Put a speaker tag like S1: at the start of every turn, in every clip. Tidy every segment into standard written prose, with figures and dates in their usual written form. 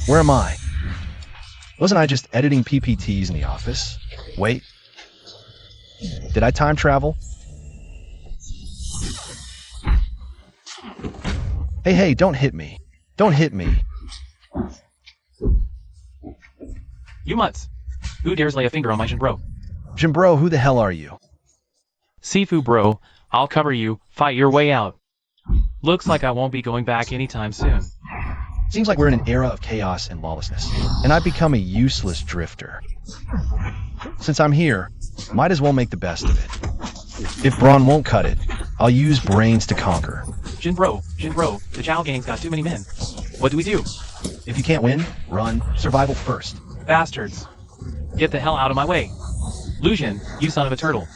S1: Where am I? Wasn't I just editing PPTs in the office? Wait. Did I time travel? Hey, don't hit me. Don't hit me.
S2: You mutts. Who dares lay a finger on my Jinbro?
S1: Jinbro, who the hell are you?
S2: Sifu bro, I'll cover you, fight your way out. Looks like I won't be going back anytime soon.
S1: Seems like we're in an era of chaos and lawlessness, and I've become a useless drifter. Since I'm here, might as well make the best of it. If brawn won't cut it, I'll use brains to conquer.
S2: Jinbro, the Zhao gang's got too many men. What do we do?
S1: If you can't win, run. Survival first.
S2: Bastards. Get the hell out of my way. Lucian, you son of a turtle.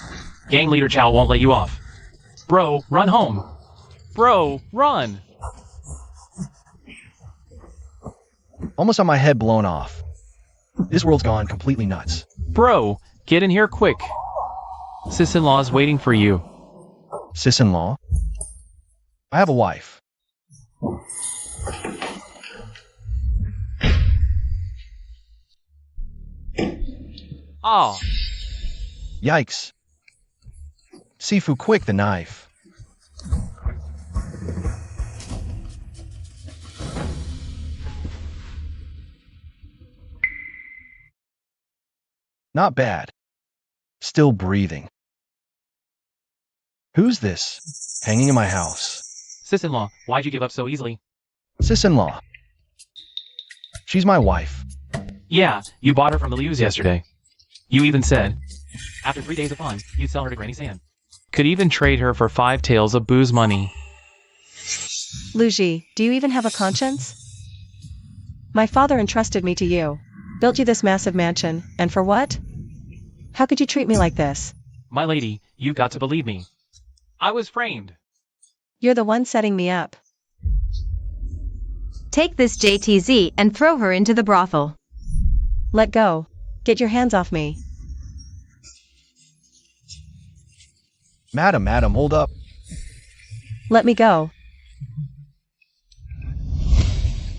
S2: Gang leader Zhao won't let you off. Bro, run home. Bro, run.
S1: Almost on my head blown off. This world's gone completely nuts.
S2: Bro, get in here quick. Sis-in-law's waiting for you.
S1: Sis-in-law? I have a wife.
S2: Oh.
S1: Yikes. Sifu, quick, the knife. Not bad. Still breathing. Who's this? Hanging in my house.
S2: Sis-in-law, why'd you give up so easily?
S1: Sis-in-law. She's my wife.
S2: Yeah, you bought her from the Lius yesterday. You even said, after 3 days of fun, you'd sell her to Granny San. Could even trade her for 5 taels of booze money.
S3: Luigi, do you even have a conscience? My father entrusted me to you. Built you this massive mansion, and for what? How could you treat me like this?
S2: My lady, you've got to believe me. I was framed.
S3: You're the one setting me up.
S4: Take this JTZ and throw her into the brothel.
S3: Let go. Get your hands off me.
S1: Madam, hold up.
S3: Let me go.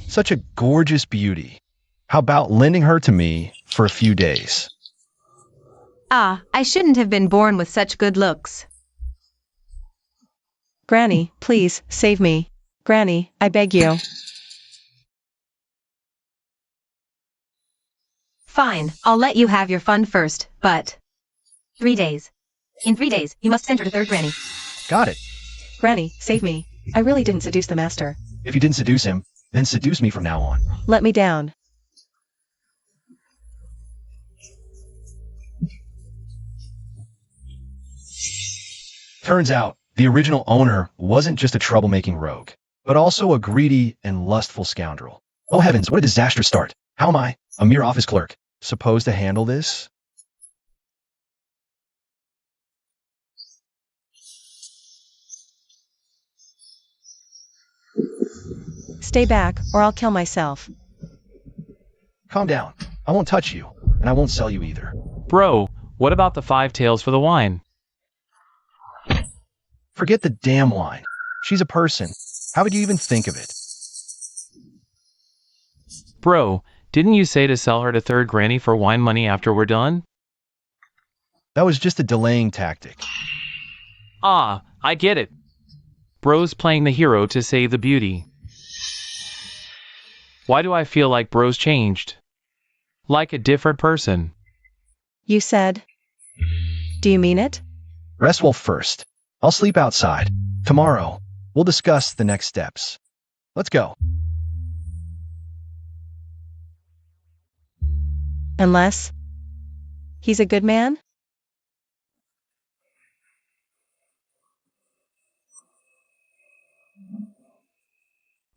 S1: Such a gorgeous beauty. How about lending her to me for a few days?
S4: Ah, I shouldn't have been born with such good looks.
S3: Granny, please, save me. Granny, I beg you.
S4: Fine, I'll let you have your fun first, but 3 days. In 3 days, you must send her to third Granny.
S1: Got it.
S3: Granny, save me. I really didn't seduce the master.
S1: If you didn't seduce him, then seduce me from now on.
S3: Let me down.
S1: Turns out, the original owner wasn't just a troublemaking rogue, but also a greedy and lustful scoundrel. Oh heavens, what a disastrous start. How am I, a mere office clerk, supposed to handle this?
S3: Stay back, or I'll kill myself.
S1: Calm down. I won't touch you, and I won't sell you either.
S2: Bro, what about the 5 taels for the wine?
S1: Forget the damn wine. She's a person. How would you even think of it?
S2: Bro, didn't you say to sell her to third Granny for wine money after we're done?
S1: That was just a delaying tactic.
S2: Ah, I get it. Bro's playing the hero to save the beauty. Why do I feel like Bro's changed? Like a different person.
S3: You said? Do you mean it?
S1: Rest well first. I'll sleep outside. Tomorrow, we'll discuss the next steps. Let's go.
S3: Unless he's a good man?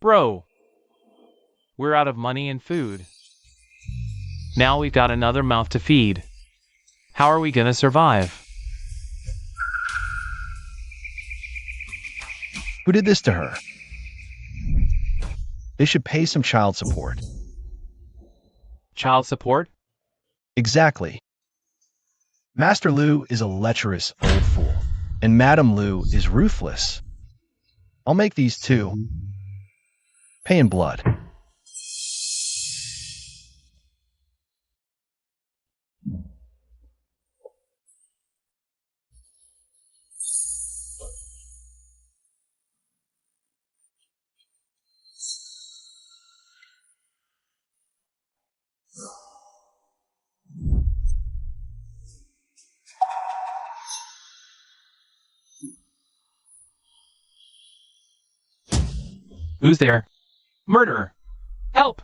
S2: Bro, we're out of money and food. Now we've got another mouth to feed. How are we gonna survive?
S1: Who did this to her? They should pay some child support.
S2: Child support?
S1: Exactly. Master Lu is a lecherous old fool, and Madam Lu is ruthless. I'll make these two pay in blood.
S2: Who's there? Murderer! Help!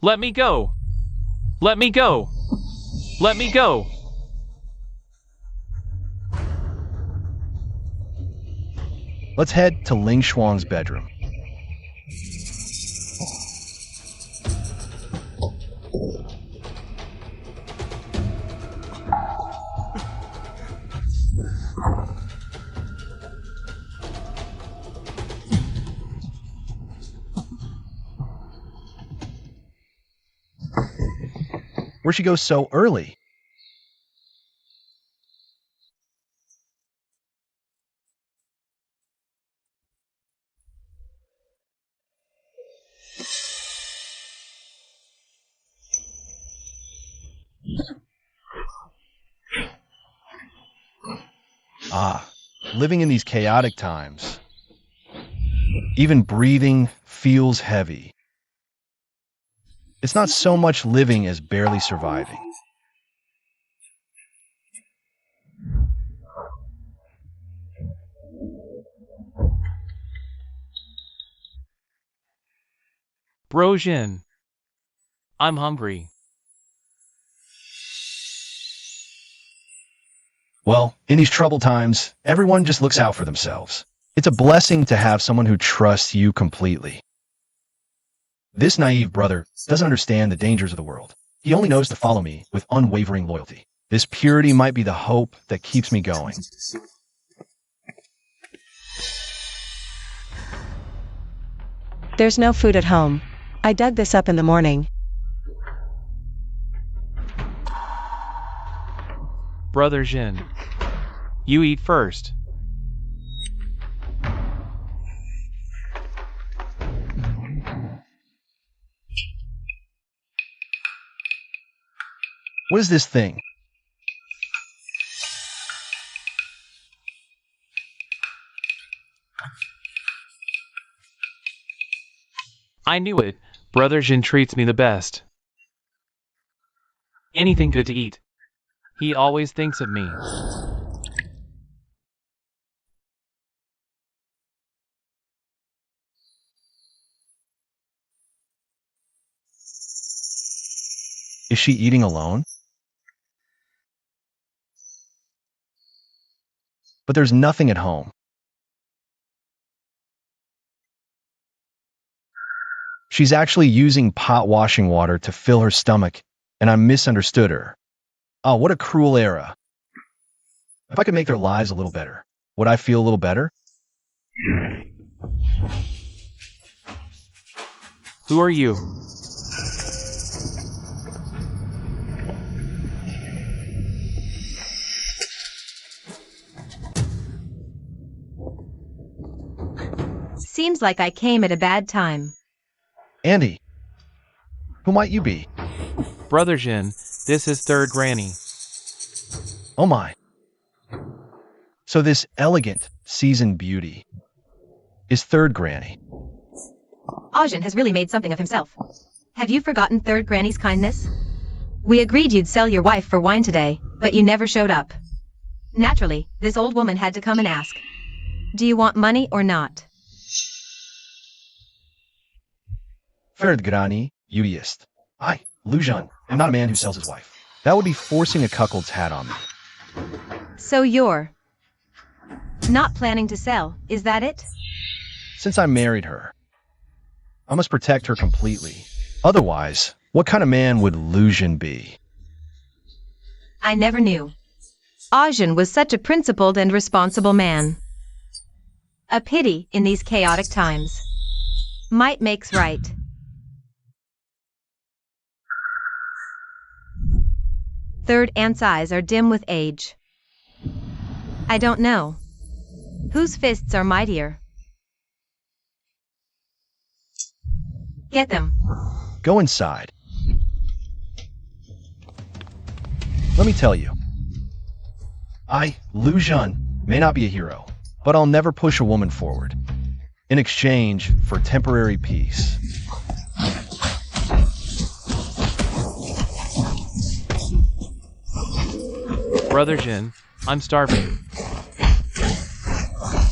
S2: Let me go! Let me go! Let me go!
S1: Let's head to Ling Shuang's bedroom. Where'd she go so early? Living in these chaotic times, even breathing feels heavy. It's not so much living as barely surviving.
S2: Bro Jin. I'm hungry.
S1: Well, in these troubled times, everyone just looks out for themselves. It's a blessing to have someone who trusts you completely. This naive brother doesn't understand the dangers of the world. He only knows to follow me with unwavering loyalty. This purity might be the hope that keeps me going.
S3: There's no food at home. I dug this up in the morning.
S2: Brother Jin. You eat first.
S1: What is this thing?
S2: I knew it. Brother Jin treats me the best. Anything good to eat. He always thinks of me.
S1: Is she eating alone? But there's nothing at home. She's actually using pot washing water to fill her stomach, and I misunderstood her. Oh, what a cruel era. If I could make their lives a little better, would I feel a little better?
S2: Who are you?
S4: Seems like I came at a bad time.
S1: Andy, who might you be?
S2: Brother Jin, this is third granny.
S1: Oh my. So this elegant, seasoned beauty is third granny.
S4: Ajin has really made something of himself. Have you forgotten third granny's kindness? We agreed you'd sell your wife for wine today, but you never showed up. Naturally, this old woman had to come and ask. Do you want money or not?
S1: Third granny, you ist. I, Lujan, am not a man who sells his wife. That would be forcing a cuckold's hat on me.
S4: So you're not planning to sell, is that it?
S1: Since I married her, I must protect her completely. Otherwise, what kind of man would Lujan be?
S4: I never knew. Ajin was such a principled and responsible man. A pity in these chaotic times. Might makes right. third ant's eyes are dim with age. I don't know. Whose fists are mightier? Get them.
S1: Go inside. Let me tell you. I, Lu Jun, may not be a hero, but I'll never push a woman forward in exchange for temporary peace.
S2: Brother Jin, I'm starving.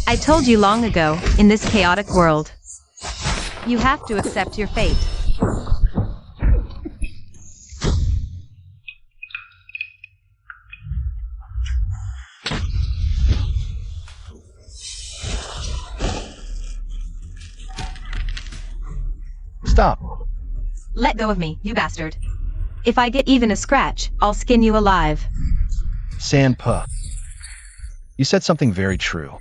S4: I told you long ago, in this chaotic world, you have to accept your fate.
S1: Stop.
S4: Let go of me, you bastard. If I get even a scratch, I'll skin you alive.
S1: Sanpa. You said something very true.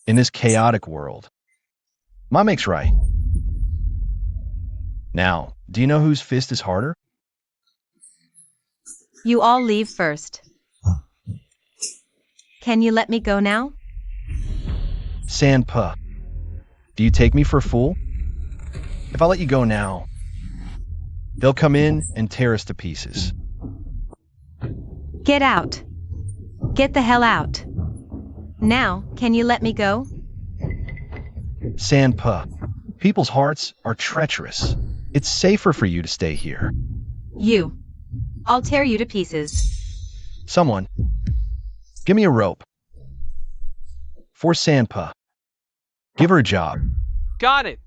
S1: In this chaotic world, Ma makes right. Now, do you know whose fist is harder?
S4: You all leave first. Can you let me go now?
S1: Sanpa. Do you take me for a fool? If I let you go now, they'll come in and tear us to pieces.
S4: Get out. Get the hell out. Now, can you let me go?
S1: Sanpa, people's hearts are treacherous. It's safer for you to stay here.
S4: You. I'll tear you to pieces.
S1: Someone, give me a rope. For Sanpa. Give her a job.
S2: Got it!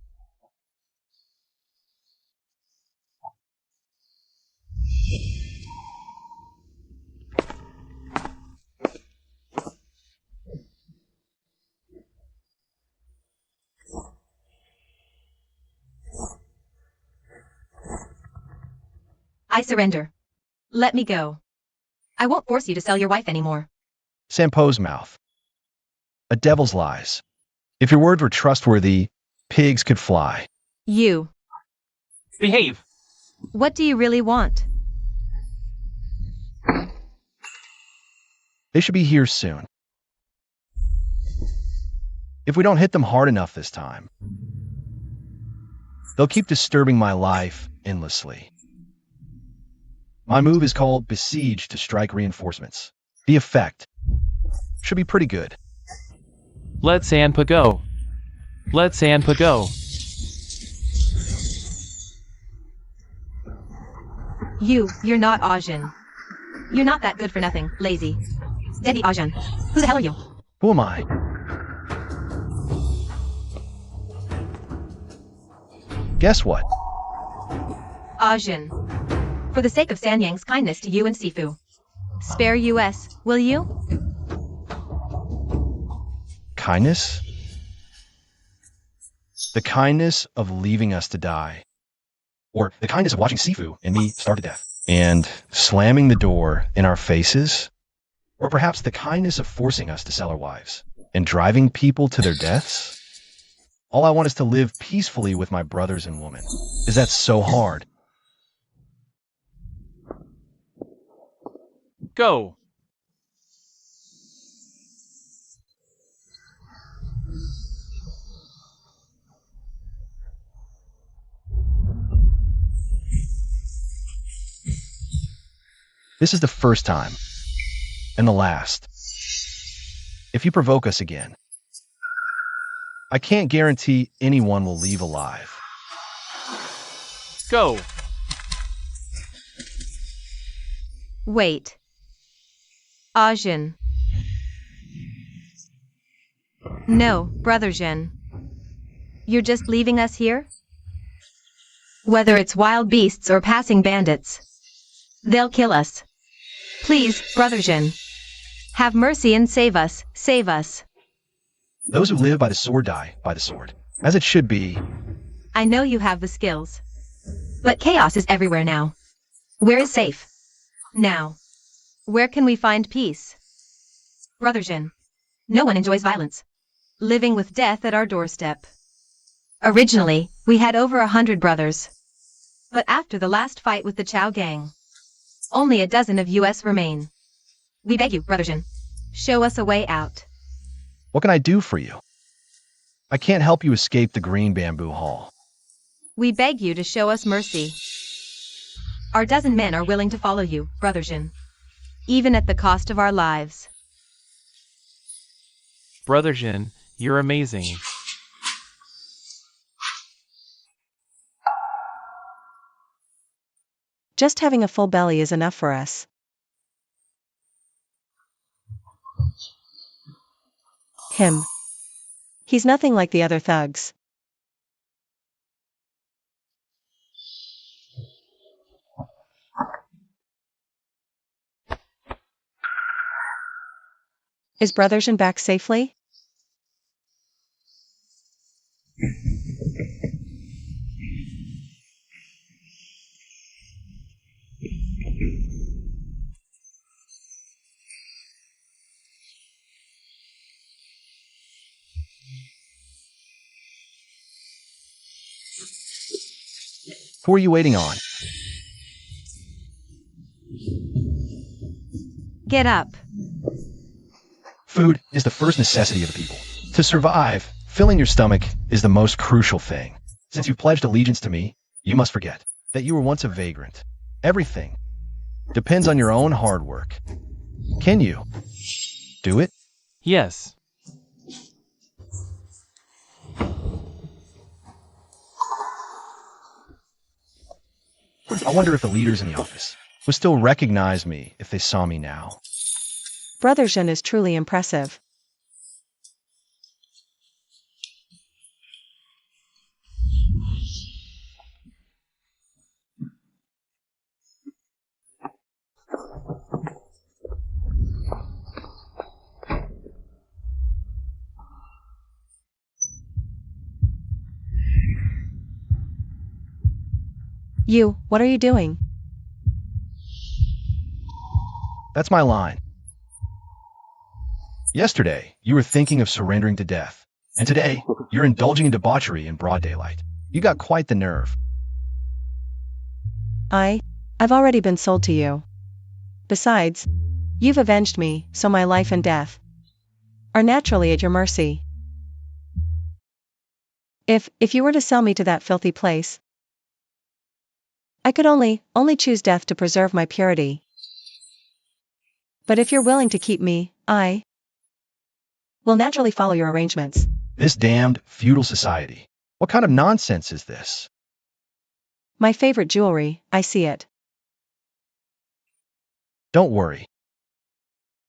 S4: I surrender. Let me go. I won't force you to sell your wife anymore.
S1: Sanpo's mouth. A devil's lies. If your words were trustworthy, pigs could fly.
S4: You.
S2: Behave!
S4: What do you really want?
S1: They should be here soon. If we don't hit them hard enough this time, they'll keep disturbing my life endlessly. My move is called Besiege to strike reinforcements. The effect should be pretty good.
S2: Let Sanpa go. Let Sanpa go.
S4: You're not Ajin. You're not that good for nothing, lazy. Steady Ajin. Who the hell are you?
S1: Who am I? Guess what?
S4: Ajin. For the sake of Sanyang's kindness to you and Sifu. Spare us, will you?
S1: Kindness? The kindness of leaving us to die. Or the kindness of watching Sifu and me starve to death. And slamming the door in our faces? Or perhaps the kindness of forcing us to sell our wives and driving people to their deaths? All I want is to live peacefully with my brothers and women. Is that so hard?
S2: Go!
S1: This is the first time, and the last. If you provoke us again, I can't guarantee anyone will leave alive.
S2: Go!
S4: Wait. Ajin. No, Brother Jin. You're just leaving us here? Whether it's wild beasts or passing bandits, they'll kill us. Please, Brother Jin. Have mercy and save us, save us.
S1: Those who live by the sword die by the sword, as it should be.
S4: I know you have the skills. But chaos is everywhere now. Where is safe? Now. Where can we find peace? Brother Jin. No one enjoys violence. Living with death at our doorstep. Originally, we had over 100 brothers. But after the last fight with the Chow gang, Only a dozen of US remain. We beg you, Brotherson, show us a way out.
S1: What can I do for you? I can't help you escape the green bamboo hall.
S4: We beg you to show us mercy. Our dozen men are willing to follow you, Brotherson, even at the cost of our lives.
S2: Brotherson, you're amazing.
S3: Just having a full belly is enough for us. Him. He's nothing like the other thugs. Is Brotherson back safely?
S1: Who are you waiting on?
S4: Get up.
S1: Food is the first necessity of the people. To survive, filling your stomach is the most crucial thing. Since you pledged allegiance to me, you must forget that you were once a vagrant. Everything depends on your own hard work. Can you do it?
S2: Yes.
S1: I wonder if the leaders in the office would still recognize me if they saw me now.
S3: Brotherson is truly impressive. You, what are you doing?
S1: That's my line. Yesterday, you were thinking of surrendering to death, and today, you're indulging in debauchery in broad daylight. You got quite the nerve.
S3: I've already been sold to you. Besides, you've avenged me, so my life and death are naturally at your mercy. If you were to sell me to that filthy place, I could only choose death to preserve my purity. But if you're willing to keep me, I will naturally follow your arrangements.
S1: This damned feudal society. What kind of nonsense is this?
S3: My favorite jewelry, I see it.
S1: Don't worry.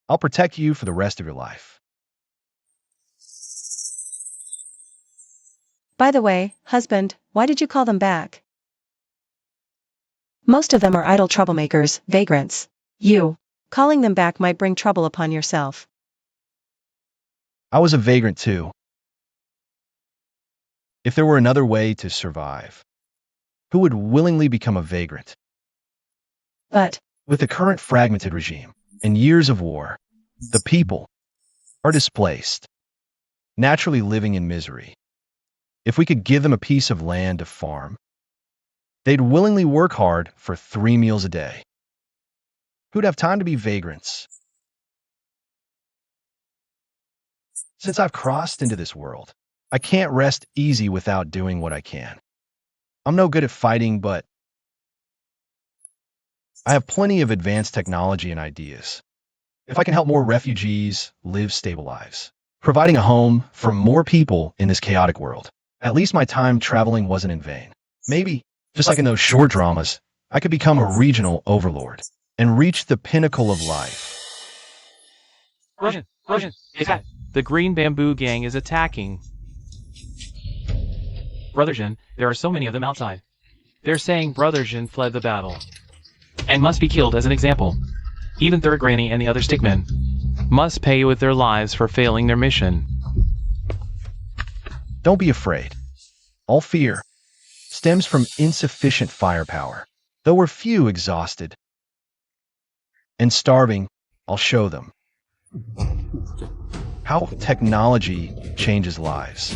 S1: I'll protect you for the rest of your life.
S3: By the way, husband, why did you call them back? Most of them are idle troublemakers, vagrants. You calling them back might bring trouble upon yourself.
S1: I was a vagrant too. If there were another way to survive, who would willingly become a vagrant?
S3: But
S1: With the current fragmented regime and years of war, the people are displaced, naturally living in misery. If we could give them a piece of land to farm, they'd willingly work hard for 3 meals a day. Who'd have time to be vagrants? Since I've crossed into this world, I can't rest easy without doing what I can. I'm no good at fighting, but I have plenty of advanced technology and ideas. If I can help more refugees live stable lives, providing a home for more people in this chaotic world, at least my time traveling wasn't in vain. Maybe, just like in those short dramas, I could become a regional overlord and reach the pinnacle of life.
S2: Russian, attack. The Green Bamboo Gang is attacking. Brotherson, there are so many of them outside. They're saying Brotherson fled the battle and must be killed as an example. Even Third Granny and the other stickmen must pay with their lives for failing their mission.
S1: Don't be afraid. All fear stems from insufficient firepower. Though we're few exhausted and starving, I'll show them how technology changes lives.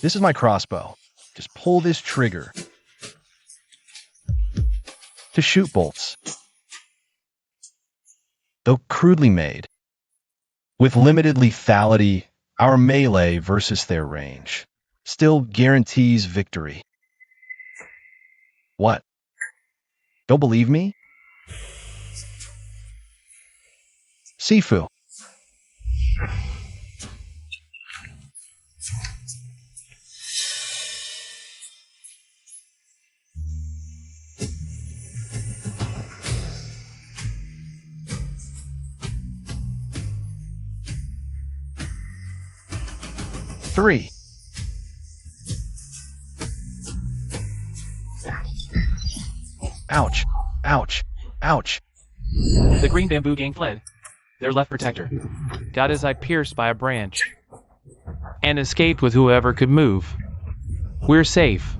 S1: This is my crossbow. Just pull this trigger to shoot bolts. Though crudely made, with limited lethality, our melee versus their range still guarantees victory. What? Don't believe me? Sifu. Three. Ouch. Ouch. Ouch.
S2: The green bamboo gang fled. Their left protector got his eye pierced by a branch and escaped with whoever could move. We're safe.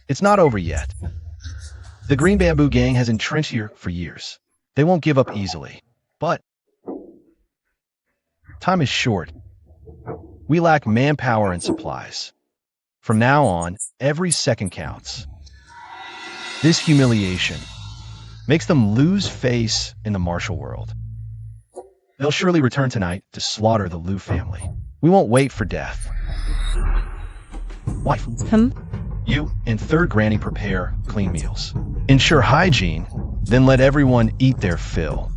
S1: It's not over yet. The Green Bamboo Gang has entrenched here for years. They won't give up easily. But time is short. We lack manpower and supplies. From now on, every second counts. This humiliation makes them lose face in the martial world. They'll surely return tonight to slaughter the Liu family. We won't wait for death. Wife, you and third granny prepare clean meals. Ensure hygiene, then let everyone eat their fill.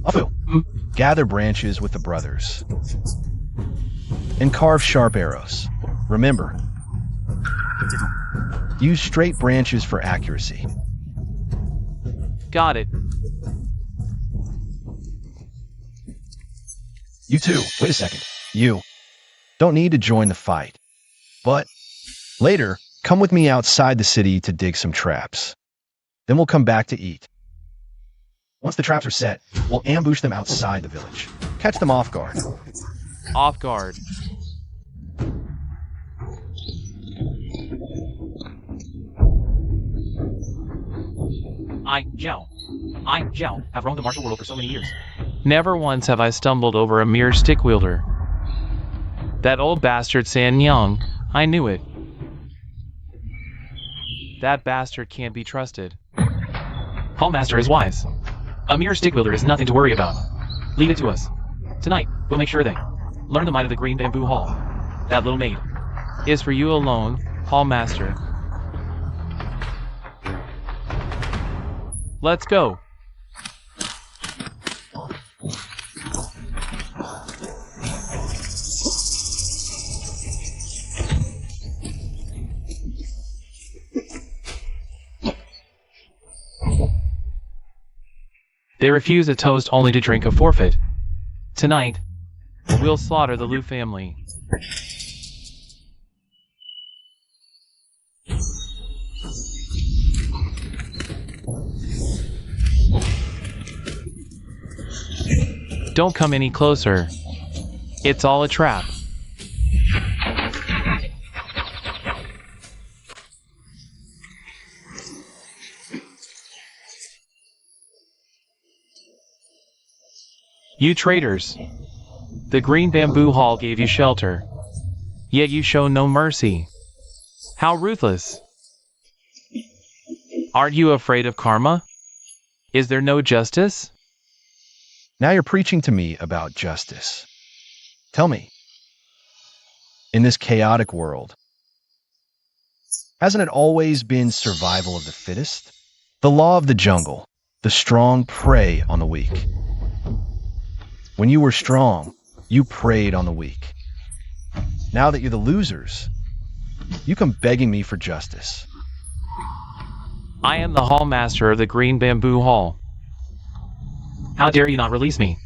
S1: Afu, gather branches with the brothers and carve sharp arrows. Remember, use straight branches for accuracy.
S2: Got it.
S1: You too. Wait a second. You don't need to join the fight. But later, come with me outside the city to dig some traps. Then we'll come back to eat. Once the traps are set, we'll ambush them outside the village. Catch them off guard.
S2: Off guard. I, Zhao, have roamed the martial world for so many years. Never once have I stumbled over a mere stick wielder. That old bastard San Yang, I knew it. That bastard can't be trusted. Hallmaster is wise. A mere stick wielder is nothing to worry about. Leave it to us. Tonight, we'll make sure they learn the might of the Green Bamboo Hall. That little maid is for you alone, Hallmaster. Let's go. They refuse a toast only to drink a forfeit. Tonight, we'll slaughter the Liu family. Don't come any closer. It's all a trap. You traitors! The Green Bamboo Hall gave you shelter, yet you show no mercy. How ruthless! Aren't you afraid of karma? Is there no justice?
S1: Now you're preaching to me about justice. Tell me, in this chaotic world, hasn't it always been survival of the fittest? The law of the jungle, the strong prey on the weak. When you were strong, you preyed on the weak. Now that you're the losers, you come begging me for justice.
S2: I am the Hallmaster of the Green Bamboo Hall. How dare you not release me?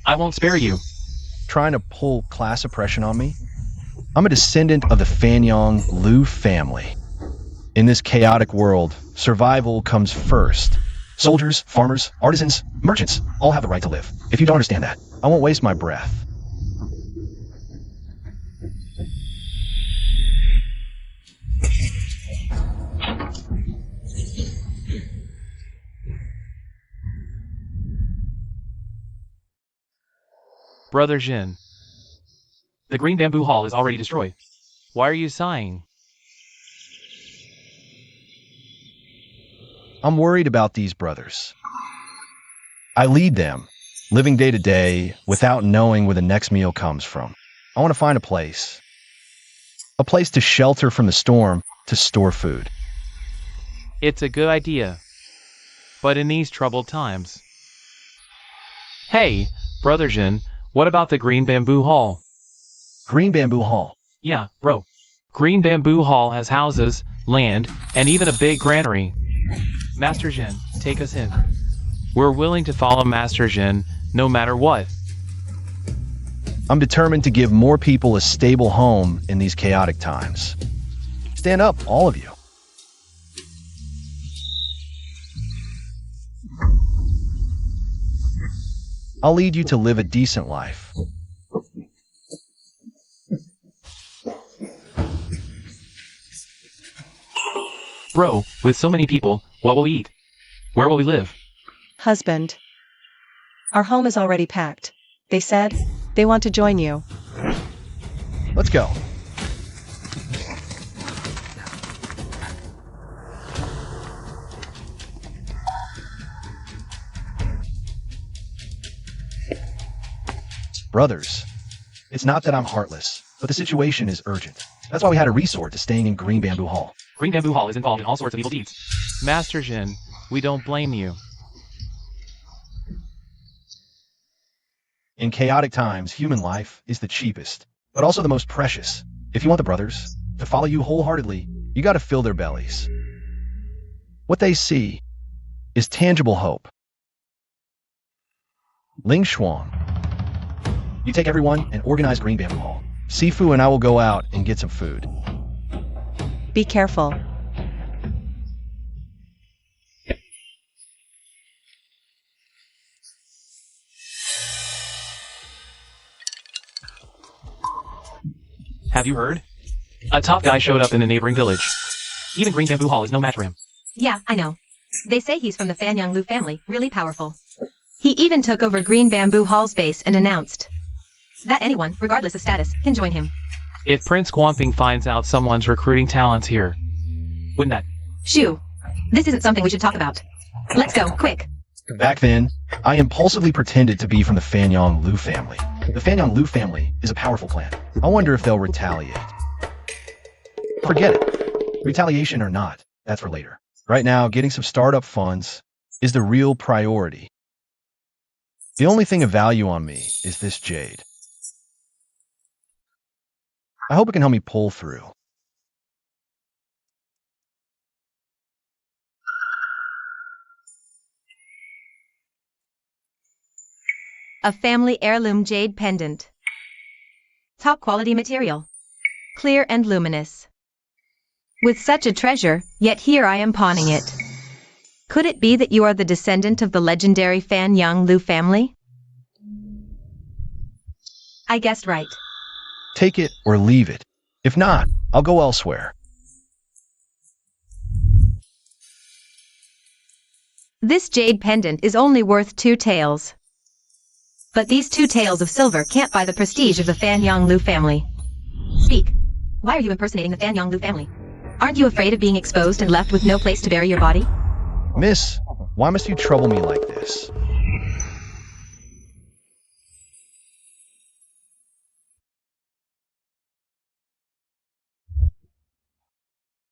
S2: I won't spare you.
S1: Trying to pull class oppression on me? I'm a descendant of the Fanyang Liu family. In this chaotic world, survival comes first. Soldiers, farmers, artisans, merchants all have the right to live. If you don't understand that, I won't waste my breath.
S2: Brother Jin. The green bamboo hall is already destroyed. Why are you sighing?
S1: I'm worried about these brothers. I lead them, living day to day without knowing where the next meal comes from. I want to find a place to shelter from the storm, to store food.
S2: It's a good idea. But in these troubled times. Hey, Brother Jin, what about the green bamboo hall?
S1: Green bamboo hall.
S2: Yeah, bro. Green bamboo hall has houses, land, and even a big granary. Master Jin, take us in. We're willing to follow Master Jin, no matter what.
S1: I'm determined to give more people a stable home in these chaotic times. Stand up, all of you. I'll lead you to live a decent life.
S2: Bro, with so many people, what will we eat? Where will we live?
S3: Husband. Our home is already packed. They said they want to join you.
S1: Let's go. Brothers, it's not that I'm heartless, but the situation is urgent. That's why we had to resort to staying in Green Bamboo Hall.
S2: Green bamboo hall is involved in all sorts of evil deeds. Master Jin, we don't blame you.
S1: In chaotic times, human life is the cheapest, but also the most precious. If you want the brothers to follow you wholeheartedly, you got to fill their bellies. What they see is tangible hope. Ling Xuan, you take everyone and organize Green Bamboo Hall. Sifu and I will go out and get some food.
S3: Be careful.
S2: Have you heard? A top guy showed up in the neighboring village. Even Green Bamboo Hall is no match for him.
S4: Yeah, I know. They say he's from the Fanyang Lu family, really powerful. He even took over Green Bamboo Hall's base and announced that anyone, regardless of status, can join him.
S2: If Prince Guamping finds out someone's recruiting talents here, wouldn't that?
S4: Shoo. This isn't something we should talk about. Let's go, quick.
S1: Back then, I impulsively pretended to be from the Fanyang Lu family. The Fanyang Lu family is a powerful clan. I wonder if they'll retaliate. Forget it. Retaliation or not, that's for later. Right now, getting some startup funds is the real priority. The only thing of value on me is this jade. I hope it can help me pull through.
S4: A family heirloom jade pendant. Top quality material. Clear and luminous. With such a treasure, yet here I am pawning it. Could it be that you are the descendant of the legendary Fanyang Lu family? I guessed right.
S1: Take it or leave it. If not, I'll go elsewhere.
S4: This jade pendant is only worth 2 taels. But these 2 taels of silver can't buy the prestige of the Fanyang Lu family. Speak. Why are you impersonating the Fanyang Lu family? Aren't you afraid of being exposed and left with no place to bury your body?
S1: Miss, why must you trouble me like this?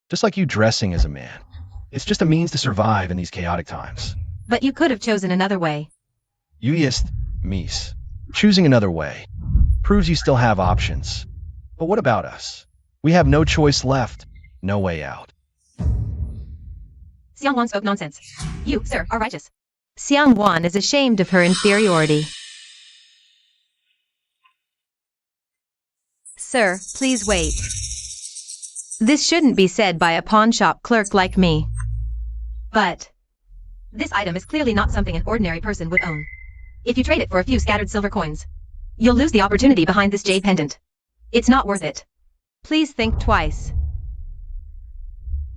S1: Just like you dressing as a man. It's just a means to survive in these chaotic times.
S4: But you could have chosen another way.
S1: You just, Mies. Choosing another way proves you still have options. But what about us? We have no choice left, no way out.
S4: Xiang Wan spoke nonsense. You, sir, are righteous. Xiang Wan is ashamed of her inferiority. Sir, please wait. This shouldn't be said by a pawnshop clerk like me. But this item is clearly not something an ordinary person would own. If you trade it for a few scattered silver coins, you'll lose the opportunity behind this jade pendant. It's not worth it. Please think twice.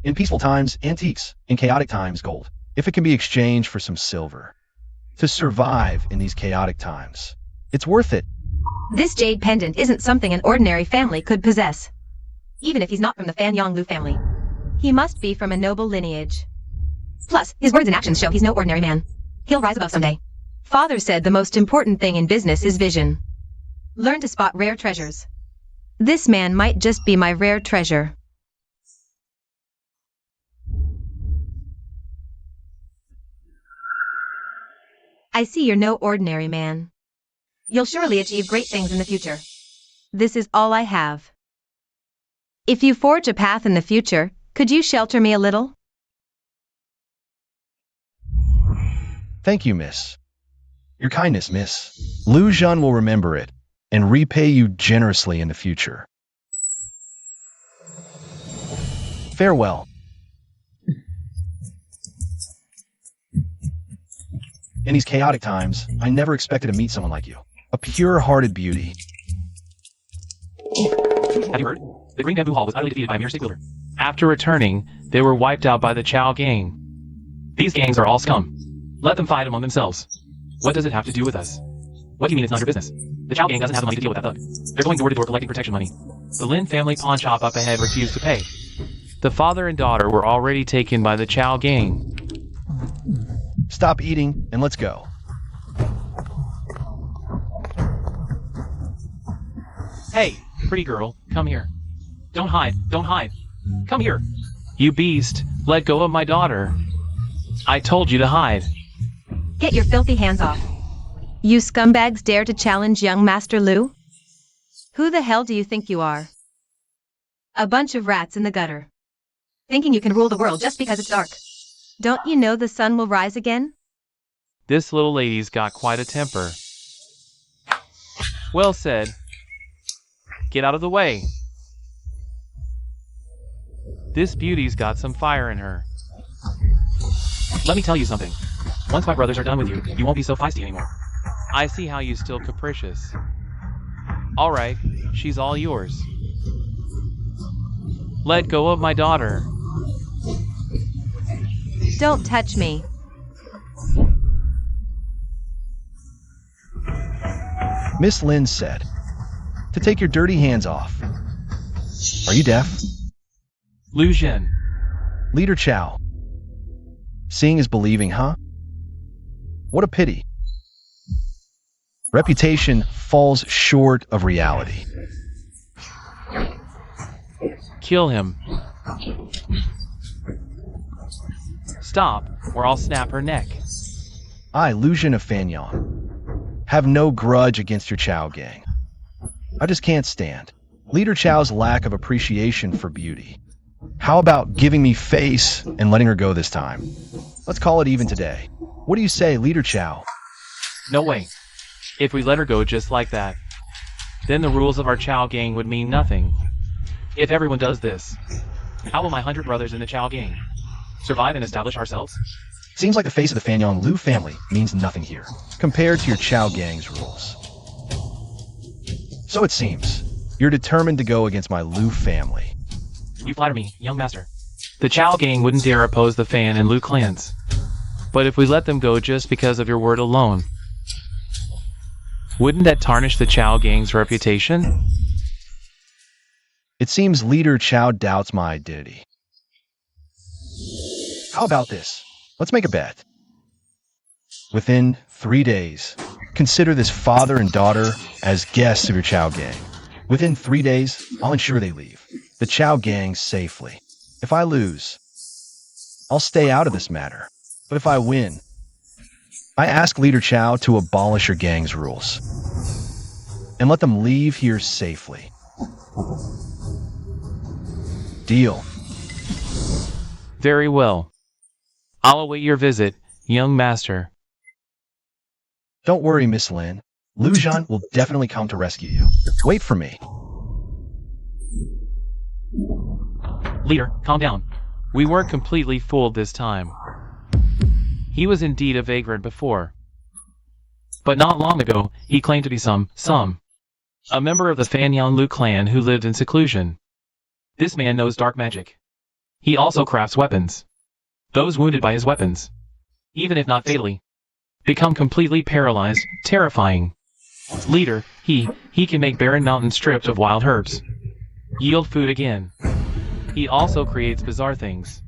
S1: In peaceful times, antiques. In chaotic times, gold. If it can be exchanged for some silver. To survive in these chaotic times, it's worth it.
S4: This jade pendant isn't something an ordinary family could possess. Even if he's not from the Fan Yong Lu family. He must be from a noble lineage. Plus, his words and actions show he's no ordinary man. He'll rise above someday. Father said the most important thing in business is vision. Learn to spot rare treasures. This man might just be my rare treasure. I see you're no ordinary man. You'll surely achieve great things in the future. This is all I have. If you forge a path in the future, could you shelter me a little?
S1: Thank you, miss. Your kindness, miss. Lu Zhan will remember it and repay you generously in the future. Farewell. In these chaotic times, I never expected to meet someone like you. A pure-hearted beauty.
S2: Have you heard? The Green Bamboo Hall was utterly defeated by a mere stick wielder. After returning, they were wiped out by the Chow gang. These gangs are all scum. Let them fight among themselves. What does it have to do with us? What do you mean it's not your business? The Chow gang doesn't have the money to deal with that thug. They're going door to door collecting protection money. The Lin family pawn shop up ahead refused to pay. The father and daughter were already taken by the Chow gang.
S1: Stop eating and let's go.
S2: Hey, pretty girl, come here. Don't hide, don't hide. Come here. You beast, let go of my daughter. I told you to hide.
S4: Get your filthy hands off. You scumbags dare to challenge young Master Lu? Who the hell do you think you are? A bunch of rats in the gutter. Thinking you can rule the world just because it's dark. Don't you know the sun will rise again?
S2: This little lady's got quite a temper. Well said. Get out of the way. This beauty's got some fire in her. Let me tell you something. Once my brothers are done with you, you won't be so feisty anymore. I see how you still capricious. Alright, she's all yours. Let go of my daughter.
S4: Don't touch me.
S1: Miss Lin said to take your dirty hands off. Are you deaf?
S2: Lu Zhen.
S1: Leader Chow. Seeing is believing, huh? What a pity. Reputation falls short of reality.
S2: Kill him. Stop, or I'll snap her neck.
S1: I, Lu Zhen of Fanyang, have no grudge against your Chow gang. I just can't stand Leader Chow's lack of appreciation for beauty. How about giving me face and letting her go this time? Let's call it even today. What do you say, Leader Chow?
S2: No way. If we let her go just like that, then the rules of our Chow gang would mean nothing. If everyone does this, how will my 100 brothers in the Chow gang survive and establish ourselves?
S1: Seems like the face of the Fanyang Lu family means nothing here, compared to your Chow gang's rules. So it seems, you're determined to go against my Lu family.
S2: You flatter me, young master. The Chow gang wouldn't dare oppose the Fan and Lu clans. But if we let them go just because of your word alone, wouldn't that tarnish the Chow gang's reputation?
S1: It seems Leader Chow doubts my identity. How about this? Let's make a bet. Within 3 days, consider this father and daughter as guests of your Chow gang. Within 3 days, I'll ensure they leave the Chow gang safely. If I lose, I'll stay out of this matter. But if I win, I ask Leader Chow to abolish your gang's rules and let them leave here safely. Deal.
S2: Very well. I'll await your visit, young master.
S1: Don't worry, Miss Lin. Lu Zhan will definitely come to rescue you. Wait for me.
S2: Leader, calm down. We weren't completely fooled this time. He was indeed a vagrant before. But not long ago, he claimed to be a member of the Fanyang Lu clan who lived in seclusion. This man knows dark magic. He also crafts weapons. Those wounded by his weapons, even if not fatally, become completely paralyzed, terrifying. Leader, he can make barren mountains stripped of wild herbs. Yield food again. He also creates bizarre things.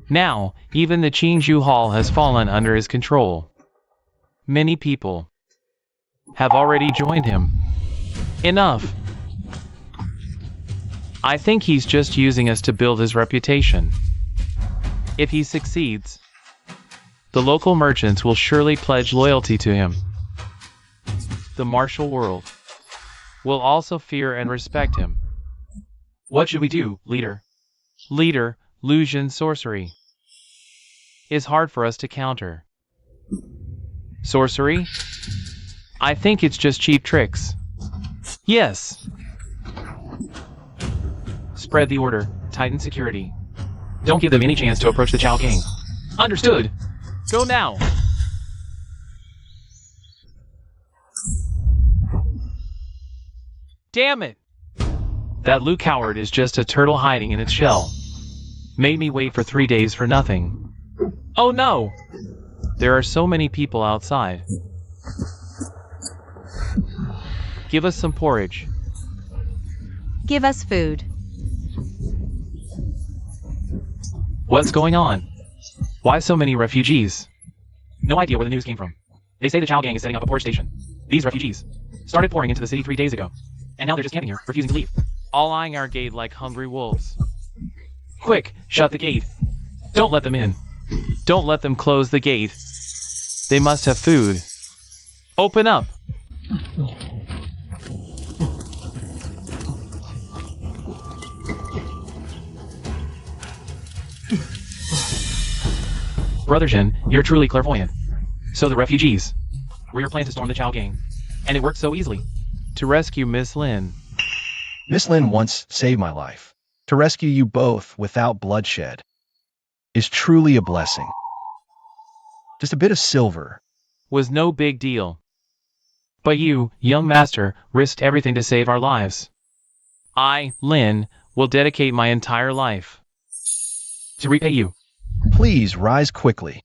S2: Now, even the Qingzhou Hall has fallen under his control. Many people have already joined him. Enough. I think he's just using us to build his reputation. If he succeeds, the local merchants will surely pledge loyalty to him. The martial world will also fear and respect him. What should we do, leader? Leader, illusion sorcery is hard for us to counter. Sorcery? I think it's just cheap tricks. Yes. Spread the order, tighten security. Don't give them any chance to approach the Chao gang. Understood. Go now. Damn it! That Lu coward is just a turtle hiding in its shell. Made me wait for 3 days for nothing. Oh no! There are so many people outside. Give us some porridge.
S4: Give us food.
S2: What's going on? Why so many refugees? No idea where the news came from. They say the Chao gang is setting up a port station. These refugees started pouring into the city 3 days ago. And now they're just camping here, refusing to leave. All eyeing our gate like hungry wolves. Quick, shut the gate. Don't let them in. Don't let them close the gate. They must have food. Open up. Brother Jin, you're truly clairvoyant. So the refugees. We were planning to storm the Chao gang. And it worked so easily. To rescue Miss Lin.
S1: Miss Lin once saved my life. To rescue you both without bloodshed is truly a blessing. Just a bit of silver.
S2: Was no big deal. But you, young master, risked everything to save our lives. I, Lin, will dedicate my entire life to repay you.
S1: Please rise quickly.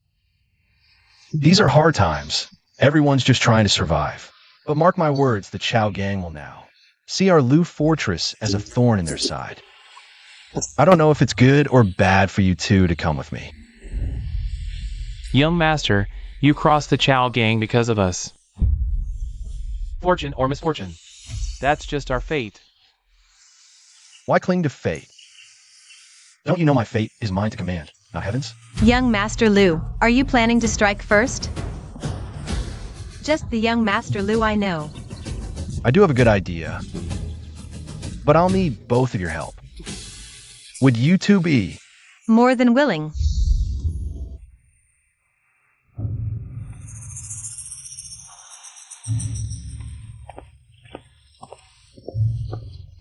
S1: These are hard times. Everyone's just trying to survive. But mark my words, the Chao gang will now see our Lu fortress as a thorn in their side. I don't know if it's good or bad for you two to come with me.
S2: Young master, you crossed the Chao gang because of us. Fortune or misfortune. That's just our fate.
S1: Why cling to fate? Don't you know my fate is mine to command, not heaven's?
S4: Young Master Lu, are you planning to strike first? Just the young Master Lu I know.
S1: I do have a good idea, but I'll need both of your help. Would you two be?
S4: More than willing.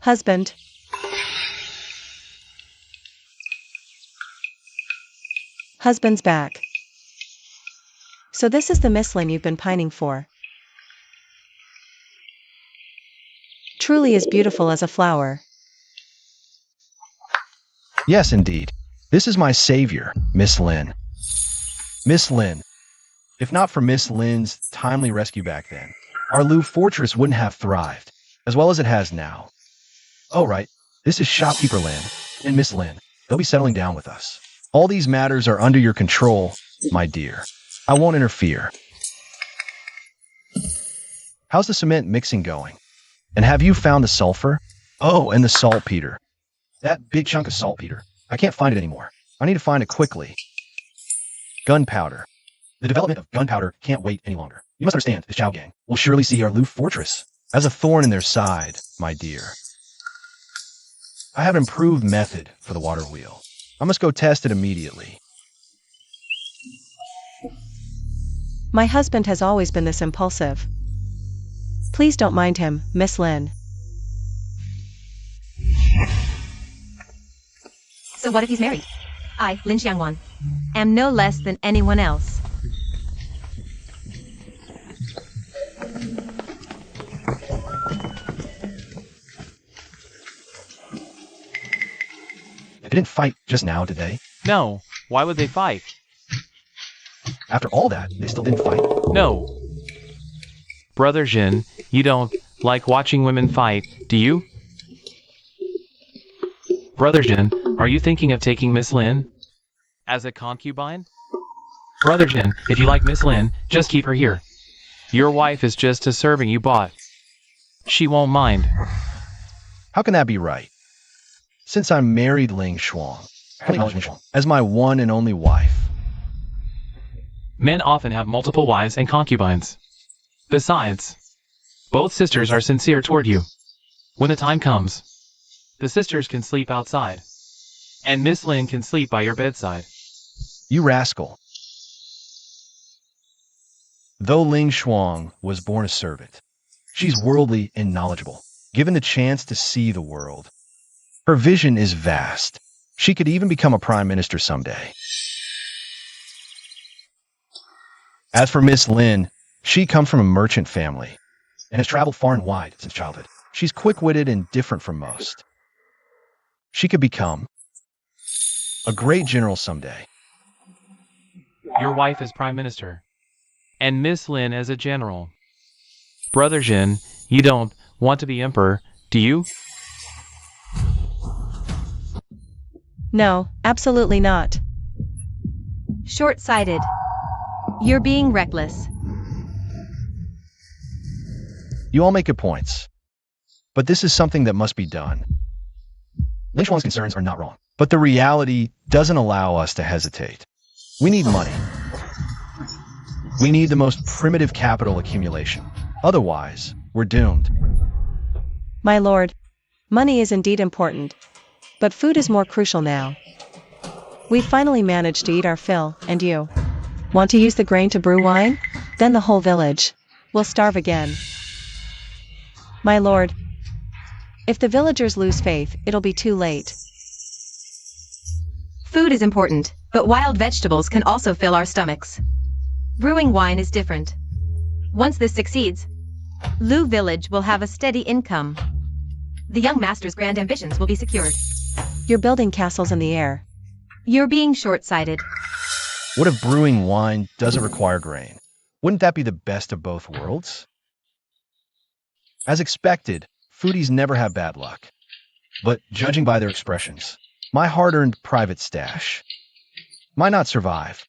S3: Husband. Husband's back. So this is the Miss Lin you've been pining for. Truly as beautiful as a flower.
S1: Yes, indeed. This is my savior, Miss Lin. Miss Lin. If not for Miss Lin's timely rescue back then, our Lu fortress wouldn't have thrived, as well as it has now. Oh, right. This is shopkeeper Lin and Miss Lin. They'll be settling down with us. All these matters are under your control, my dear. I won't interfere. How's the cement mixing going? And have you found the sulfur? Oh, and the saltpeter. That big chunk of saltpeter. I can't find it anymore. I need to find it quickly. Gunpowder. The development of gunpowder can't wait any longer. You must understand, the Chao gang will surely see our Lu fortress as a thorn in their side, my dear. I have an improved method for the water wheel. I must go test it immediately.
S3: My husband has always been this impulsive. Please don't mind him, Miss Lin.
S4: So what if he's married? I, Lin Xiangwan, am no less than anyone else.
S1: They didn't fight just now, did they?
S2: No, why would they fight?
S1: After all that, they still didn't fight?
S2: No. Brother Jin, you don't like watching women fight, do you? Brother Jin, are you thinking of taking Miss Lin as a concubine? Brother Jin, if you like Miss Lin, just keep her here. Your wife is just a serving you bought. She won't mind.
S1: How can that be right? Since I married Ling Shuang as my one and only wife.
S2: Men often have multiple wives and concubines. Besides, both sisters are sincere toward you. When the time comes, the sisters can sleep outside, and Miss Lin can sleep by your bedside.
S1: You rascal. Though Ling Shuang was born a servant, she's worldly and knowledgeable, given the chance to see the world. Her vision is vast. She could even become a prime minister someday. As for Miss Lin, she comes from a merchant family and has traveled far and wide since childhood. She's quick-witted and different from most. She could become a great general someday.
S2: Your wife is prime minister, and Miss Lin as a general. Brother Jin, you don't want to be emperor, do you?
S3: No, absolutely not.
S4: Short-sighted. You're being reckless.
S1: You all make good points, but this is something that must be done. Ling Shuang's concerns are not wrong, but the reality doesn't allow us to hesitate. We need money. We need the most primitive capital accumulation. Otherwise, we're doomed.
S3: My lord, money is indeed important, but food is more crucial now. We finally managed to eat our fill, and you want to use the grain to brew wine? Then the whole village will starve again. My lord, if the villagers lose faith, it'll be too late.
S4: Food is important, but wild vegetables can also fill our stomachs. Brewing wine is different. Once this succeeds, Lu Village will have a steady income. The young master's grand ambitions will be secured.
S3: You're building castles in the air.
S4: You're being short-sighted.
S1: What if brewing wine doesn't require grain? Wouldn't that be the best of both worlds? As expected, foodies never have bad luck. But judging by their expressions, my hard-earned private stash might not survive.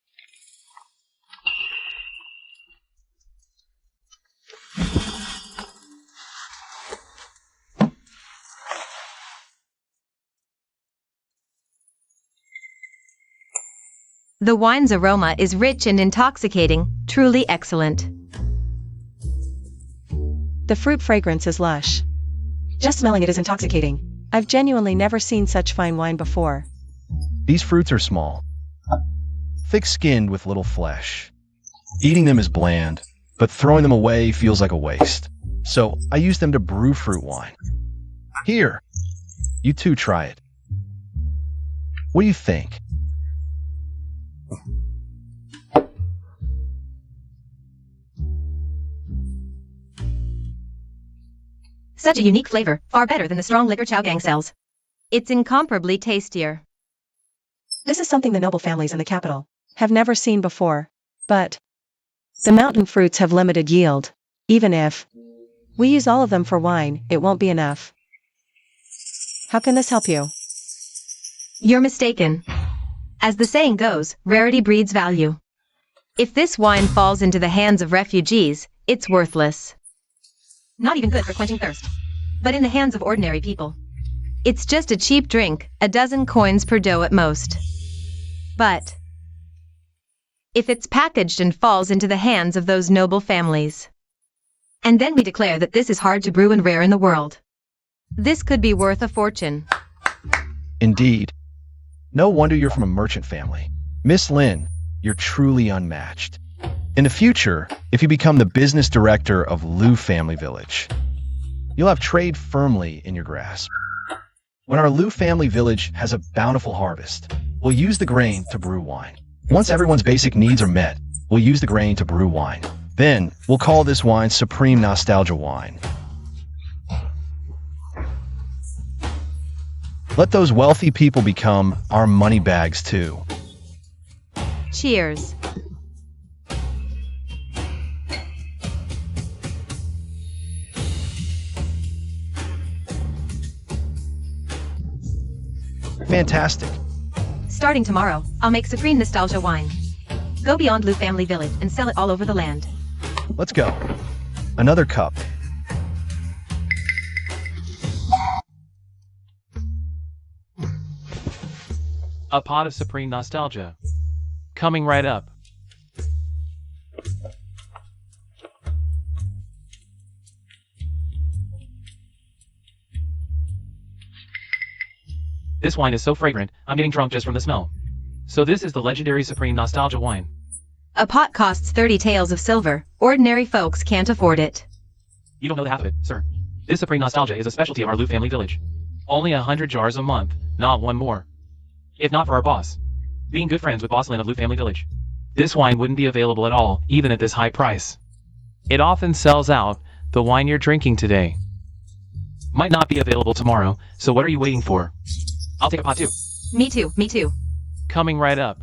S4: The wine's aroma is rich and intoxicating, truly excellent.
S3: The fruit fragrance is lush. Just smelling it is intoxicating. I've genuinely never seen such fine wine before.
S1: These fruits are small, thick-skinned with little flesh. Eating them is bland, but throwing them away feels like a waste. So I use them to brew fruit wine. Here, you too try it. What do you think?
S4: Such a unique flavor, far better than the strong liquor Chow Gang sells. It's incomparably tastier.
S3: This is something the noble families in the capital have never seen before. But the mountain fruits have limited yield. Even if we use all of them for wine, it won't be enough. How can this help you?
S4: You're mistaken. As the saying goes, rarity breeds value. If this wine falls into the hands of refugees, it's worthless. Not even good for quenching thirst. But in the hands of ordinary people, it's just a cheap drink, a dozen coins per dough at most. But if it's packaged and falls into the hands of those noble families, and then we declare that this is hard to brew and rare in the world, this could be worth a fortune.
S1: Indeed. No wonder you're from a merchant family. Miss Lin, you're truly unmatched. In the future, if you become the business director of Lu Family Village, you'll have trade firmly in your grasp. When our Lu Family Village has a bountiful harvest, we'll use the grain to brew wine. Once everyone's basic needs are met, we'll use the grain to brew wine. Then, we'll call this wine Supreme Nostalgia Wine. Let those wealthy people become our money bags too.
S4: Cheers.
S1: Fantastic.
S4: Starting tomorrow, I'll make supreme nostalgia wine. Go beyond Lu Family Village and sell it all over the land.
S1: Let's go. Another cup.
S2: A pot of supreme nostalgia. Coming right up. This wine is so fragrant, I'm getting drunk just from the smell. So this is the legendary supreme nostalgia wine.
S4: A pot costs 30 taels of silver. Ordinary folks can't afford it.
S2: You don't know the half of it, sir. This supreme nostalgia is a specialty of our Lu Family Village. Only 100 jars a month, not one more. If not for our boss. Being good friends with Boss Lin of Lu Family Village. This wine wouldn't be available at all, even at this high price. It often sells out, the wine you're drinking today. Might not be available tomorrow, so what are you waiting for? I'll take a pot too.
S4: Me too, me too.
S2: Coming right up.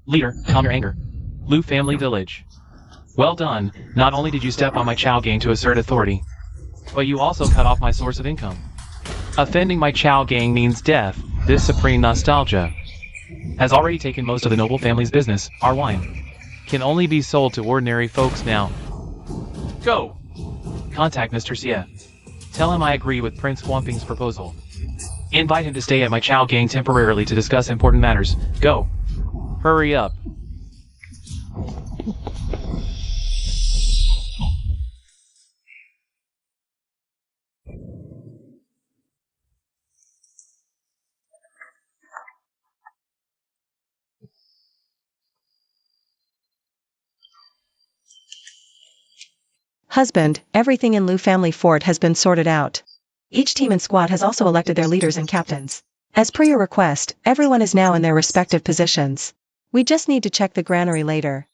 S2: Leader, calm your anger. Lu Family Village. Well done, not only did you step on my Chow gang to assert authority, but you also cut off my source of income. Offending my Chow gang means death. This supreme nostalgia has already taken most of the noble family's business. Our wine can only be sold to ordinary folks now. Go! Contact Mr. Xie. Tell him I agree with Prince Huamping's proposal. Invite him to stay at my Chow gang temporarily to discuss important matters. Go. Hurry up.
S3: Husband, everything in Lu Family Fort has been sorted out. Each team and squad has also elected their leaders and captains. As per your request, everyone is now in their respective positions. We just need to check the granary later.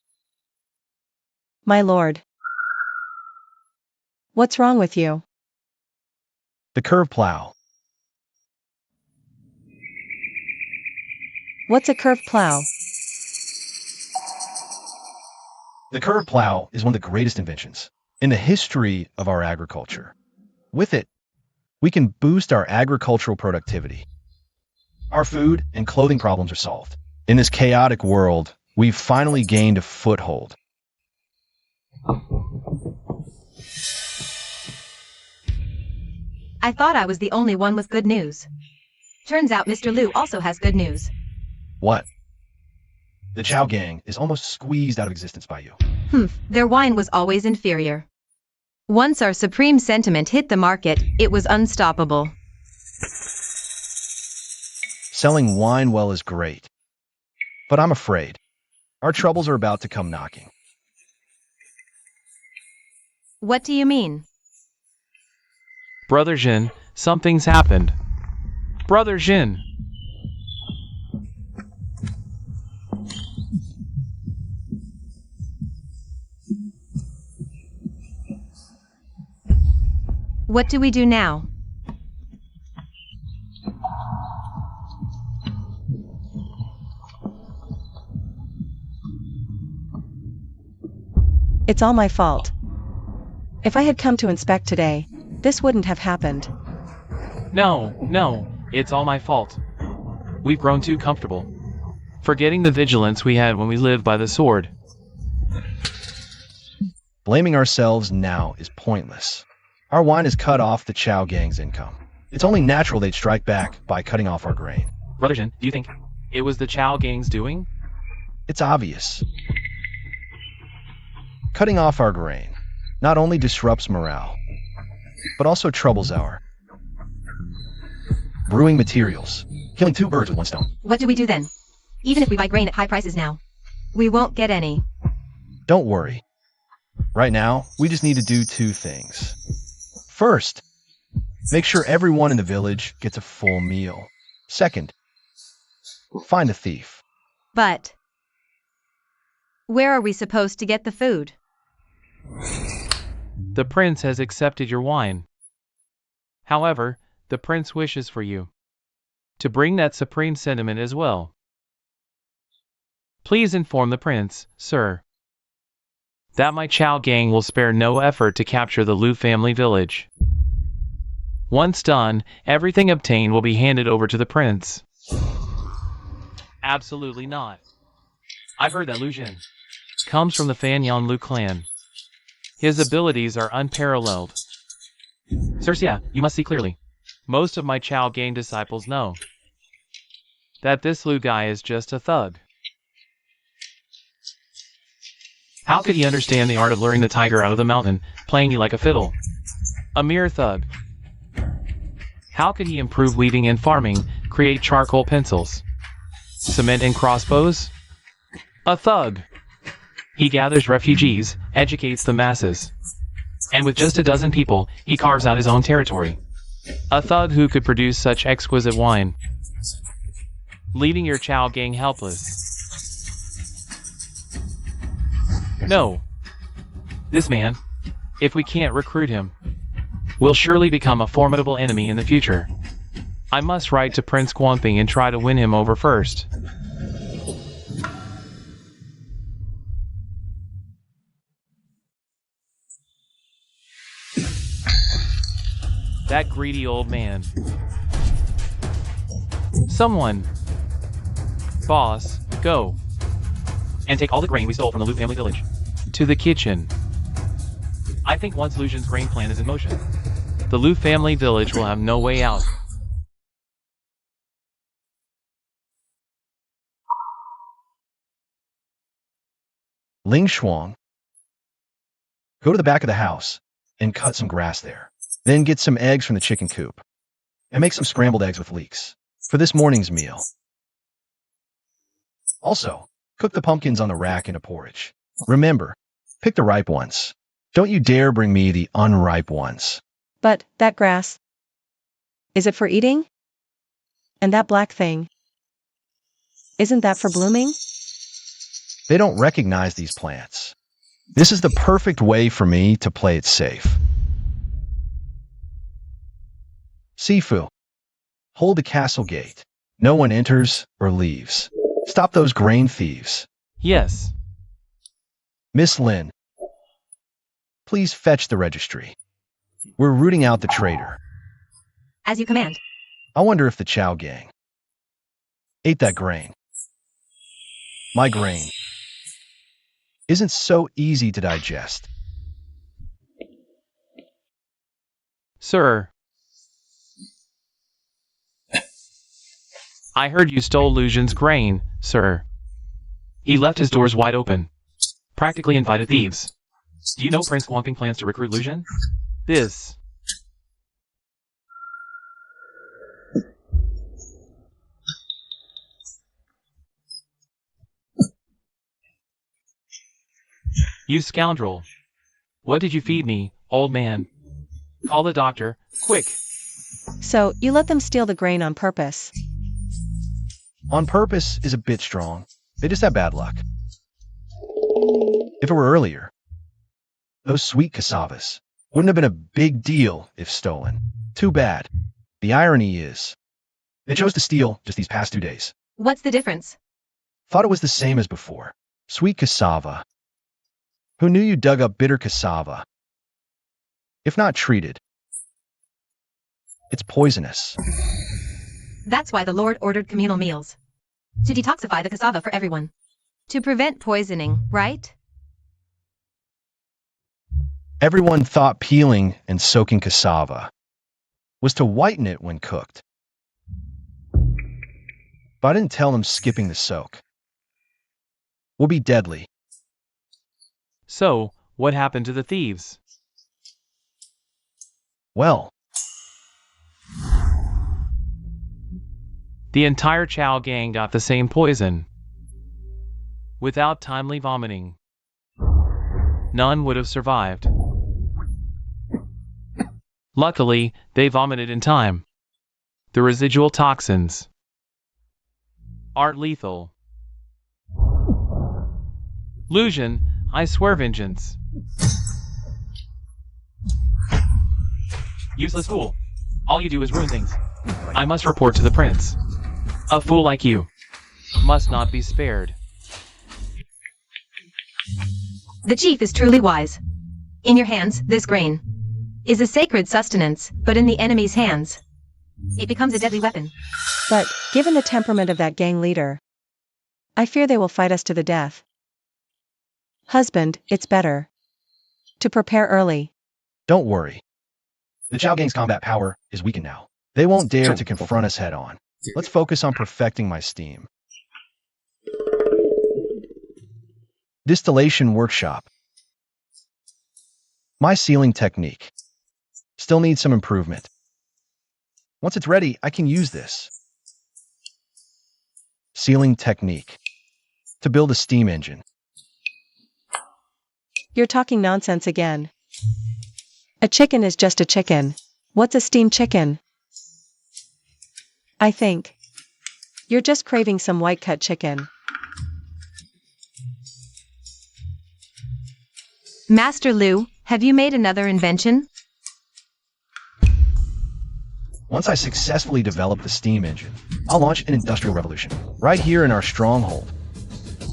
S3: My lord. What's wrong with you?
S1: The curved plow.
S3: What's a curved plow?
S1: The curved plow is one of the greatest inventions in the history of our agriculture. With it, we can boost our agricultural productivity. Our food and clothing problems are solved. In this chaotic world, we've finally gained a foothold.
S4: I thought I was the only one with good news. Turns out Mr. Lu also has good news.
S1: What? The Chow gang is almost squeezed out of existence by you.
S4: Their wine was always inferior. Once our supreme sentiment hit the market, it was unstoppable.
S1: Selling wine well is great. But I'm afraid our troubles are about to come knocking.
S4: What do you mean?
S2: Brother Jin, something's happened. Brother Jin.
S4: What do we do now?
S3: It's all my fault. If I had come to inspect today, this wouldn't have happened.
S2: No, it's all my fault. We've grown too comfortable, forgetting the vigilance we had when we lived by the sword.
S1: Blaming ourselves now is pointless. Our wine has cut off the Chow gang's income. It's only natural they'd strike back by cutting off our grain.
S2: Brother Jin, do you think it was the Chow gang's doing?
S1: It's obvious. Cutting off our grain not only disrupts morale, but also troubles our brewing materials, killing two birds with one stone.
S4: What do we do then? Even if we buy grain at high prices now, we won't get any.
S1: Don't worry. Right now, we just need to do two things. First, make sure everyone in the village gets a full meal. Second, find the thief.
S4: But where are we supposed to get the food?
S2: The prince has accepted your wine. However, the prince wishes for you to bring that supreme sentiment as well. Please inform the prince, sir. that my Chow gang will spare no effort to capture the Lu family village. Once done, everything obtained will be handed over to the prince. Absolutely not. I've heard that Lu Jin comes from the Fanyan Lu clan. His abilities are unparalleled. Sirs, yeah, you must see clearly. Most of my Chow gang disciples know that this Lu guy is just a thug. How could he understand the art of luring the tiger out of the mountain, playing you like a fiddle? A mere thug. How could he improve weaving and farming, create charcoal pencils, cement and crossbows? A thug. He gathers refugees, educates the masses, and with just a dozen people, he carves out his own territory. A thug who could produce such exquisite wine, leaving your Chow gang helpless. No. This man, if we can't recruit him, will surely become a formidable enemy in the future. I must write to Prince Guamping and try to win him over first. That greedy old man. Someone. Boss, go. And take all the grain we stole from the Lu family village to the kitchen. I think once Lu Jin's grain plan is in motion, the Lu family village will have no way out.
S1: Ling Shuang, go to the back of the house and cut some grass there. Then get some eggs from the chicken coop and make some scrambled eggs with leeks for this morning's meal. Also, cook the pumpkins on the rack in a porridge. Remember, pick the ripe ones. Don't you dare bring me the unripe ones.
S3: But, that grass. Is it for eating? And that black thing. Isn't that for blooming?
S1: They don't recognize these plants. This is the perfect way for me to play it safe. Sifu, hold the castle gate. No one enters or leaves. Stop those grain thieves.
S2: Yes.
S1: Miss Lin, please fetch the registry. We're rooting out the traitor.
S4: As you command.
S1: I wonder if the Chow gang ate that grain. My grain isn't so easy to digest.
S2: Sir. I heard you stole Lu Jin's grain, sir. He left his doors wide open. Practically invited thieves. Do you know Prince Guamping plans to recruit Lu Jin? This. You scoundrel. What did you feed me, old man? Call the doctor, quick.
S3: So, you let them steal the grain on purpose.
S1: On purpose is a bit strong. They just have bad luck. If it were earlier, those sweet cassavas wouldn't have been a big deal if stolen. Too bad. The irony is, they chose to steal just these past 2 days.
S4: What's the difference?
S1: Thought it was the same as before. Sweet cassava. Who knew you dug up bitter cassava? If not treated, it's poisonous.
S4: That's why the Lord ordered communal meals. To detoxify the cassava for everyone. To prevent poisoning, right?
S1: Everyone thought peeling and soaking cassava was to whiten it when cooked. But I didn't tell them skipping the soak will be deadly.
S2: So, what happened to the thieves?
S1: Well,
S2: the entire Chow gang got the same poison. Without timely vomiting, none would have survived. Luckily, they vomited in time. The residual toxins aren't lethal. Lu Jin, I swear vengeance. Useless fool. All you do is ruin things. I must report to the prince. A fool like you must not be spared.
S4: The chief is truly wise. In your hands, this grain is a sacred sustenance, but in the enemy's hands, it becomes a deadly weapon.
S3: But, given the temperament of that gang leader, I fear they will fight us to the death. Husband, it's better to prepare early.
S1: Don't worry. The Chow Gang's combat power is weakened now. They won't dare to confront us head on. Let's focus on perfecting my steam. Distillation workshop. My sealing technique still needs some improvement. Once it's ready, I can use this sealing technique to build a steam engine.
S3: You're talking nonsense again. A chicken is just a chicken. What's a steamed chicken? I think you're just craving some white-cut chicken.
S4: Master Lu, have you made another invention?
S1: Once I successfully develop the steam engine, I'll launch an industrial revolution right here in our stronghold.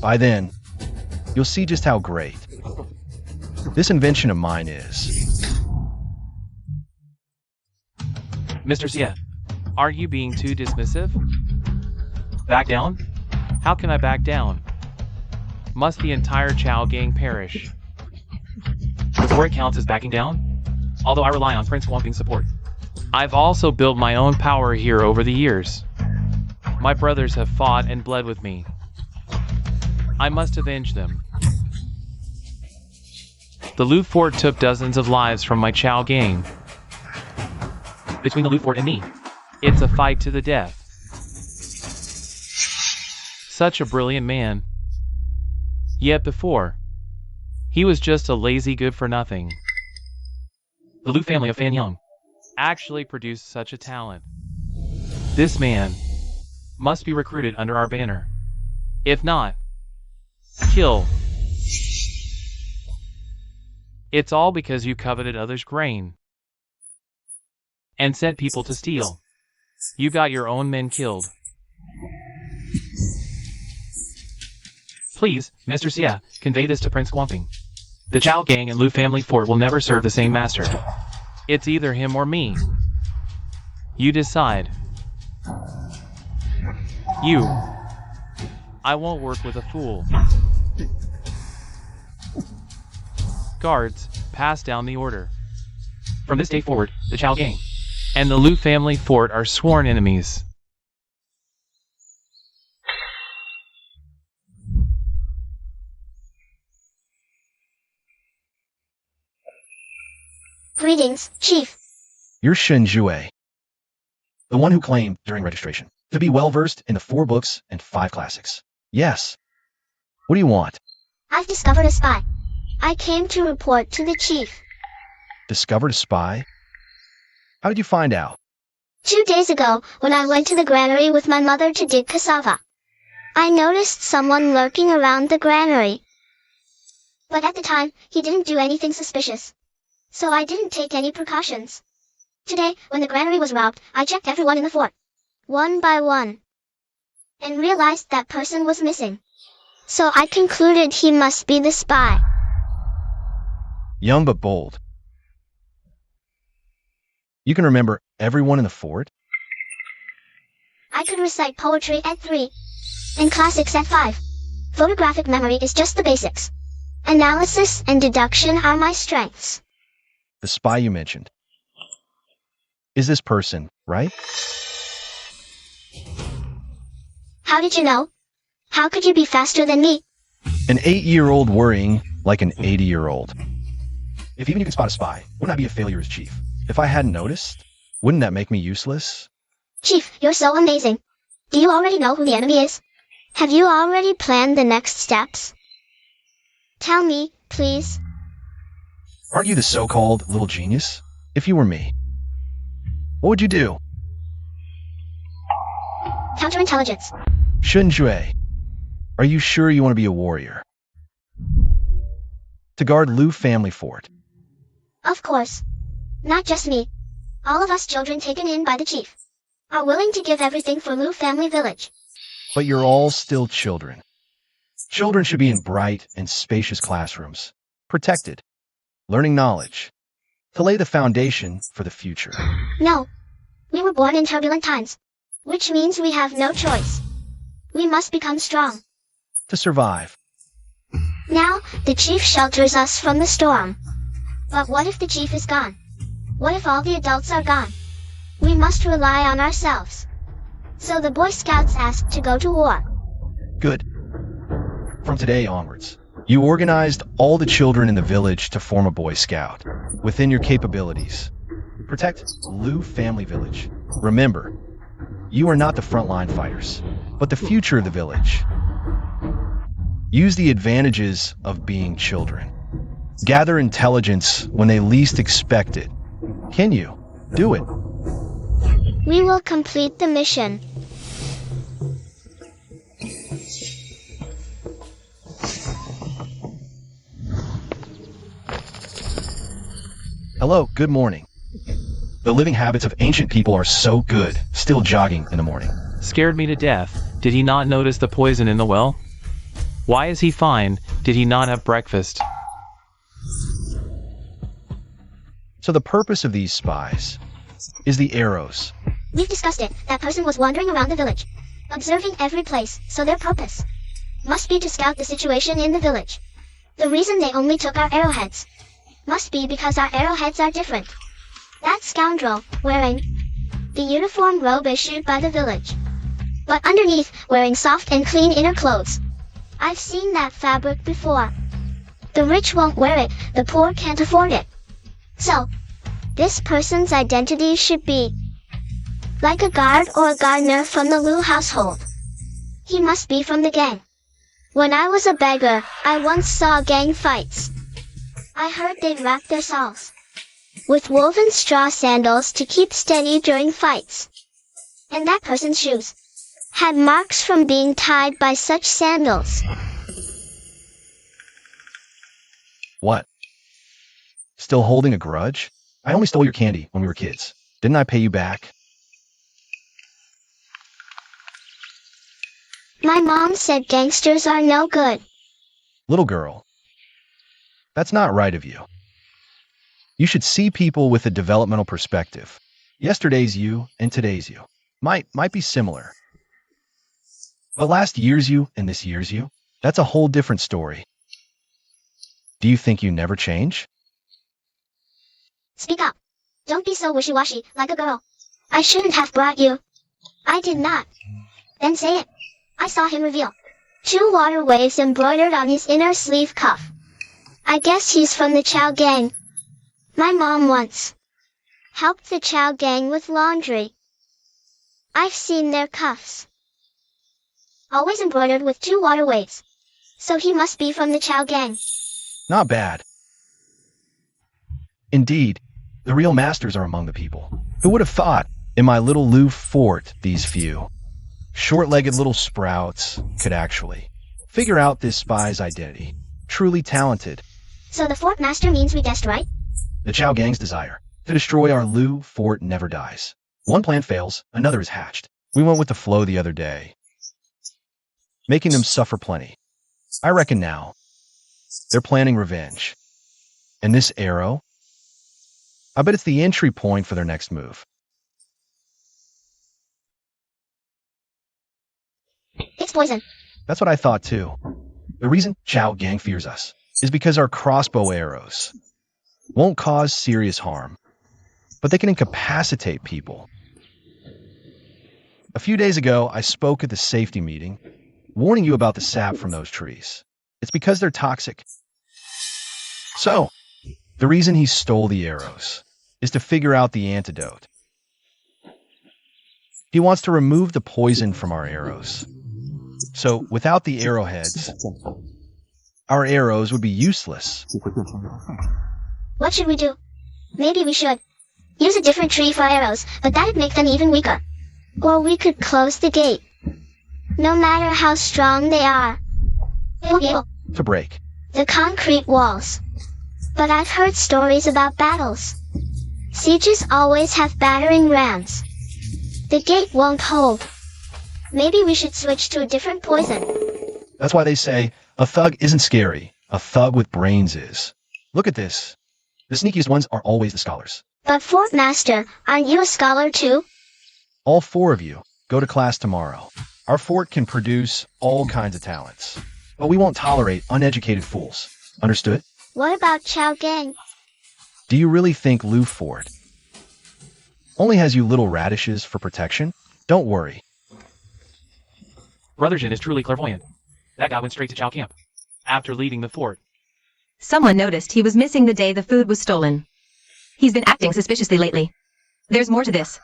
S1: By then, you'll see just how great this invention of mine is.
S2: Mr. Xie, are you being too dismissive? Back down? How can I back down? Must the entire Chow Gang perish before it counts as backing down? Although I rely on Prince Guangping's support, I've also built my own power here over the years. My brothers have fought and bled with me. I must avenge them. The Lu Fort took dozens of lives from my Chow Gang. Between the Lu Fort and me, it's a fight to the death. Such a brilliant man. Yet before, he was just a lazy good-for-nothing. The Lu family of Fan Yang actually produced such a talent. This man must be recruited under our banner. If not, kill. It's all because you coveted others' grain and sent people to steal. You got your own men killed. Please, Mr. Xie, convey this to Prince Guangping. The Chow Gang and Lu family fort will never serve the same master. It's either him or me. You decide. I won't work with a fool. Guards, pass down the order. From this day forward, the Chow Gang and the Lu family fort are sworn enemies.
S5: Greetings, Chief.
S1: You're Shen Jue, the one who claimed during registration to be well-versed in the 4 books and 5 classics. Yes. What do you want?
S5: I've discovered a spy. I came to report to the Chief.
S1: Discovered a spy? How did you find out?
S5: 2 days ago, when I went to the granary with my mother to dig cassava, I noticed someone lurking around the granary. But at the time, he didn't do anything suspicious. So I didn't take any precautions. Today, when the granary was robbed, I checked everyone in the fort, one by one, and realized that person was missing. So I concluded he must be the spy.
S1: Young but bold. You can remember everyone in the fort?
S5: I could recite poetry at 3, and classics at 5. Photographic memory is just the basics. Analysis and deduction are my strengths.
S1: The spy you mentioned. Is this person, right?
S5: How did you know? How could you be faster than me?
S1: An 8-year-old worrying like an 80-year-old. If even you can spot a spy, wouldn't I be a failure as chief? If I hadn't noticed, wouldn't that make me useless?
S5: Chief, you're so amazing. Do you already know who the enemy is? Have you already planned the next steps? Tell me, please.
S1: Aren't you the so-called little genius? If you were me, what would you do?
S5: Counterintelligence.
S1: Shen Jue, are you sure you want to be a warrior? To guard Lu family fort.
S5: Of course. Not just me. All of us children taken in by the chief are willing to give everything for Lu family village.
S1: But you're all still children. Children should be in bright and spacious classrooms, protected, learning knowledge, to lay the foundation for the future.
S5: No. We were born in turbulent times, which means we have no choice. We must become strong.
S1: To survive.
S5: Now, the chief shelters us from the storm. But what if the chief is gone? What if all the adults are gone? We must rely on ourselves. So the Boy Scouts asked to go to war.
S1: Good. From today onwards, you organized all the children in the village to form a Boy Scout, within your capabilities. Protect Lou Family Village. Remember, you are not the frontline fighters, but the future of the village. Use the advantages of being children. Gather intelligence when they least expect it. Can you? Do it.
S5: We will complete the mission.
S1: Hello, good morning. The living habits of ancient people are so good, still jogging in the morning.
S2: Scared me to death. Did he not notice the poison in the well? Why is he fine? Did he not have breakfast?
S1: So the purpose of these spies is the arrows.
S5: We've discussed it. That person was wandering around the village, observing every place, so their purpose must be to scout the situation in the village. The reason they only took our arrowheads must be because our arrowheads are different. That scoundrel, wearing the uniform robe issued by the village, but underneath, wearing soft and clean inner clothes. I've seen that fabric before. The rich won't wear it, the poor can't afford it. So, this person's identity should be like a guard or a gardener from the Liu household. He must be from the gang. When I was a beggar, I once saw gang fights. I heard they'd wrap their soles with woven straw sandals to keep steady during fights. And that person's shoes had marks from being tied by such sandals.
S1: What? Still holding a grudge? I only stole your candy when we were kids. Didn't I pay you back?
S5: My mom said gangsters are no good.
S1: Little girl, that's not right of you. You should see people with a developmental perspective. Yesterday's you and today's you might be similar. But last year's you and this year's you, that's a whole different story. Do you think you never change?
S5: Speak up. Don't be so wishy-washy, like a girl. I shouldn't have brought you. I did not. Then say it. I saw him reveal 2 water waves embroidered on his inner sleeve cuff. I guess he's from the Chow gang. My mom once helped the Chow gang with laundry. I've seen their cuffs. Always embroidered with 2 water waves. So he must be from the Chow gang.
S1: Not bad. Indeed, the real masters are among the people. Who would have thought, in my little Lou fort, these few short-legged little sprouts could actually figure out this spy's identity. Truly talented.
S5: So the fort master means we guessed right?
S1: The Chow gang's desire to destroy our Lou fort never dies. One plan fails, another is hatched. We went with the flow the other day, making them suffer plenty. I reckon now they're planning revenge. And this arrow, I bet it's the entry point for their next move.
S5: It's poison.
S1: That's what I thought too. The reason Chow gang fears us is because our crossbow arrows won't cause serious harm, but they can incapacitate people. A few days ago, I spoke at the safety meeting, warning you about the sap from those trees. It's because they're toxic. So, the reason he stole the arrows is to figure out the antidote. He wants to remove the poison from our arrows. So, without the arrowheads, our arrows would be useless.
S5: What should we do? Maybe we should use a different tree for arrows, but that'd make them even weaker. Or we could close the gate. No matter how strong they are, they won't be able
S1: To break.
S5: the concrete walls. But I've heard stories about battles. Sieges always have battering rams. The gate won't hold. Maybe we should switch to a different poison.
S1: That's why they say, a thug isn't scary. A thug with brains is. Look at this. The sneakiest ones are always the scholars.
S5: But Fort Master, aren't you a scholar too?
S1: All 4 of you go to class tomorrow. Our fort can produce all kinds of talents, but we won't tolerate uneducated fools. Understood?
S5: What about Chow Gang?
S1: Do you really think Lu Fort only has you little radishes for protection? Don't worry.
S2: Brother Jin is truly clairvoyant. That guy went straight to Chow Camp after leaving the fort.
S4: Someone noticed he was missing the day the food was stolen. He's been acting suspiciously lately. There's more to this.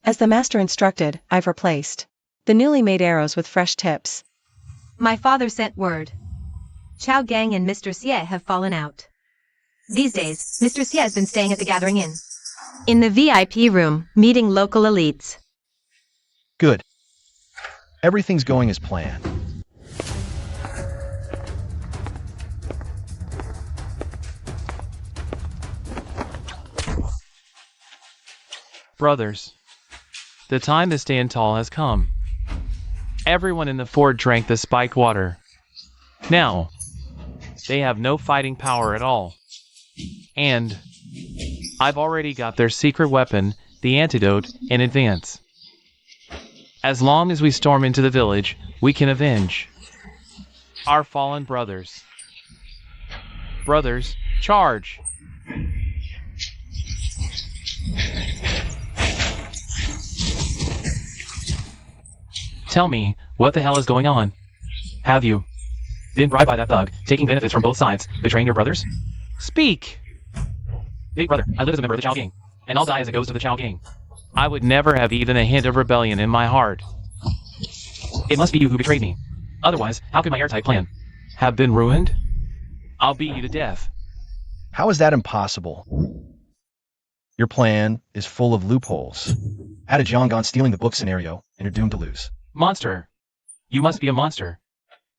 S3: As the master instructed, I've replaced the newly made arrows with fresh tips.
S4: My father sent word. Chow Gang and Mr. Xie have fallen out. These days, Mr. Xie has been staying at the Gathering Inn. In the VIP room, meeting local elites.
S1: Good. Everything's going as planned.
S2: Brothers, the time to stand tall has come. Everyone in the fort drank the spiked water. Now, they have no fighting power at all. And I've already got their secret weapon, the antidote, in advance. As long as we storm into the village, we can avenge our fallen brothers. Brothers, charge! Tell me, what the hell is going on? Have you been bribed by that thug, taking benefits from both sides, betraying your brothers? Speak! Big brother, I live as a member of the Chow Gang, and I'll die as a ghost of the Chow Gang. I would never have even a hint of rebellion in my heart. It must be you who betrayed me. Otherwise, how could my airtight plan have been ruined? I'll beat you to death.
S1: How is that impossible? Your plan is full of loopholes. Add a Jongon stealing the book scenario, and you're doomed to lose.
S2: Monster. You must be a monster.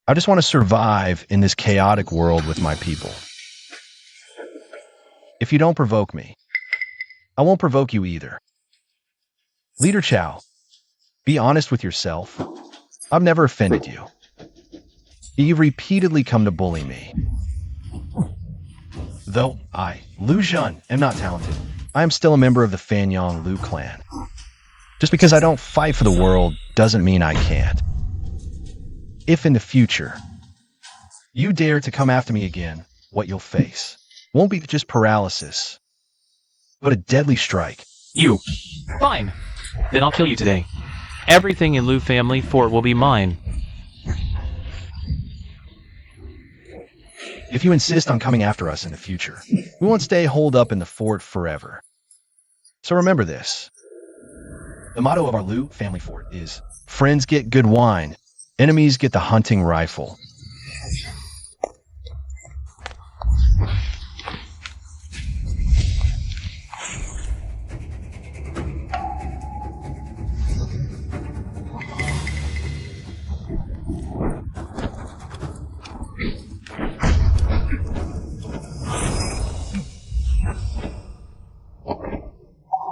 S1: I just want to survive in this chaotic world with my people. If you don't provoke me, I won't provoke you either. Leader Chow, be honest with yourself. I've never offended you. You've repeatedly come to bully me. Though I, Lu Zhen, am not talented, I am still a member of the Fanyang Lu clan. Just because I don't fight for the world doesn't mean I can't. If in the future you dare to come after me again, what you'll face won't be just paralysis, but a deadly strike.
S2: You. Fine. Then I'll kill you today. Everything in Lu family fort will be mine.
S1: If you insist on coming after us in the future, we won't stay holed up in the fort forever. So remember this. The motto of our Lu family fort is, friends get good wine, enemies get the hunting rifle.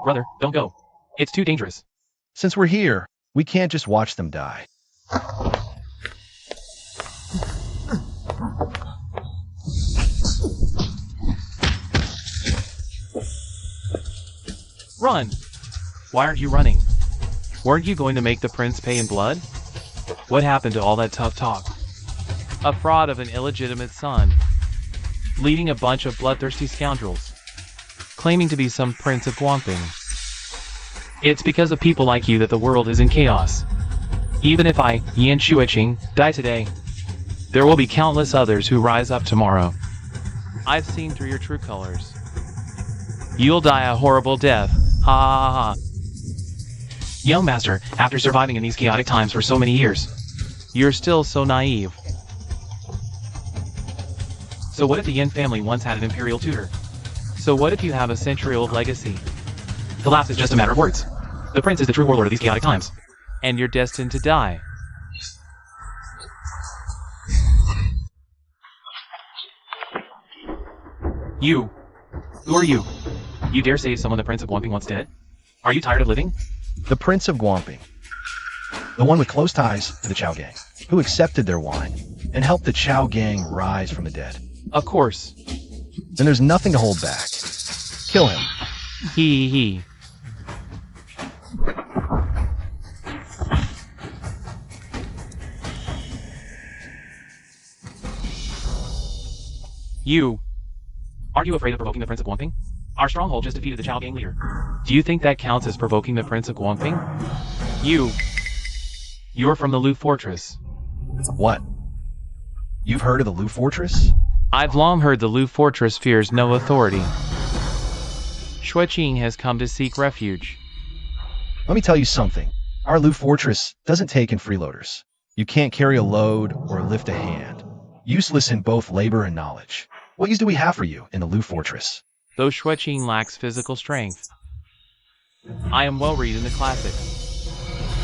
S2: Brother, don't go. It's too dangerous.
S1: Since we're here, we can't just watch them die.
S2: Run! Why aren't you running? Weren't you going to make the prince pay in blood? What happened to all that tough talk? A fraud of an illegitimate son, leading a bunch of bloodthirsty scoundrels, claiming to be some prince of Guamping. It's because of people like you that the world is in chaos. Even if I, Yan Shuiqing, die today, there will be countless others who rise up tomorrow. I've seen through your true colors. You'll die a horrible death. Ha ha ha ha. Young master, after surviving in these chaotic times for so many years, you're still so naive. So what if the Yin family once had an imperial tutor? So what if you have a century-old legacy? The lapse is just a matter of words. The prince is the true warlord of these chaotic times. And you're destined to die. You. Who are you? You dare say someone the Prince of Guamping wants dead? Are you tired of living?
S1: The Prince of Guamping, the one with close ties to the Chow Gang, who accepted their wine and helped the Chow Gang rise from the dead.
S2: Of course.
S1: then there's nothing to hold back. Kill him.
S2: He. You. Aren't you afraid of provoking the Prince of Guangping? Our stronghold just defeated the Chao gang leader. Do you think that counts as provoking the Prince of Guangping? You're from the Lu Fortress.
S1: What? You've heard of the Lu Fortress?
S2: I've long heard the Lu Fortress fears no authority. Xueqing has come to seek refuge.
S1: Let me tell you something. Our Lu Fortress doesn't take in freeloaders. You can't carry a load or lift a hand. Useless in both labor and knowledge. What use do we have for you in the Lu Fortress?
S2: Though Xueqing lacks physical strength, I am well read in the classics.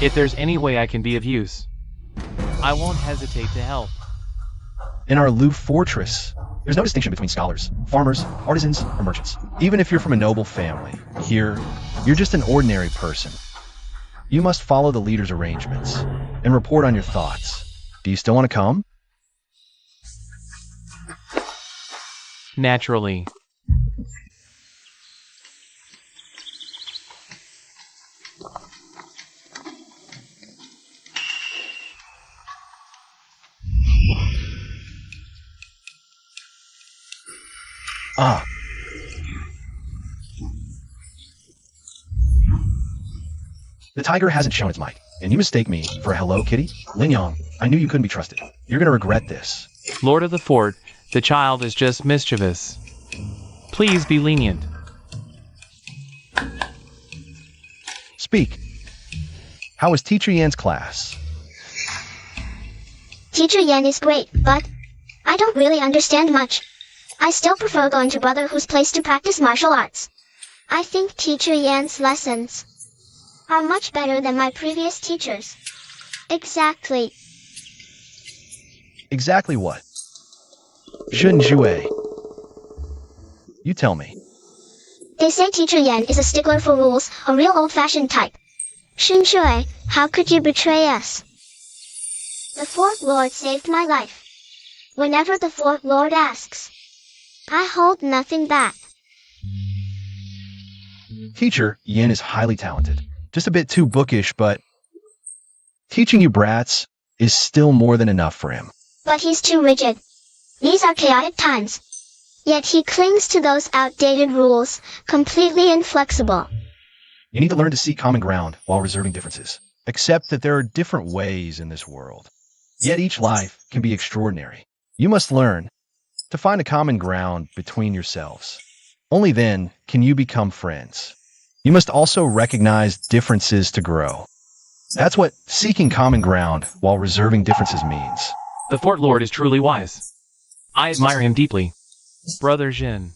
S2: If there's any way I can be of use, I won't hesitate to help.
S1: In our Lu Fortress, there's no distinction between scholars, farmers, artisans, or merchants. Even if you're from a noble family, here, you're just an ordinary person. You must follow the leader's arrangements and report on your thoughts. Do you still want to come?
S2: Naturally.
S1: Ah. The tiger hasn't shown its might, and you mistake me for a hello kitty? Lin Yang, I knew you couldn't be trusted. You're gonna regret this.
S2: Lord of the Fort, the child is just mischievous. Please be lenient.
S1: Speak. How was Teacher Yan's class?
S5: Teacher Yan is great, but I don't really understand much. I still prefer going to Brother Hu's place to practice martial arts. I think Teacher Yan's lessons are much better than my previous teachers. Exactly.
S1: Exactly what? Shun Jue. You tell me.
S5: They say Teacher Yan is a stickler for rules, a real old-fashioned type. Shun Jue, how could you betray us? The Fourth Lord saved my life. Whenever the Fourth Lord asks, I hold nothing back.
S1: Teacher Yan is highly talented. Just a bit too bookish, but teaching you brats is still more than enough for him.
S5: But he's too rigid. These are chaotic times. Yet he clings to those outdated rules, completely inflexible.
S1: You need to learn to seek common ground while reserving differences. Accept that there are different ways in this world. Yet each life can be extraordinary. You must learn to find a common ground between yourselves. Only then can you become friends. You must also recognize differences to grow. That's what seeking common ground while reserving differences means.
S2: The Fort Lord is truly wise. I admire him deeply. Brother Jin.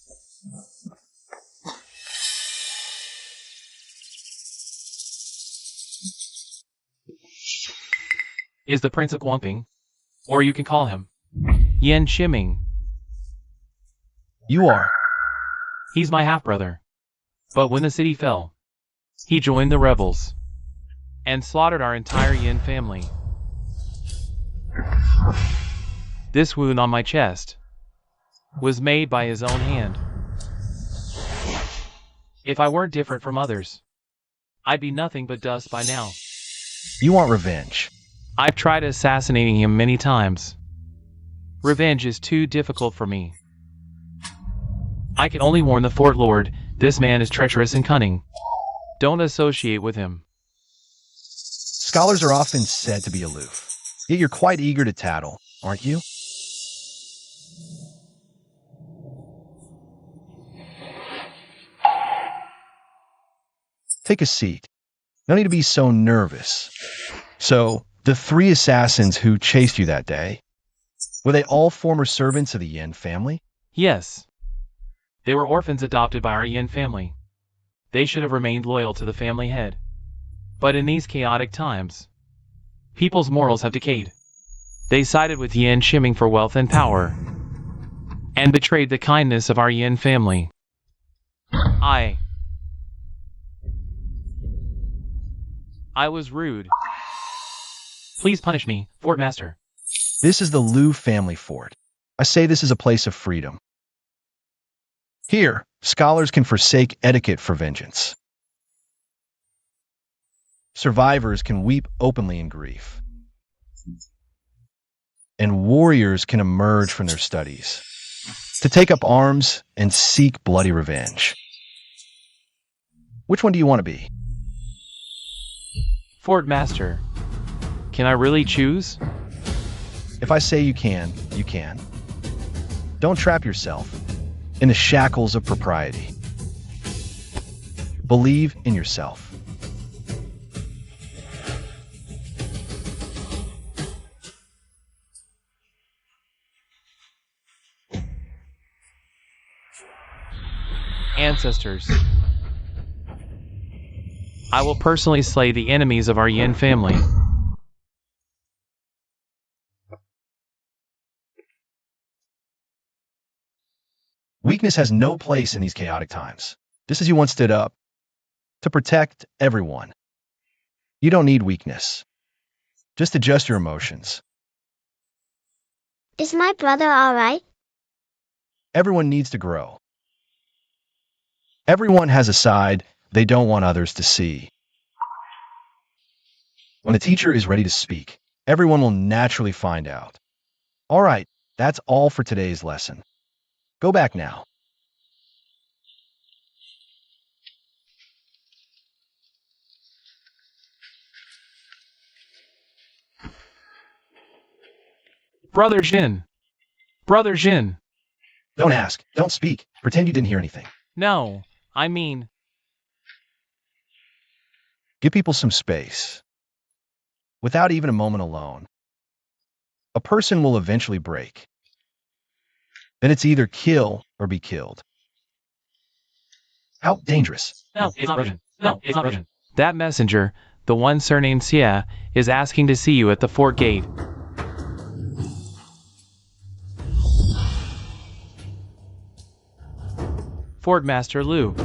S2: Is the Prince of Guangping, or you can call him Yan Shiming.
S1: You are.
S2: He's my half-brother. But when the city fell, he joined the rebels and slaughtered our entire Yin family. This wound on my chest was made by his own hand. If I weren't different from others, I'd be nothing but dust by now.
S1: You want revenge.
S2: I've tried assassinating him many times. Revenge is too difficult for me. I can only warn the Fort Lord, this man is treacherous and cunning. Don't associate with him.
S1: Scholars are often said to be aloof. Yet you're quite eager to tattle, aren't you? Take a seat. No need to be so nervous. So, the 3 assassins who chased you that day, were they all former servants of the Yin family?
S2: Yes. They were orphans adopted by our Yin family. They should have remained loyal to the family head. But in these chaotic times, people's morals have decayed. They sided with Yin Shiming for wealth and power, and betrayed the kindness of our Yin family. I was rude. Please punish me, Fort Master.
S1: This is the Lu family fort. I say this is a place of freedom. Here, scholars can forsake etiquette for vengeance. Survivors can weep openly in grief. And warriors can emerge from their studies to take up arms and seek bloody revenge. Which one do you want to be?
S2: Fort Master, can I really choose?
S1: If I say you can, you can. Don't trap yourself in the shackles of propriety. Believe in yourself.
S2: Ancestors, I will personally slay the enemies of our Yin family.
S1: Weakness has no place in these chaotic times. Just as you once stood up to protect everyone. You don't need weakness. Just adjust your emotions.
S5: Is my brother alright?
S1: Everyone needs to grow. Everyone has a side they don't want others to see. When the teacher is ready to speak, everyone will naturally find out. All right, that's all for today's lesson. Go back now.
S2: Brother Jin! Brother Jin!
S1: Don't ask. Don't speak. Pretend you didn't hear anything.
S2: No, I mean,
S1: Give people some space. Without even a moment alone, a person will eventually break. Then it's either kill or be killed. How dangerous.
S2: no, it's not Russian. No, it's not Russian. That messenger, the one surnamed Xia, is asking to see you at the fort gate. Fort Master Liu,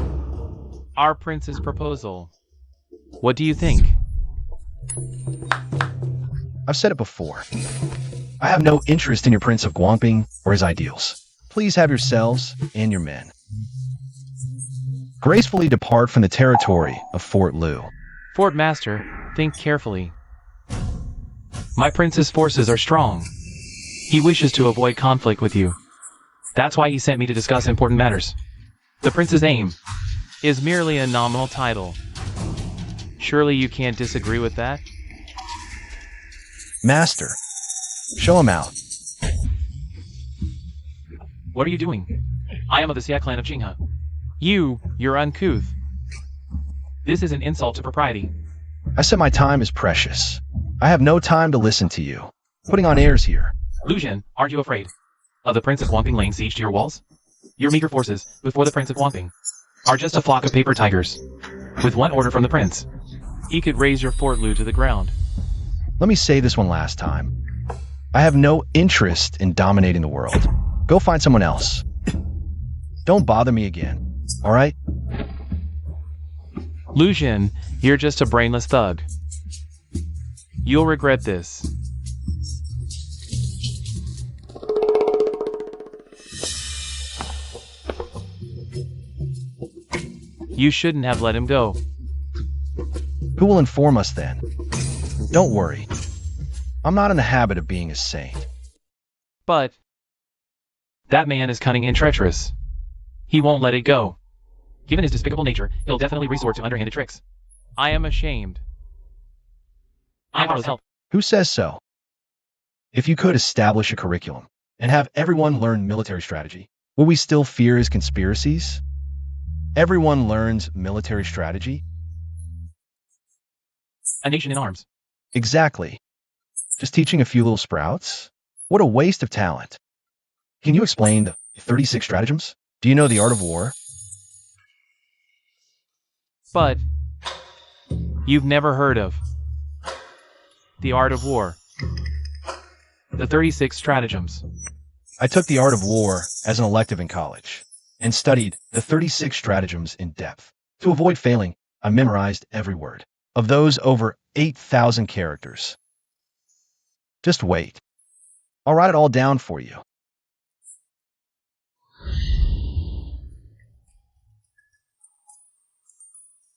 S2: our prince's proposal. What do you think?
S1: I've said it before. I have no interest in your Prince of Guangping or his ideals. Please have yourselves and your men gracefully depart from the territory of Fort Liu.
S2: Fort Master, think carefully. My prince's forces are strong. He wishes to avoid conflict with you. That's why he sent me to discuss important matters. The prince's aim is merely a nominal title. Surely you can't disagree with that?
S1: Master, show him out.
S2: What are you doing? I am of the Xia clan of Qinghe. You're uncouth. This is an insult to propriety.
S1: I said my time is precious. I have no time to listen to you. Putting on airs here.
S2: Lu Jin, aren't you afraid of the Prince of Guangping laying siege to your walls? Your meager forces before the Prince of Guangping are just a flock of paper tigers. With one order from the prince, he could raise your Fort Liu to the ground.
S1: Let me say this one last time. I have no interest in dominating the world. Go find someone else. Don't bother me again, all right?
S2: Lu Jin, you're just a brainless thug. You'll regret this. You shouldn't have let him go.
S1: Who will inform us then? Don't worry. I'm not in the habit of being a saint.
S2: But that man is cunning and treacherous. He won't let it go. Given his despicable nature, he'll definitely resort to underhanded tricks. I am ashamed. I borrow his help.
S1: Who says so? If you could establish a curriculum and have everyone learn military strategy, will we still fear his conspiracies? Everyone learns military strategy?
S2: A nation in arms.
S1: Exactly. Just teaching a few little sprouts? What a waste of talent. Can you explain the 36 stratagems? Do you know the art of war?
S2: But you've never heard of the art of war. The 36 stratagems.
S1: I took the art of war as an elective in college and studied the 36 stratagems in depth. To avoid failing, I memorized every word of those over 8,000 characters. Just wait. I'll write it all down for you.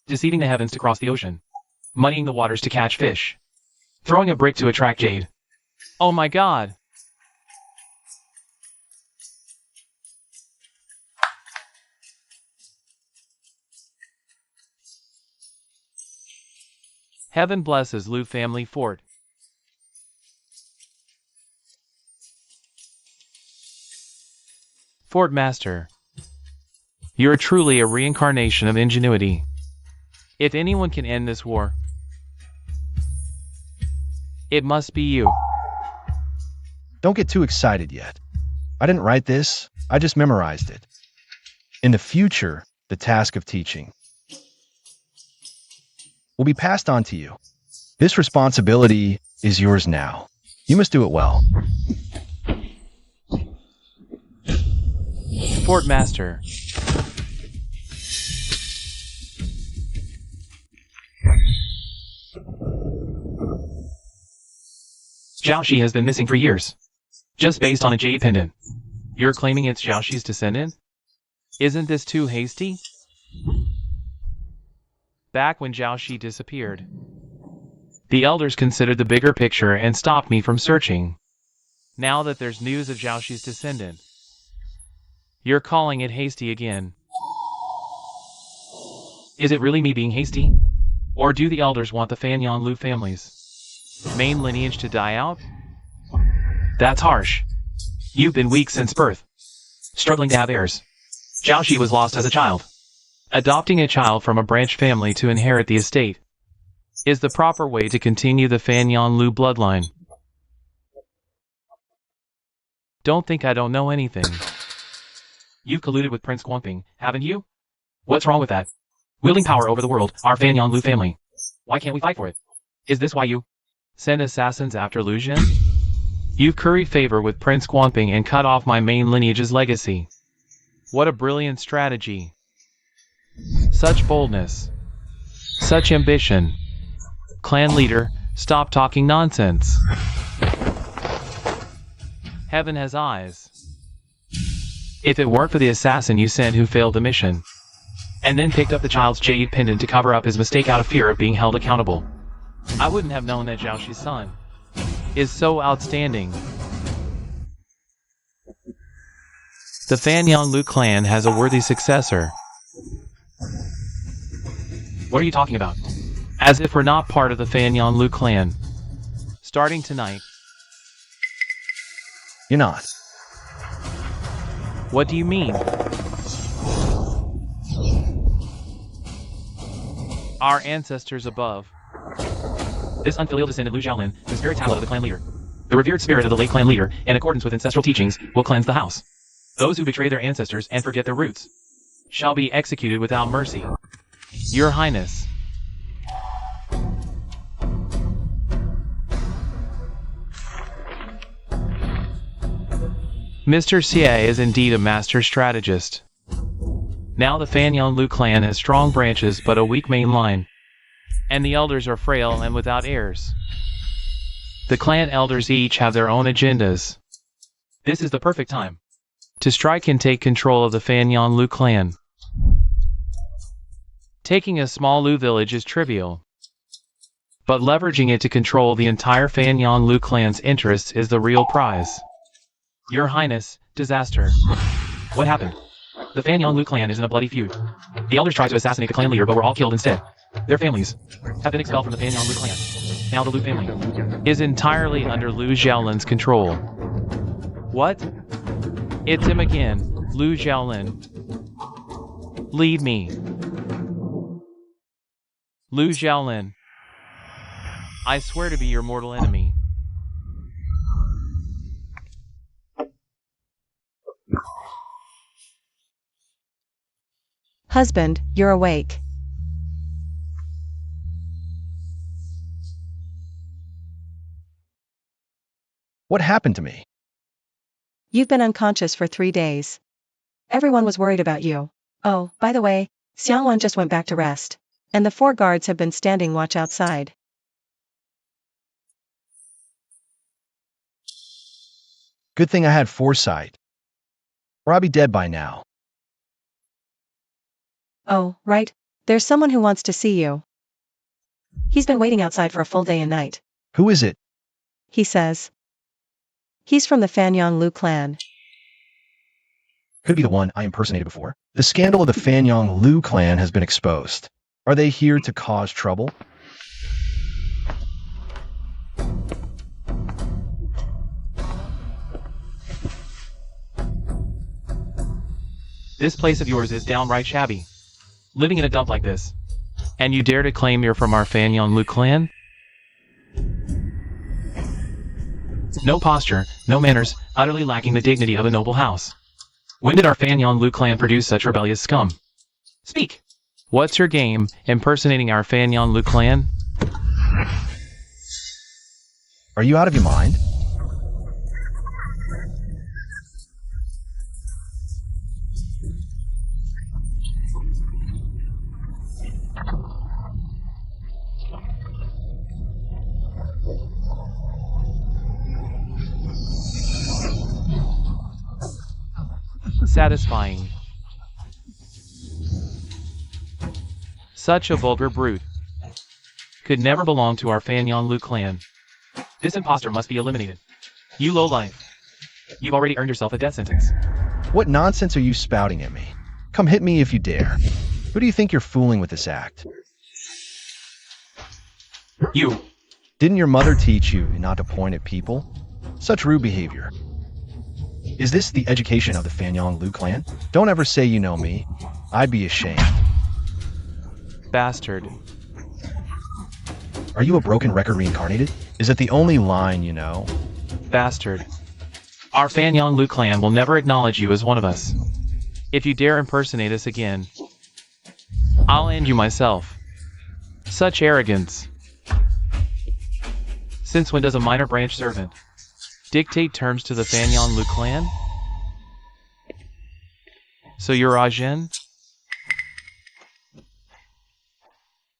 S2: deceiving the heavens to cross the ocean, muddying the waters to catch fish, throwing a brick to attract jade. Oh my God! Heaven blesses Liu family fort. Fort Master, you're truly a reincarnation of ingenuity. If anyone can end this war, it must be you.
S1: Don't get too excited yet. I didn't write this, I just memorized it. In the future, the task of teaching will be passed on to you. This responsibility is yours now. You must do it well.
S2: Fort Master. Jiaoxi has been missing for years, just based on a jade pendant. You're claiming it's Jiaoxi's descendant? Isn't this too hasty? Back when Jiaoxi disappeared, the elders considered the bigger picture and stopped me from searching. Now that there's news of Jiaoxi's descendant, you're calling it hasty again. Is it really me being hasty? Or do the elders want the Fanyan Lu family's main lineage to die out? That's harsh. You've been weak since birth, struggling to have heirs. Jiaoxi was lost as a child. Adopting a child from a branch family to inherit the estate is the proper way to continue the Fanyan Lu bloodline. Don't think I don't know anything. You've colluded with Prince Guangping, haven't you? What's wrong with that? Wielding power over the world, our Fanyan Lu family. Why can't we fight for it? Is this why you send assassins after Lu Zhen? You've curried favor with Prince Guangping and cut off my main lineage's legacy. What a brilliant strategy. Such boldness. Such ambition. Clan leader, stop talking nonsense. Heaven has eyes. If it weren't for the assassin you sent who failed the mission, and then picked up the child's jade pendant to cover up his mistake out of fear of being held accountable, I wouldn't have known that Jiaoxi's son is so outstanding. The Fanyan Lu clan has a worthy successor. What are you talking about? As if we're not part of the Fanyan Lu clan. Starting tonight.
S1: You're not.
S2: What do you mean? Our ancestors above. This unfilial descendant Lu Xiaolin, the spirit tablet of the clan leader. The revered spirit of the late clan leader, in accordance with ancestral teachings, will cleanse the house. Those who betray their ancestors and forget their roots shall be executed without mercy. Your Highness. Mr. Xie is indeed a master strategist. Now the Fanyan Lu clan has strong branches but a weak main line, and the elders are frail and without heirs. The clan elders each have their own agendas. This is the perfect time to strike and take control of the Fanyan Lu clan. Taking a small Lu village is trivial, but leveraging it to control the entire Fanyan Lu clan's interests is the real prize. Your Highness, disaster. What happened? The Fanyan Lu clan is in a bloody feud. The elders tried to assassinate the clan leader but were all killed instead. Their families have been expelled from the Fanyan Lu clan. Now the Lu family is entirely under Lu Xiaolin's control. What? It's him again, Lu Xiaolin. Lead me. Lu Xiaolin. I swear to be your mortal enemy.
S3: Husband, you're awake.
S1: What happened to me?
S3: You've been unconscious for 3 days. Everyone was worried about you. Oh, by the way, Xiangwan just went back to rest, and the 4 guards have been standing watch outside.
S1: Good thing I had foresight, or I'd be dead by now.
S3: Oh, right, There's someone who wants to see you. He's been waiting outside for a full day and night.
S1: Who is it?
S3: He says. He's from the Fanyang Lu clan.
S1: Could be the one I impersonated before. The scandal of the Fanyang Lu clan has been exposed. Are they here to cause trouble?
S2: This place of yours is downright shabby. Living in a dump like this. And you dare to claim you're from our Fanyang Lu clan? No posture, no manners, utterly lacking the dignity of a noble house. When did our Fanyang Lu clan produce such rebellious scum? Speak! What's your game, impersonating our Fanyang Lu clan?
S1: Are you out of your mind?
S2: Satisfying. Such a vulgar brute. Could never belong to our Fanyang Lu clan. This imposter must be eliminated. You lowlife. You've already earned yourself a death sentence.
S1: What nonsense are you spouting at me? Come hit me if you dare. Who do you think you're fooling with this act?
S2: You.
S1: Didn't your mother teach you not to point at people? Such rude behavior. Is this the education of the Fanyang Lu clan? Don't ever say you know me. I'd be ashamed.
S2: Bastard.
S1: Are you a broken record reincarnated? Is it the only line you know?
S2: Bastard. Our Fanyang Lu clan will never acknowledge you as one of us. If you dare impersonate us again, I'll end you myself. Such arrogance. Since when does a minor branch servant dictate terms to the Fanyang Lu clan? So you're Ajin?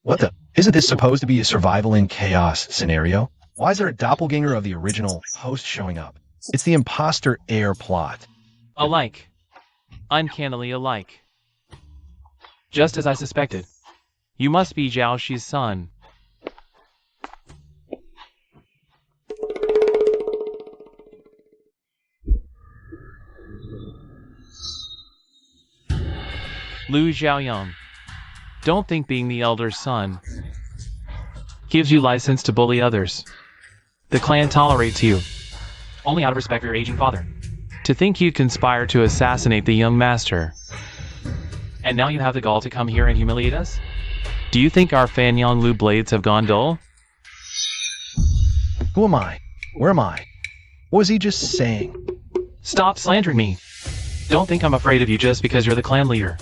S1: What the? Isn't this supposed to be a survival in chaos scenario? Why is there a doppelganger of the original host showing up? It's the imposter heir plot.
S2: Alike. Uncannily alike. Just as I suspected. You must be Zhao Shi's son. Lu Xiaoyang. Don't think being the elder's son gives you license to bully others. The clan tolerates you, only out of respect for your aging father. To think you'd conspire to assassinate the young master. And now you have the gall to come here and humiliate us? Do you think our Fanyang Lu blades have gone dull?
S1: Who am I? Where am I? What was he just saying?
S2: Stop slandering me. Don't think I'm afraid of you just because you're the clan leader.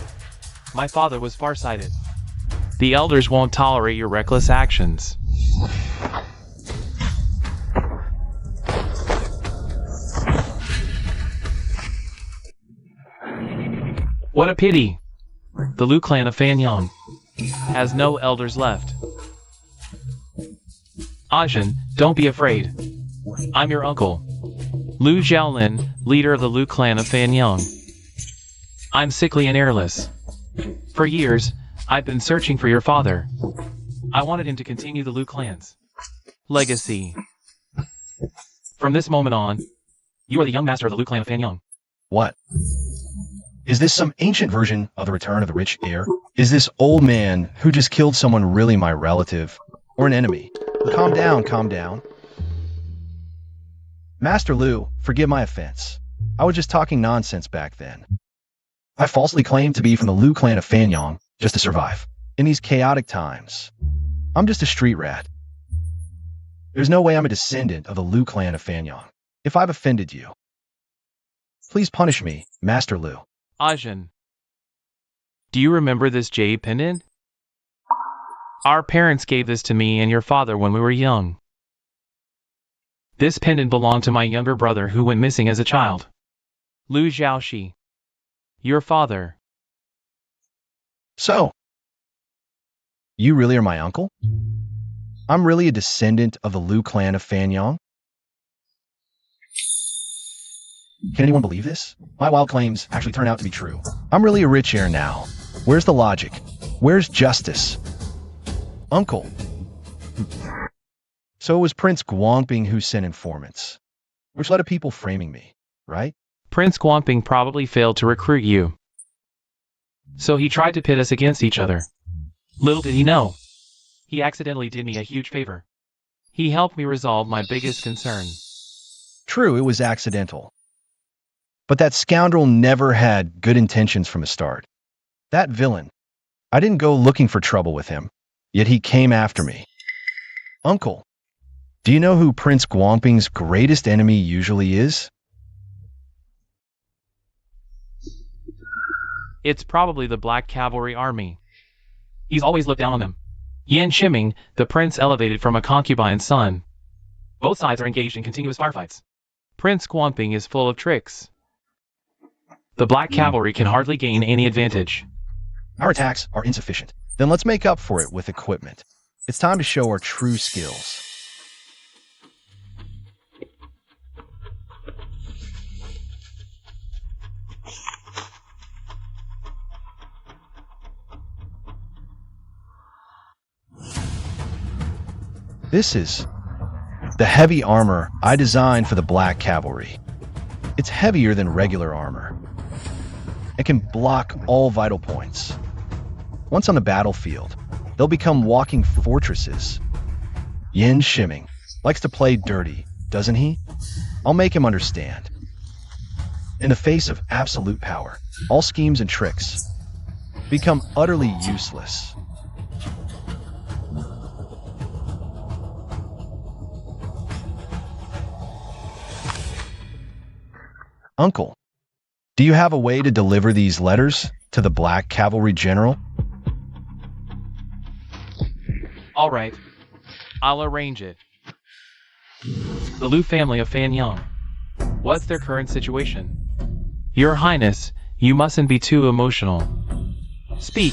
S2: My father was farsighted. The elders won't tolerate your reckless actions. What a pity. The Lu clan of Fanyang has no elders left. Ajin, don't be afraid. I'm your uncle, Lu Xiaolin, leader of the Lu clan of Fanyang. I'm sickly and airless. For years, I've been searching for your father. I wanted him to continue the Lu clan's legacy. From this moment on, you are the young master of the Lu clan of Fanyang.
S1: What? Is this some ancient version of the return of the rich heir? Is this old man who just killed someone really my relative or an enemy? Calm down, calm down. Master Lu, forgive my offense. I was just talking nonsense back then. I falsely claimed to be from the Lu clan of Fanyang just to survive. In these chaotic times, I'm just a street rat. There's no way I'm a descendant of the Lu clan of Fanyang. If I've offended you, please punish me, Master Lu.
S2: Ajin, do you remember this jade pendant? Our parents gave this to me and your father when we were young. This pendant belonged to my younger brother who went missing as a child. Lu Xiaoxi. Your father.
S1: So, you really are my uncle? I'm really a descendant of the Lu clan of Fanyang? Can anyone believe this? My wild claims actually turn out to be true. I'm really a rich heir now. Where's the logic? Where's justice? Uncle. So it was Prince Guangping who sent informants, which led to people framing me, right?
S2: Prince Guangping probably failed to recruit you. So he tried to pit us against each other. Little did he know. He accidentally did me a huge favor. He helped me resolve my biggest concern.
S1: True, it was accidental. But that scoundrel never had good intentions from the start. That villain. I didn't go looking for trouble with him, yet he came after me. Uncle, do you know who Prince Guangping's greatest enemy usually is?
S2: It's probably the Black Cavalry Army. He's always looked down on them. Yan Shiming, the prince elevated from a concubine's son. Both sides are engaged in continuous firefights. Prince Guangping is full of tricks. The Black Cavalry can hardly gain any advantage.
S1: Our attacks are insufficient. Then let's make up for it with equipment. It's time to show our true skills. This is the heavy armor I designed for the Black Cavalry. It's heavier than regular armor. It can block all vital points. Once on the battlefield, they'll become walking fortresses. Yan Shiming likes to play dirty, doesn't he? I'll make him understand. In the face of absolute power, all schemes and tricks become utterly useless. Uncle, do you have a way to deliver these letters to the Black Cavalry General?
S2: All right. I'll arrange it. The Liu family of Fanyang. What's their current situation? Your Highness, you mustn't be too emotional. Speak.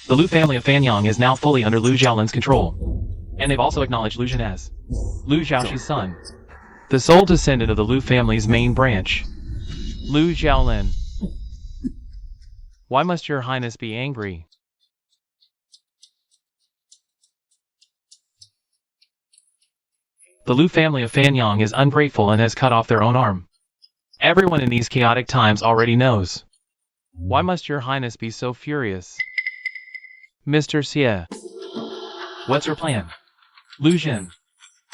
S2: The Liu family of Fanyang is now fully under Liu Xiaolin's control. And they've also acknowledged Liu Jin as Liu Xiaoxi's son, the sole descendant of the Liu family's main branch, Liu Xiaolin. Why must your Highness be angry? The Liu family of Fanyang is ungrateful and has cut off their own arm. Everyone in these chaotic times already knows. Why must your Highness be so furious? Mr. Xie, what's your plan? Liu Jin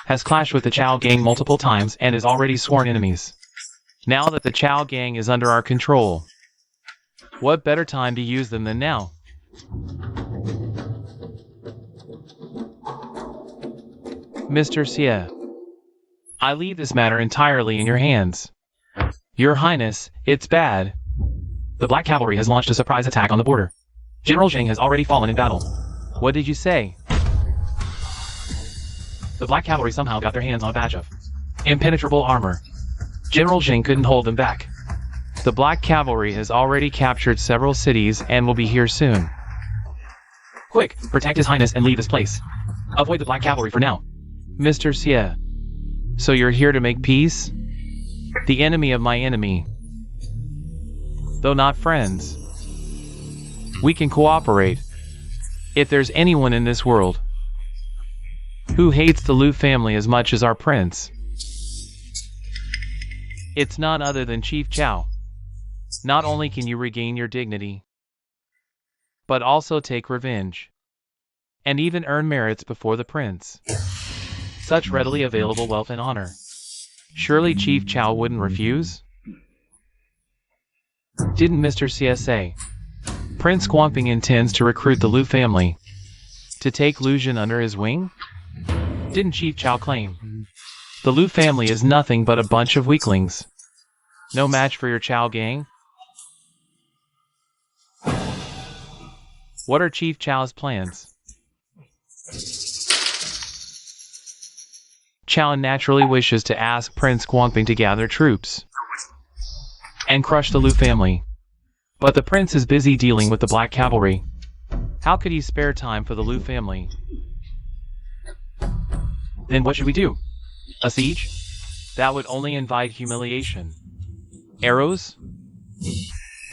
S2: has clashed with the Chao gang multiple times and is already sworn enemies. Now that the Chao gang is under our control, what better time to use them than now? Mr. Xie, I leave this matter entirely in your hands. Your Highness, it's bad. The Black Cavalry has launched a surprise attack on the border. General Jing has already fallen in battle. What did you say? The Black Cavalry somehow got their hands on a batch of impenetrable armor. General Jing couldn't hold them back. The Black Cavalry has already captured several cities and will be here soon. Quick, protect His Highness and leave this place. Avoid the Black Cavalry for now. Mr. Xie, so you're here to make peace? The enemy of my enemy. Though not friends. We can cooperate. If there's anyone in this world who hates the Liu family as much as our prince, it's none other than Chief Chao. Not only can you regain your dignity, but also take revenge, and even earn merits before the prince. Such readily available wealth and honor. Surely Chief Chao wouldn't refuse? Didn't Mr. Xie say Prince Guangping intends to recruit the Liu family to take Liu Jin under his wing? Didn't Chief Chao claim the Liu family is nothing but a bunch of weaklings? No match for your Chao gang? What are Chief Chao's plans? Chao naturally wishes to ask Prince Guangping to gather troops and crush the Liu family. But the prince is busy dealing with the Black Cavalry. How could he spare time for the Liu family? Then what should we do? A siege? That would only invite humiliation. Arrows?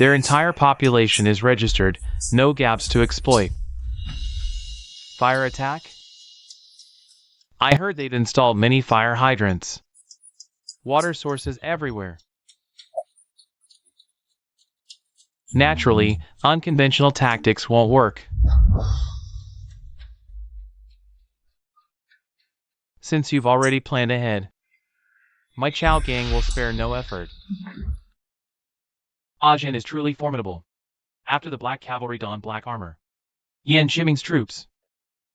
S2: Their entire population is registered, no gaps to exploit. Fire attack? I heard they'd installed many fire hydrants. Water sources everywhere. Naturally, unconventional tactics won't work. Since you've already planned ahead, my Chow gang will spare no effort. Ajin is truly formidable. After the Black Cavalry donned black armor, Yan Shiming's troops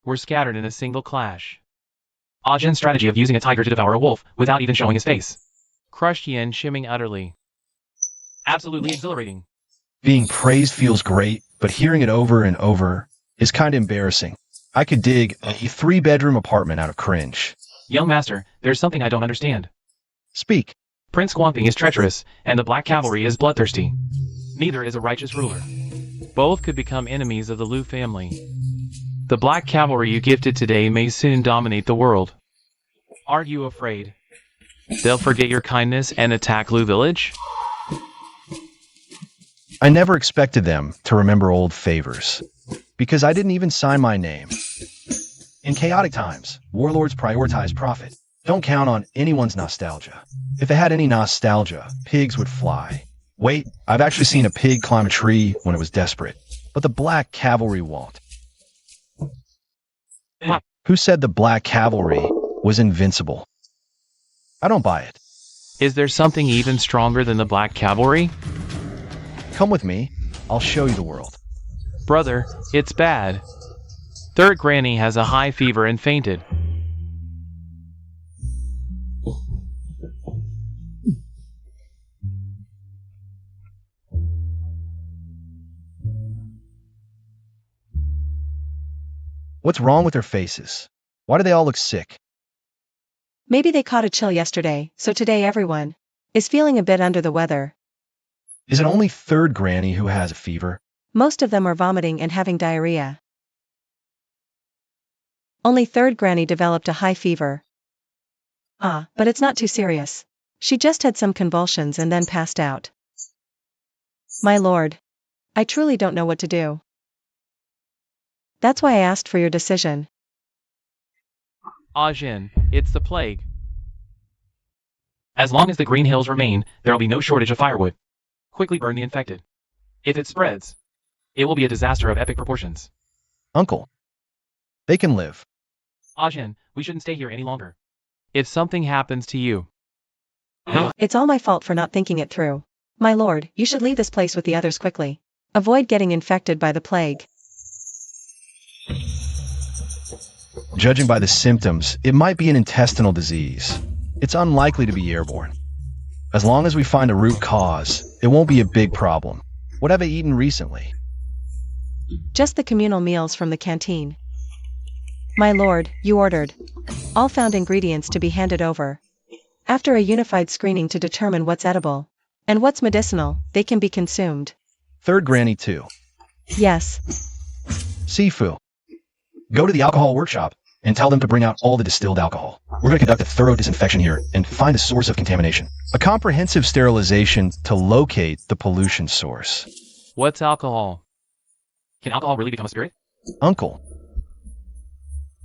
S2: were scattered in a single clash. Ajin's strategy of using a tiger to devour a wolf without even showing his face crushed Yan Shiming utterly. Absolutely exhilarating.
S1: Being praised feels great, but hearing it over and over is kind of embarrassing. I could dig a 3-bedroom apartment out of cringe.
S2: Young master, there's something I don't understand.
S1: Speak.
S2: Prince Guangping is treacherous, and the Black Cavalry is bloodthirsty. Neither is a righteous ruler. Both could become enemies of the Liu family. The Black Cavalry you gifted today may soon dominate the world. Aren't you afraid they'll forget your kindness and attack Liu village?
S1: I never expected them to remember old favors, because I didn't even sign my name. In chaotic times, warlords prioritize profit. Don't count on anyone's nostalgia. If it had any nostalgia, pigs would fly. Wait, I've actually seen a pig climb a tree when it was desperate. But the Black Cavalry won't. Who said the Black Cavalry was invincible? I don't buy it.
S2: Is there something even stronger than the Black Cavalry?
S1: Come with me. I'll show you the world.
S2: Brother, it's bad. Third Granny has a high fever and fainted.
S1: What's wrong with their faces? Why do they all look sick?
S3: Maybe they caught a chill yesterday, so today everyone is feeling a bit under the weather.
S1: Is it only Third Granny who has a fever?
S3: Most of them are vomiting and having diarrhea. Only Third Granny developed a high fever. Ah, but it's not too serious. She just had some convulsions and then passed out. My lord, I truly don't know what to do. That's why I asked for your decision.
S2: Ajin, it's the plague. As long as the Green Hills remain, there'll be no shortage of firewood. Quickly burn the infected. If it spreads, it will be a disaster of epic proportions.
S1: Uncle. They can live.
S2: Ajin, we shouldn't stay here any longer. If something happens to you...
S3: It's all my fault for not thinking it through. My lord, you should leave this place with the others quickly. Avoid getting infected by the plague.
S1: Judging by the symptoms, it might be an intestinal disease. It's unlikely to be airborne. As long as we find a root cause, it won't be a big problem. What have I eaten recently?
S3: Just the communal meals from the canteen. My lord, you ordered all found ingredients to be handed over. After a unified screening to determine what's edible and what's medicinal, they can be consumed.
S1: Third Granny too.
S3: Yes.
S1: Sifu. Go to the alcohol workshop and tell them to bring out all the distilled alcohol. We're going to conduct a thorough disinfection here and find the source of contamination. A comprehensive sterilization to locate the pollution source.
S2: What's alcohol? Can alcohol really become a spirit?
S1: Uncle.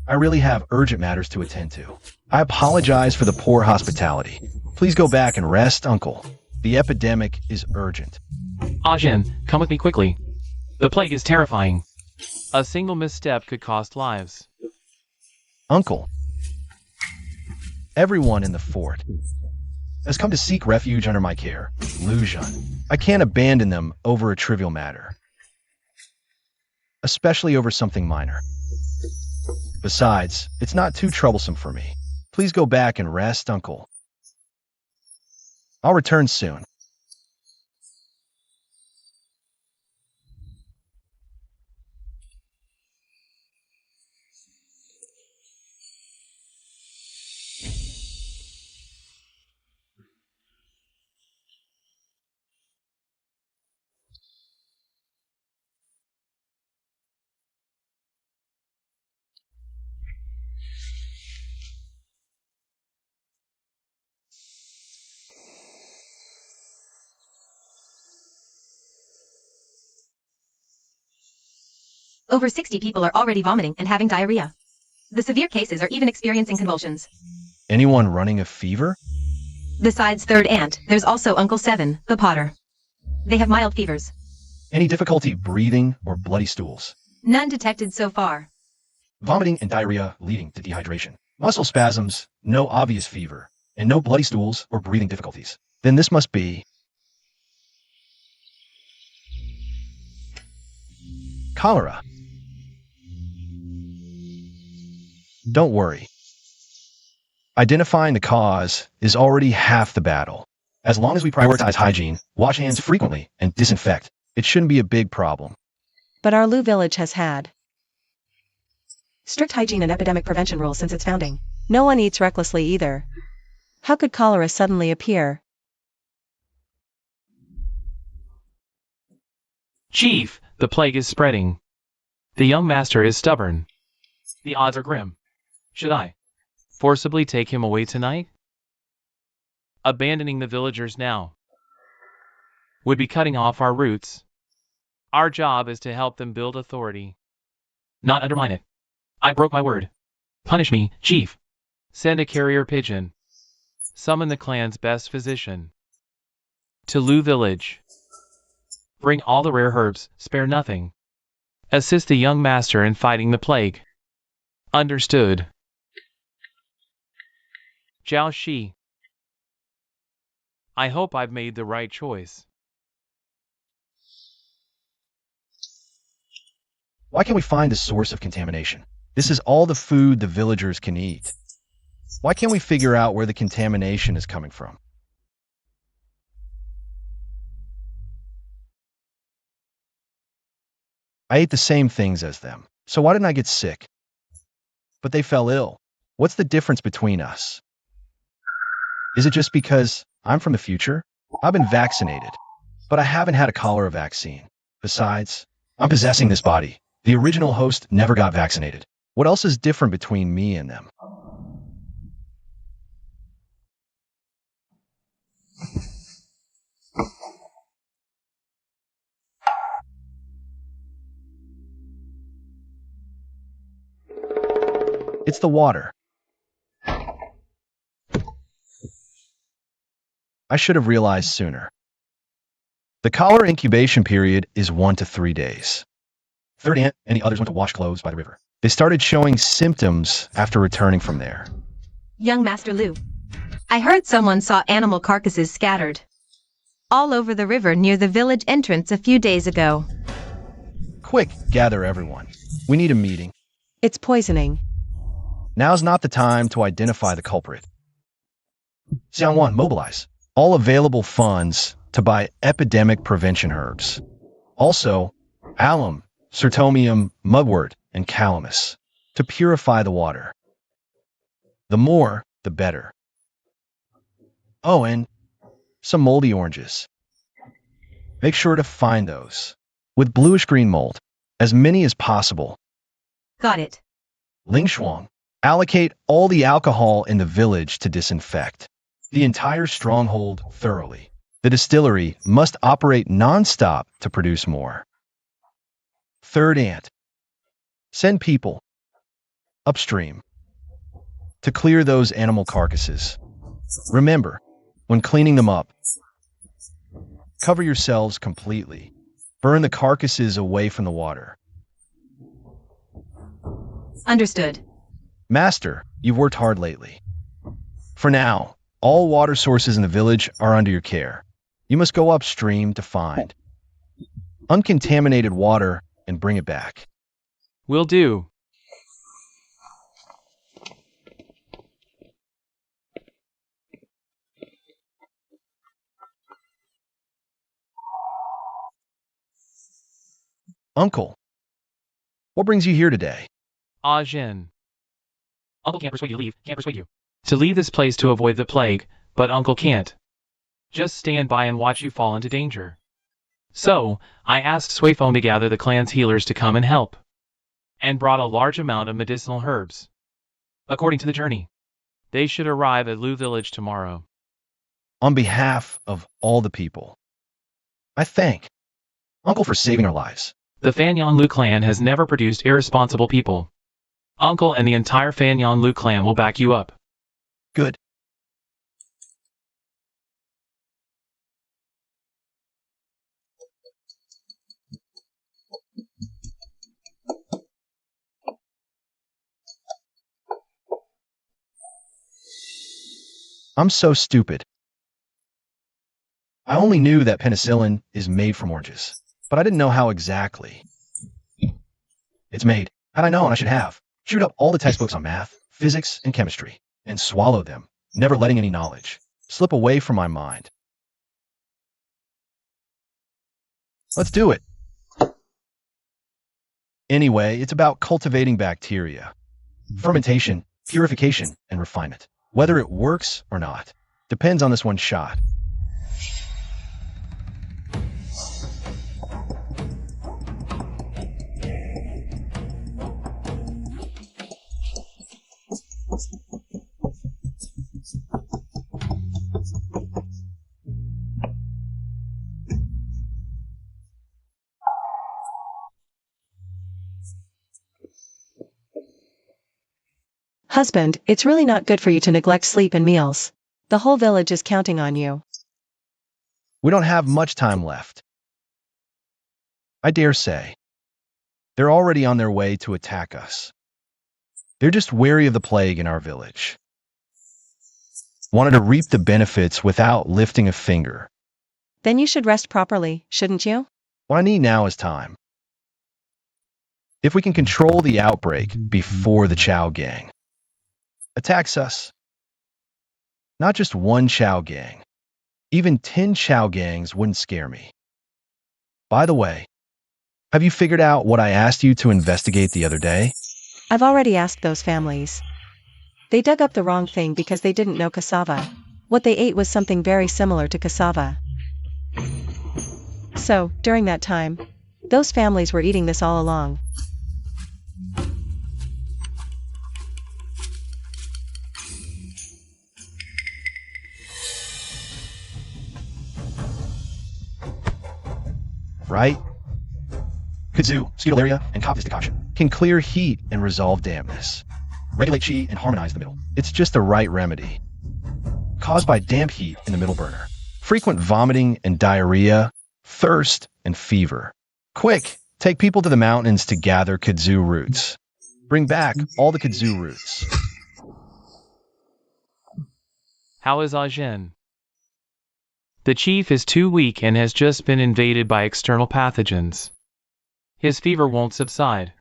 S1: I really have urgent matters to attend to. I apologize for the poor hospitality. Please go back and rest, Uncle. The epidemic is urgent.
S2: Ajin, come with me quickly. The plague is terrifying. A single misstep could cost lives.
S1: Uncle. Everyone in the fort has come to seek refuge under my care. Lujan. I can't abandon them over a trivial matter. Especially over something minor. Besides, it's not too troublesome for me. Please go back and rest, Uncle. I'll return soon.
S4: Over 60 people are already vomiting and having diarrhea. The severe cases are even experiencing convulsions.
S1: Anyone running a fever?
S4: Besides third aunt, there's also Uncle Seven, the potter. They have mild fevers.
S1: Any difficulty breathing or bloody stools?
S4: None detected so far.
S1: Vomiting and diarrhea leading to dehydration. Muscle spasms, no obvious fever, and no bloody stools or breathing difficulties. Then this must be cholera. Don't worry. Identifying the cause is already half the battle. As long as we prioritize hygiene, wash hands frequently, and disinfect, it shouldn't be a big problem.
S3: But our Lu village has had strict hygiene and epidemic prevention rules since its founding. No one eats recklessly either. How could cholera suddenly appear?
S2: Chief, the plague is spreading. The young master is stubborn. The odds are grim. Should I forcibly take him away tonight? Abandoning the villagers now would be cutting off our roots. Our job is to help them build authority, not undermine it. I broke my word. Punish me, Chief. Send a carrier pigeon. Summon the clan's best physician to Lu village. Bring all the rare herbs, spare nothing. Assist the young master in fighting the plague. Understood. Jiao Shi. I hope I've made the right choice.
S1: Why can't we find the source of contamination? This is all the food the villagers can eat. Why can't we figure out where the contamination is coming from? I ate the same things as them, so why didn't I get sick? But they fell ill. What's the difference between us? Is it just because I'm from the future? I've been vaccinated, but I haven't had a cholera vaccine. Besides, I'm possessing this body. The original host never got vaccinated. What else is different between me and them? It's the water. I should have realized sooner. The cholera incubation period is 1 to 3 days. Third aunt and the others went to wash clothes by the river. They started showing symptoms after returning from there.
S4: Young Master Lu, I heard someone saw animal carcasses scattered all over the river near the village entrance a few days ago.
S1: Quick, gather everyone. We need a meeting.
S3: It's poisoning.
S1: Now's not the time to identify the culprit. Xiangwan, mobilize all available funds to buy epidemic prevention herbs. Also, alum, sertomium, mugwort, and calamus to purify the water. The more, the better. Oh, and some moldy oranges. Make sure to find those. With bluish-green mold, as many as possible.
S4: Got it.
S1: Ling Shuang, allocate all the alcohol in the village to disinfect the entire stronghold thoroughly. The distillery must operate non-stop to produce more. Third aunt, send people upstream to clear those animal carcasses. Remember, when cleaning them up, cover yourselves completely. Burn the carcasses away from the water.
S4: Understood.
S1: Master, you've worked hard lately. For now, all water sources in the village are under your care. You must go upstream to find uncontaminated water and bring it back.
S2: Will do.
S1: Uncle, what brings you here today?
S2: Ah Jin. Uncle can't persuade you to leave, can't persuade you to leave this place to avoid the plague, but Uncle can't just stand by and watch you fall into danger. So, I asked Suifeng to gather the clan's healers to come and help, and brought a large amount of medicinal herbs. According to the journey, they should arrive at Lu village tomorrow.
S1: On behalf of all the people, I thank Uncle for saving our lives.
S2: The Fanyanlu clan has never produced irresponsible people. Uncle and the entire Fanyanlu clan will back you up.
S1: Good. I'm so stupid. I only knew that penicillin is made from oranges, but I didn't know how exactly it's made. Had I known, I should have chewed up all the textbooks on math, physics, and chemistry, and swallowed them, never letting any knowledge slip away from my mind. Let's do it. Anyway, it's about cultivating bacteria, fermentation, purification, and refinement. Whether it works or not depends on this one shot.
S3: Husband, it's really not good for you to neglect sleep and meals. The whole village is counting on you.
S1: We don't have much time left. I dare say. They're already on their way to attack us. They're just wary of the plague in our village. Wanted to reap the benefits without lifting a finger.
S3: Then you should rest properly, shouldn't you?
S1: What I need now is time. If we can control the outbreak before the Chow gang attacks us. Not just one Chow gang. Even 10 Chow gangs wouldn't scare me. By the way, have you figured out what I asked you to investigate the other day?
S3: I've already asked those families. They dug up the wrong thing because they didn't know cassava. What they ate was something very similar to cassava. So, during that time, those families were eating this all along.
S1: Right? Kudzu, Scutellaria, and Coptis decoction can clear heat and resolve dampness, regulate chi, and harmonize the middle. It's just the right remedy. Caused by damp heat in the middle burner, frequent vomiting and diarrhea, thirst, and fever. Quick, take people to the mountains to gather kudzu roots. Bring back all the kudzu roots.
S2: How is Ajin? The chief is too weak and has just been invaded by external pathogens. His fever won't subside.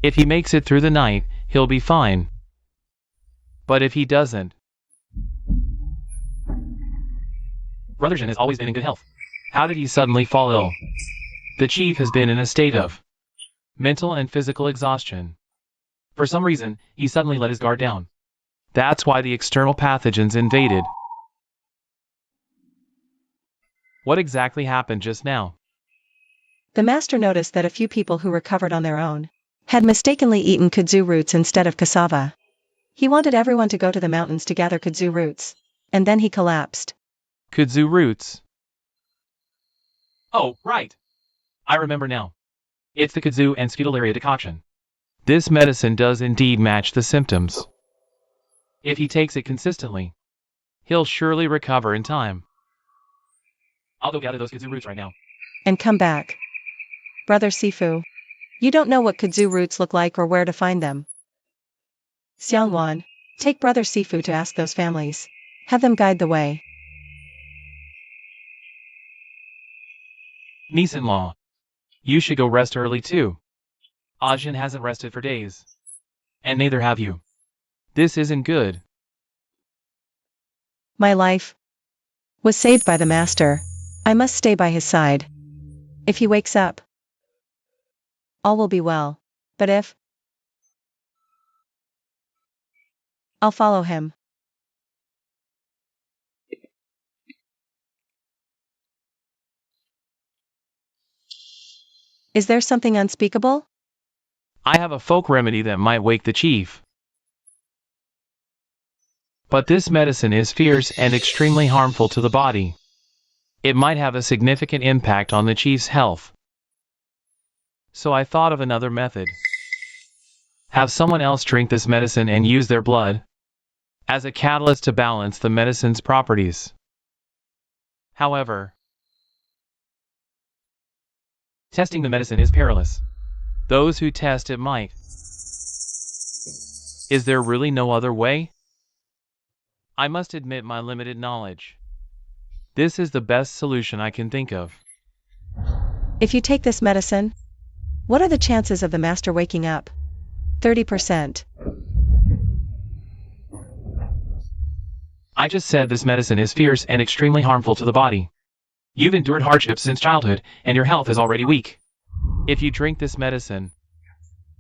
S2: If he makes it through the night, he'll be fine. But if he doesn't... Brother Jin has always been in good health. How did he suddenly fall ill? The chief has been in a state of mental and physical exhaustion. For some reason, he suddenly let his guard down. That's why the external pathogens invaded. What exactly happened just now?
S3: The master noticed that a few people who recovered on their own had mistakenly eaten kudzu roots instead of cassava. He wanted everyone to go to the mountains to gather kudzu roots, and then he collapsed.
S2: Kudzu roots. Oh, right. I remember now. It's the kudzu and Scutellaria decoction. This medicine does indeed match the symptoms. If he takes it consistently, he'll surely recover in time. I'll go gather those kudzu roots right now.
S3: And come back. Brother Sifu. You don't know what kudzu roots look like or where to find them. Xiangwan, take Brother Sifu to ask those families. Have them guide the way.
S2: Niece-in-law. You should go rest early too. Ajin hasn't rested for days. And neither have you. This isn't good.
S3: My life was saved by the master. I must stay by his side. If he wakes up, all will be well. But if, I'll follow him. Is there something unspeakable?
S2: I have a folk remedy that might wake the chief. But this medicine is fierce and extremely harmful to the body. It might have a significant impact on the chief's health. So I thought of another method. Have someone else drink this medicine and use their blood as a catalyst to balance the medicine's properties. However, testing the medicine is perilous. Those who test it might. Is there really no other way? I must admit my limited knowledge. This is the best solution I can think of.
S3: If you take this medicine, what are the chances of the master waking up? 30%.
S2: I just said this medicine is fierce and extremely harmful to the body. You've endured hardships since childhood, and your health is already weak. If you drink this medicine,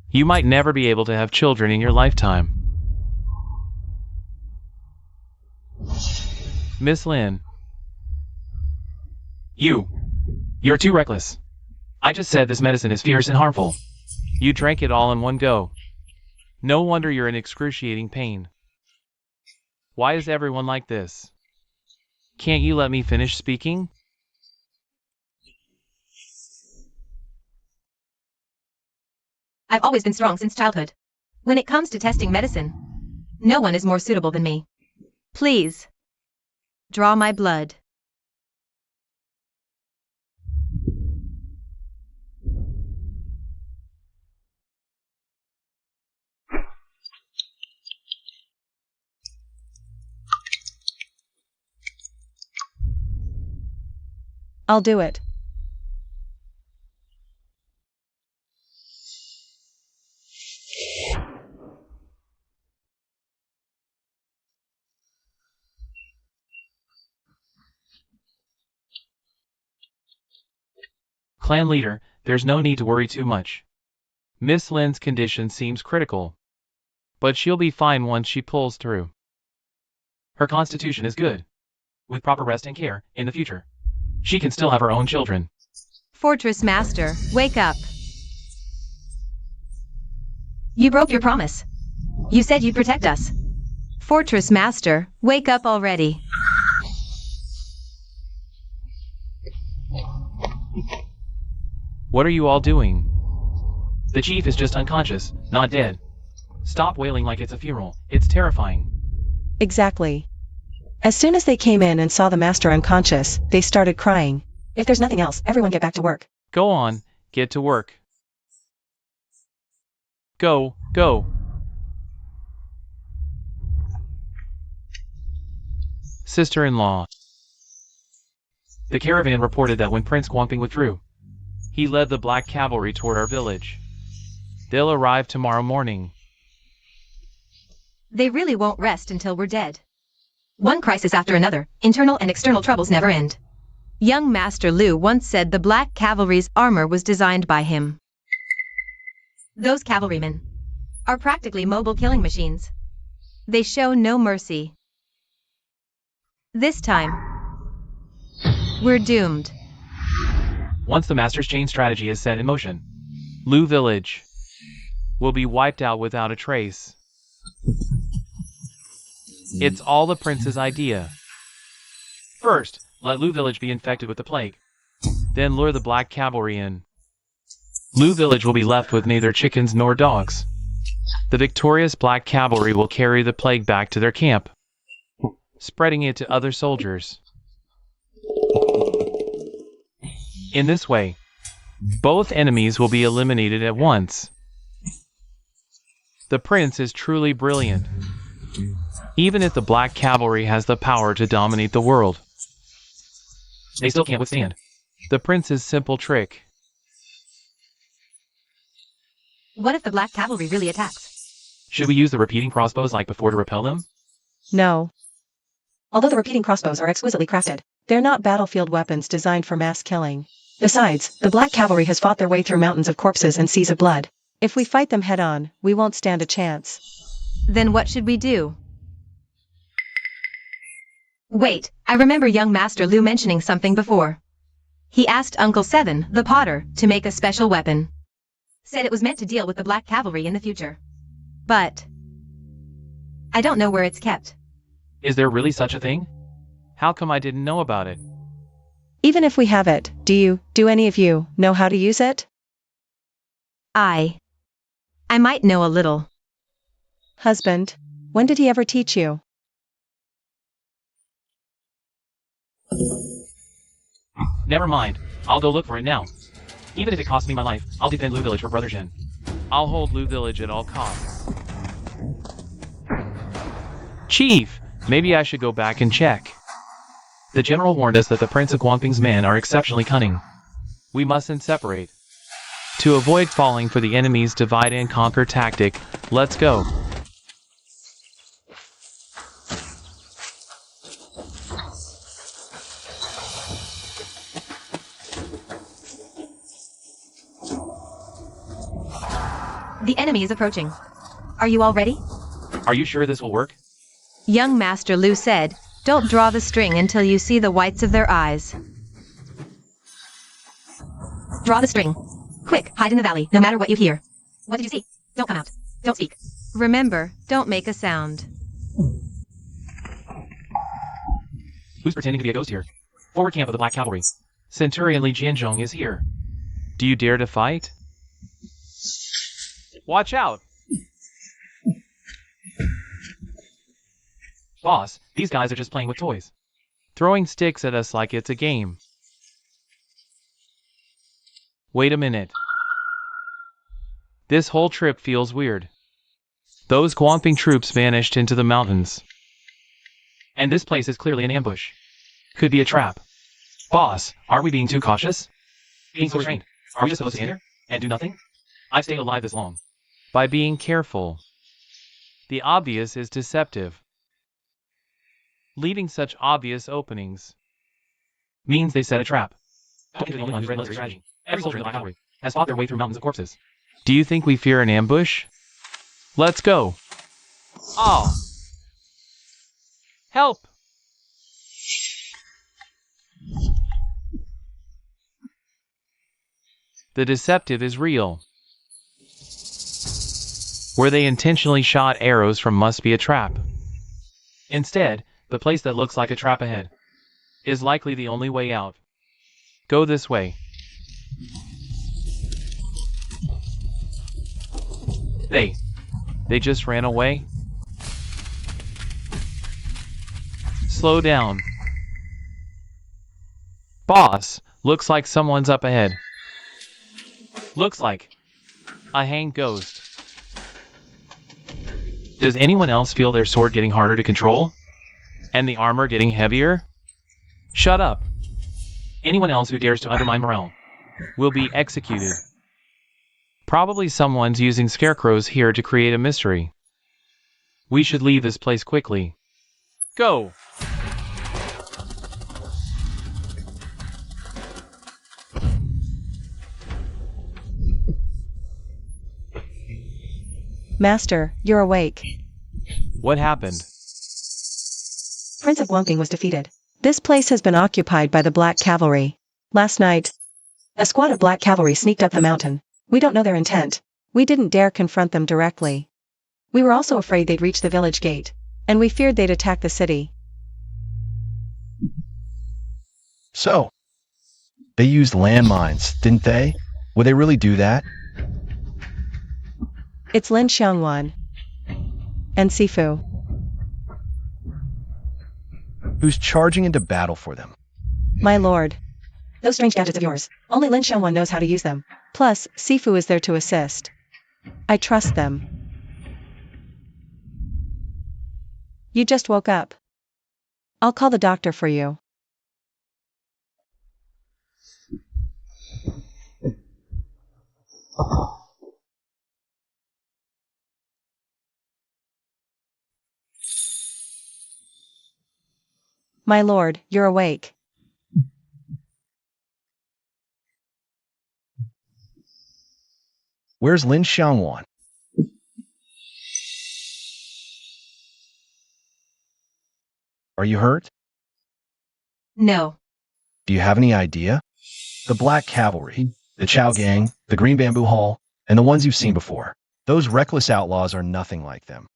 S2: you might never be able to have children in your lifetime. Miss Lin. You're too reckless. I just said this medicine is fierce and harmful. You drank it all in one go. No wonder you're in excruciating pain. Why is everyone like this? Can't you let me finish speaking?
S4: I've always been strong since childhood. When it comes to testing medicine, no one is more suitable than me. Please, draw my blood.
S3: I'll do it.
S2: Clan leader, there's no need to worry too much. Miss Lin's condition seems critical, but she'll be fine once she pulls through. Her constitution is good. With proper rest and care, in the future, she can still have her own children.
S4: Fortress Master, wake up. You broke your promise. You said you'd protect us. Fortress Master, wake up already.
S2: What are you all doing? The chief is just unconscious, not dead. Stop wailing like it's a funeral. It's terrifying.
S3: Exactly. As soon as they came in and saw the master unconscious, they started crying. If there's nothing else, everyone get back to work.
S2: Go on, get to work. Go, go. Sister-in-law. The caravan reported that when Prince Guangping withdrew, he led the Black Cavalry toward our village. They'll arrive tomorrow morning.
S4: They really won't rest until we're dead. One crisis after another, internal and external troubles never end. Young Master Lu once said the Black Cavalry's armor was designed by him. Those cavalrymen are practically mobile killing machines. They show no mercy. This time, we're doomed.
S2: Once the Master's chain strategy is set in motion, Lu Village will be wiped out without a trace. It's all the prince's idea. First, let Lu Village be infected with the plague. Then lure the Black Cavalry in. Lu Village will be left with neither chickens nor dogs. The victorious Black Cavalry will carry the plague back to their camp, spreading it to other soldiers. In this way, both enemies will be eliminated at once. The prince is truly brilliant. Even if the Black Cavalry has the power to dominate the world, they still can't withstand the prince's simple trick.
S4: What if the Black Cavalry really attacks?
S2: Should we use the repeating crossbows like before to repel them?
S3: No. Although the repeating crossbows are exquisitely crafted, they're not battlefield weapons designed for mass killing. Besides, the Black Cavalry has fought their way through mountains of corpses and seas of blood. If we fight them head-on, we won't stand a chance.
S4: Then what should we do? Wait, I remember young Master Lu mentioning something before. He asked Uncle Seven, the potter, to make a special weapon. Said it was meant to deal with the Black Cavalry in the future. But I don't know where it's kept.
S2: Is there really such a thing? How come I didn't know about it?
S3: Even if we have it, do any of you know how to use it?
S4: I might know a little.
S3: Husband, when did he ever teach you?
S2: Never mind. I'll go look for it now. Even if it costs me my life, I'll defend Lu Village for Brother Jin. I'll hold Lu Village at all costs. Chief, maybe I should go back and check. The general warned us that the Prince of Guangping's men are exceptionally cunning. We mustn't separate. To avoid falling for the enemy's divide and conquer tactic, let's go.
S4: The enemy is approaching. Are you all ready?
S2: Are you sure this will work?
S4: Young Master Lu said, "Don't draw the string until you see the whites of their eyes." Draw the string. Quick, hide in the valley, no matter what you hear. What did you see? Don't come out. Don't speak. Remember, don't make a sound.
S2: Who's pretending to be a ghost here? Forward camp of the Black Cavalry. Centurion Li Jianzhong is here. Do you dare to fight? Watch out! Boss, these guys are just playing with toys. Throwing sticks at us like it's a game. Wait a minute. This whole trip feels weird. Those Guangping troops vanished into the mountains. And this place is clearly an ambush. Could be a trap. Boss, are we being too cautious? Being so restrained. Are we just supposed to stand here and do nothing? I've stayed alive this long. By being careful. The obvious is deceptive. Leaving such obvious openings means they set a trap. Don't get the only one who's read military strategy. Every soldier in the Black Cavalry has fought their way through mountains of corpses. Do you think we fear an ambush? Let's go. Oh. Help! The deceptive is real. Where they intentionally shot arrows from must be a trap. Instead, the place that looks like a trap ahead is likely the only way out. Go this way. They just ran away? Slow down. Boss, looks like someone's up ahead. Looks like a hanged ghost. Does anyone else feel their sword getting harder to control? And the armor getting heavier? Shut up. Anyone else who dares to undermine morale will be executed. Probably someone's using scarecrows here to create a mystery. We should leave this place quickly. Go!
S3: Master, you're awake.
S2: What happened?
S3: Prince of Guangping was defeated. This place has been occupied by the Black Cavalry. Last night, a squad of Black Cavalry sneaked up the mountain. We don't know their intent. We didn't dare confront them directly. We were also afraid they'd reach the village gate, and we feared they'd attack the city.
S1: So, they used landmines, didn't they? Would they really do that?
S3: It's Lin Xiangwan and Sifu.
S1: Who's charging into battle for them?
S3: My lord. Those strange gadgets of yours, only Lin Xiangwan knows how to use them. Plus, Sifu is there to assist. I trust them. You just woke up. I'll call the doctor for you. My lord, you're awake.
S1: Where's Lin Xiangwan? Are you hurt?
S4: No.
S1: Do you have any idea? The Black Cavalry, the Chow Gang, the Green Bamboo Hall, and the ones you've seen before. Those reckless outlaws are nothing like them.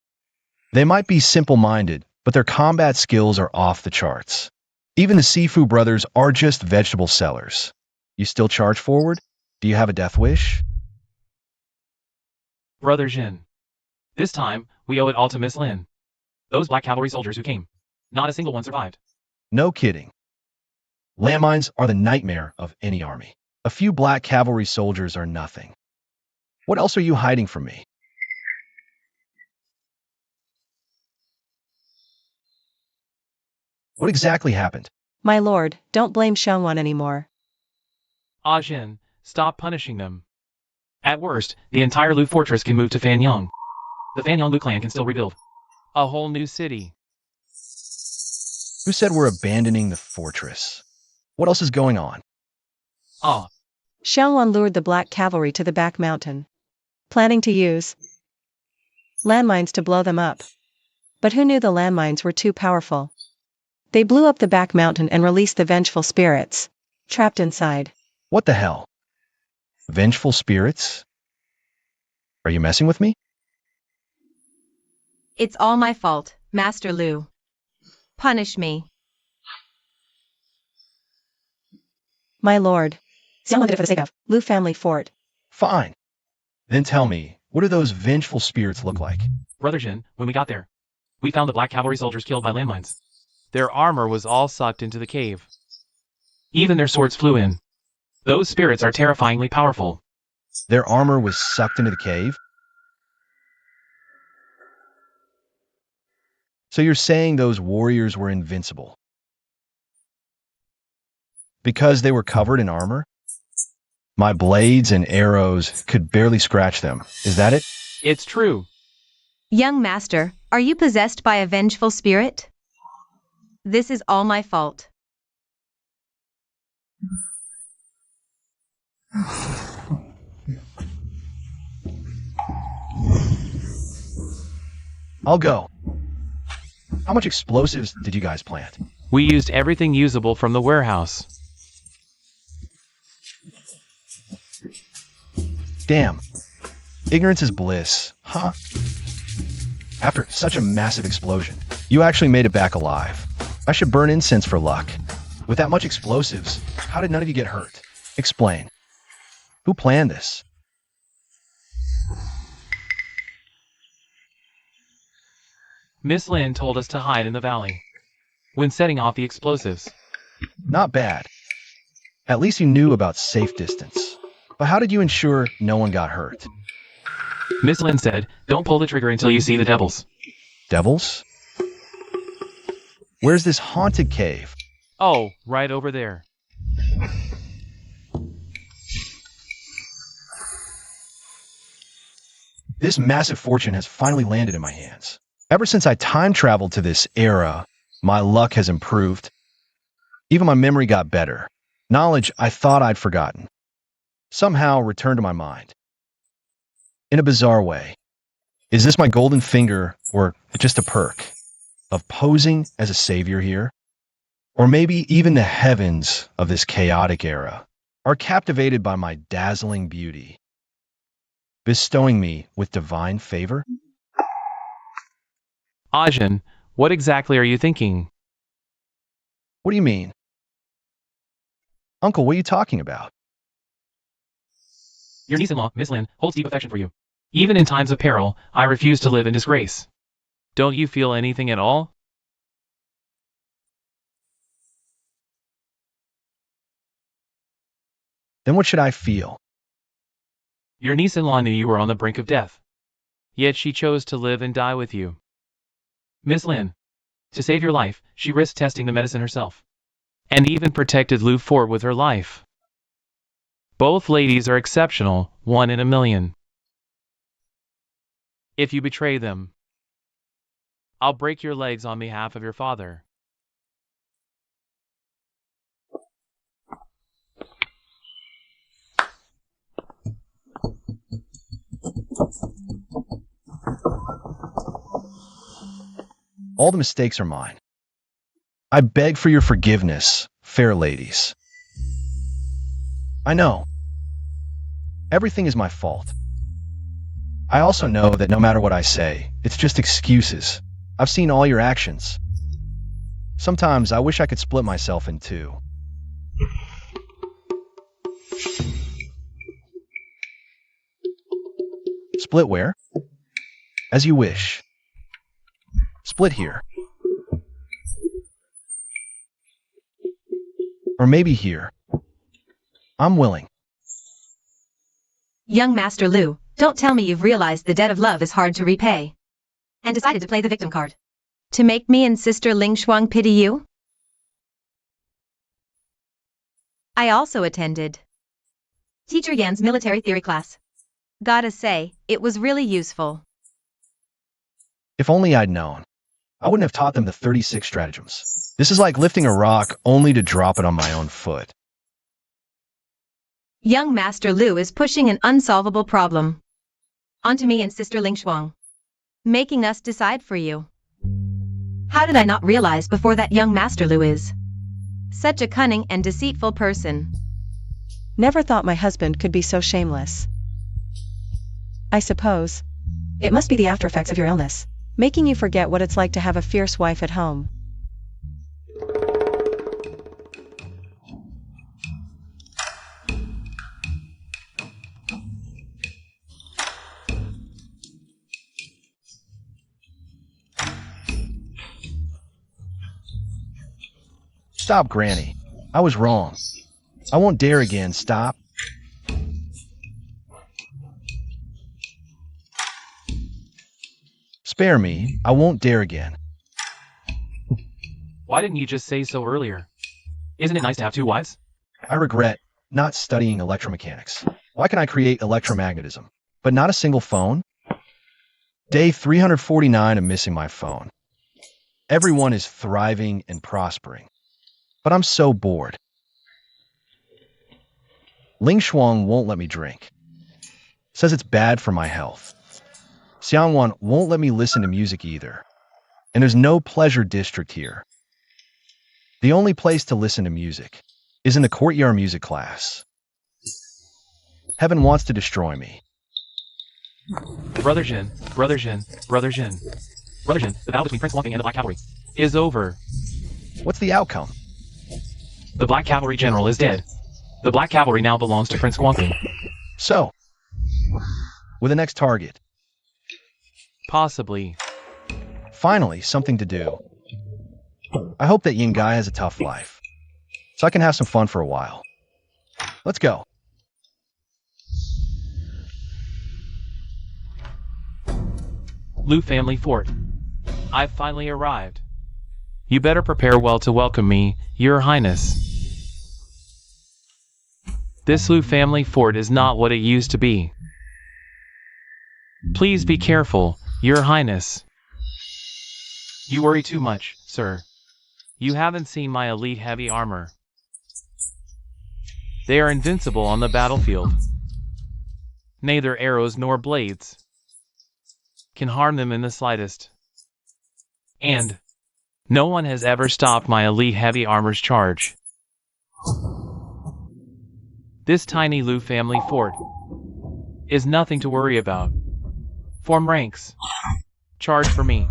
S1: They might be simple-minded, but their combat skills are off the charts. Even the Sifu brothers are just vegetable sellers. You still charge forward? Do you have a death wish?
S2: Brother Jin. This time, we owe it all to Miss Lin. Those black cavalry soldiers who came. Not a single one survived.
S1: No kidding. Landmines are the nightmare of any army. A few black cavalry soldiers are nothing. What else are you hiding from me? What exactly happened?
S3: My lord, don't blame Xiangwan anymore.
S2: Jin, stop punishing them. At worst, the entire Lu fortress can move to Fanyang. The Fanyang Lu clan can still rebuild. A whole new city.
S1: Who said we're abandoning the fortress? What else is going on?
S3: Xiangwan lured the black cavalry to the back mountain, planning to use landmines to blow them up. But who knew the landmines were too powerful? They blew up the back mountain and released the vengeful spirits, trapped inside.
S1: What the hell? Vengeful spirits? Are you messing with me?
S4: It's all my fault, Master Lu. Punish me.
S3: My lord. Xiangwan did it for the sake of Lu family fort.
S1: Fine. Then tell me, what do those vengeful spirits look like?
S2: Brother Jin, when we got there, we found the black cavalry soldiers killed by landmines. Their armor was all sucked into the cave. Even their swords flew in. Those spirits are terrifyingly powerful.
S1: Their armor was sucked into the cave? So you're saying those warriors were invincible? Because they were covered in armor? My blades and arrows could barely scratch them. Is that it?
S2: It's true.
S4: Young master, are you possessed by a vengeful spirit? This is all my fault.
S1: I'll go. How much explosives did you guys plant?
S2: We used everything usable from the warehouse.
S1: Damn. Ignorance is bliss, huh? After such a massive explosion, you actually made it back alive. I should burn incense for luck. With that much explosives, how did none of you get hurt? Explain. Who planned this?
S2: Miss Lin told us to hide in the valley when setting off the explosives.
S1: Not bad. At least you knew about safe distance. But how did you ensure no one got hurt?
S2: Miss Lin said, don't pull the trigger until you see the devils.
S1: Devils? Where's this haunted cave?
S2: Oh, right over there.
S1: This massive fortune has finally landed in my hands. Ever since I time traveled to this era, my luck has improved. Even my memory got better. Knowledge I thought I'd forgotten somehow returned to my mind. In a bizarre way. Is this my golden finger, or just a perk of posing as a savior here? Or maybe even the heavens of this chaotic era are captivated by my dazzling beauty, bestowing me with divine favor?
S2: Jin, what exactly are you thinking?
S1: What do you mean? Uncle, what are you talking about?
S2: Your niece-in-law, Miss Lin, holds deep affection for you. Even in times of peril, I refuse to live in disgrace. Don't you feel anything at all?
S1: Then what should I feel?
S2: Your niece-in-law knew you were on the brink of death. Yet she chose to live and die with you. Miss Lin, to save your life, she risked testing the medicine herself. And even protected Lu Fort with her life. Both ladies are exceptional, 1 in a million. If you betray them, I'll break your legs on behalf of your father.
S1: All the mistakes are mine. I beg for your forgiveness, fair ladies. I know. Everything is my fault. I also know that no matter what I say, it's just excuses. I've seen all your actions. Sometimes I wish I could split myself in two. Split where? As you wish. Split here. Or maybe here. I'm willing.
S4: Young Master Lu, don't tell me you've realized the debt of love is hard to repay. And decided to play the victim card. To make me and Sister Ling Shuang pity you? I also attended Teacher Yan's military theory class. Gotta say, it was really useful.
S1: If only I'd known. I wouldn't have taught them the 36 stratagems. This is like lifting a rock only to drop it on my own foot.
S4: Young Master Lu is pushing an unsolvable problem onto me and Sister Ling Shuang, making us decide for you. How did I not realize before that young Master Lu is such a cunning and deceitful person?
S3: Never thought my husband could be so shameless. I suppose it must be the after effects of your illness, making you forget what it's like to have a fierce wife at home.
S1: Stop, Granny. I was wrong. I won't dare again. Stop. Spare me. I won't dare again.
S2: Why didn't you just say so earlier? Isn't it nice to have two wives?
S1: I regret not studying electromechanics. Why can I create electromagnetism, but not a single phone? Day 349 of missing my phone. Everyone is thriving and prospering. But I'm so bored. Ling Shuang won't let me drink. Says it's bad for my health. Xiangwan won't let me listen to music either. And there's no pleasure district here. The only place to listen to music is in the courtyard music class. Heaven wants to destroy me.
S2: Brother Jin, Brother Jin, Brother Jin. Brother Jin, the battle between Prince Wang and the Black Cavalry is over.
S1: What's the outcome?
S2: The Black Cavalry General is dead. The Black Cavalry now belongs to Prince Guangping.
S1: So, with the next target.
S2: Possibly.
S1: Finally, something to do. I hope that Yin Gai has a tough life, so I can have some fun for a while. Let's go.
S2: Lu family fort. I've finally arrived. You better prepare well to welcome me, Your Highness. This Lu family fort is not what it used to be. Please be careful, Your Highness. You worry too much, sir. You haven't seen my elite heavy armor. They are invincible on the battlefield. Neither arrows nor blades can harm them in the slightest. And no one has ever stopped my elite heavy armor's charge. This tiny Lu family fort is nothing to worry about. Form ranks. Charge for me.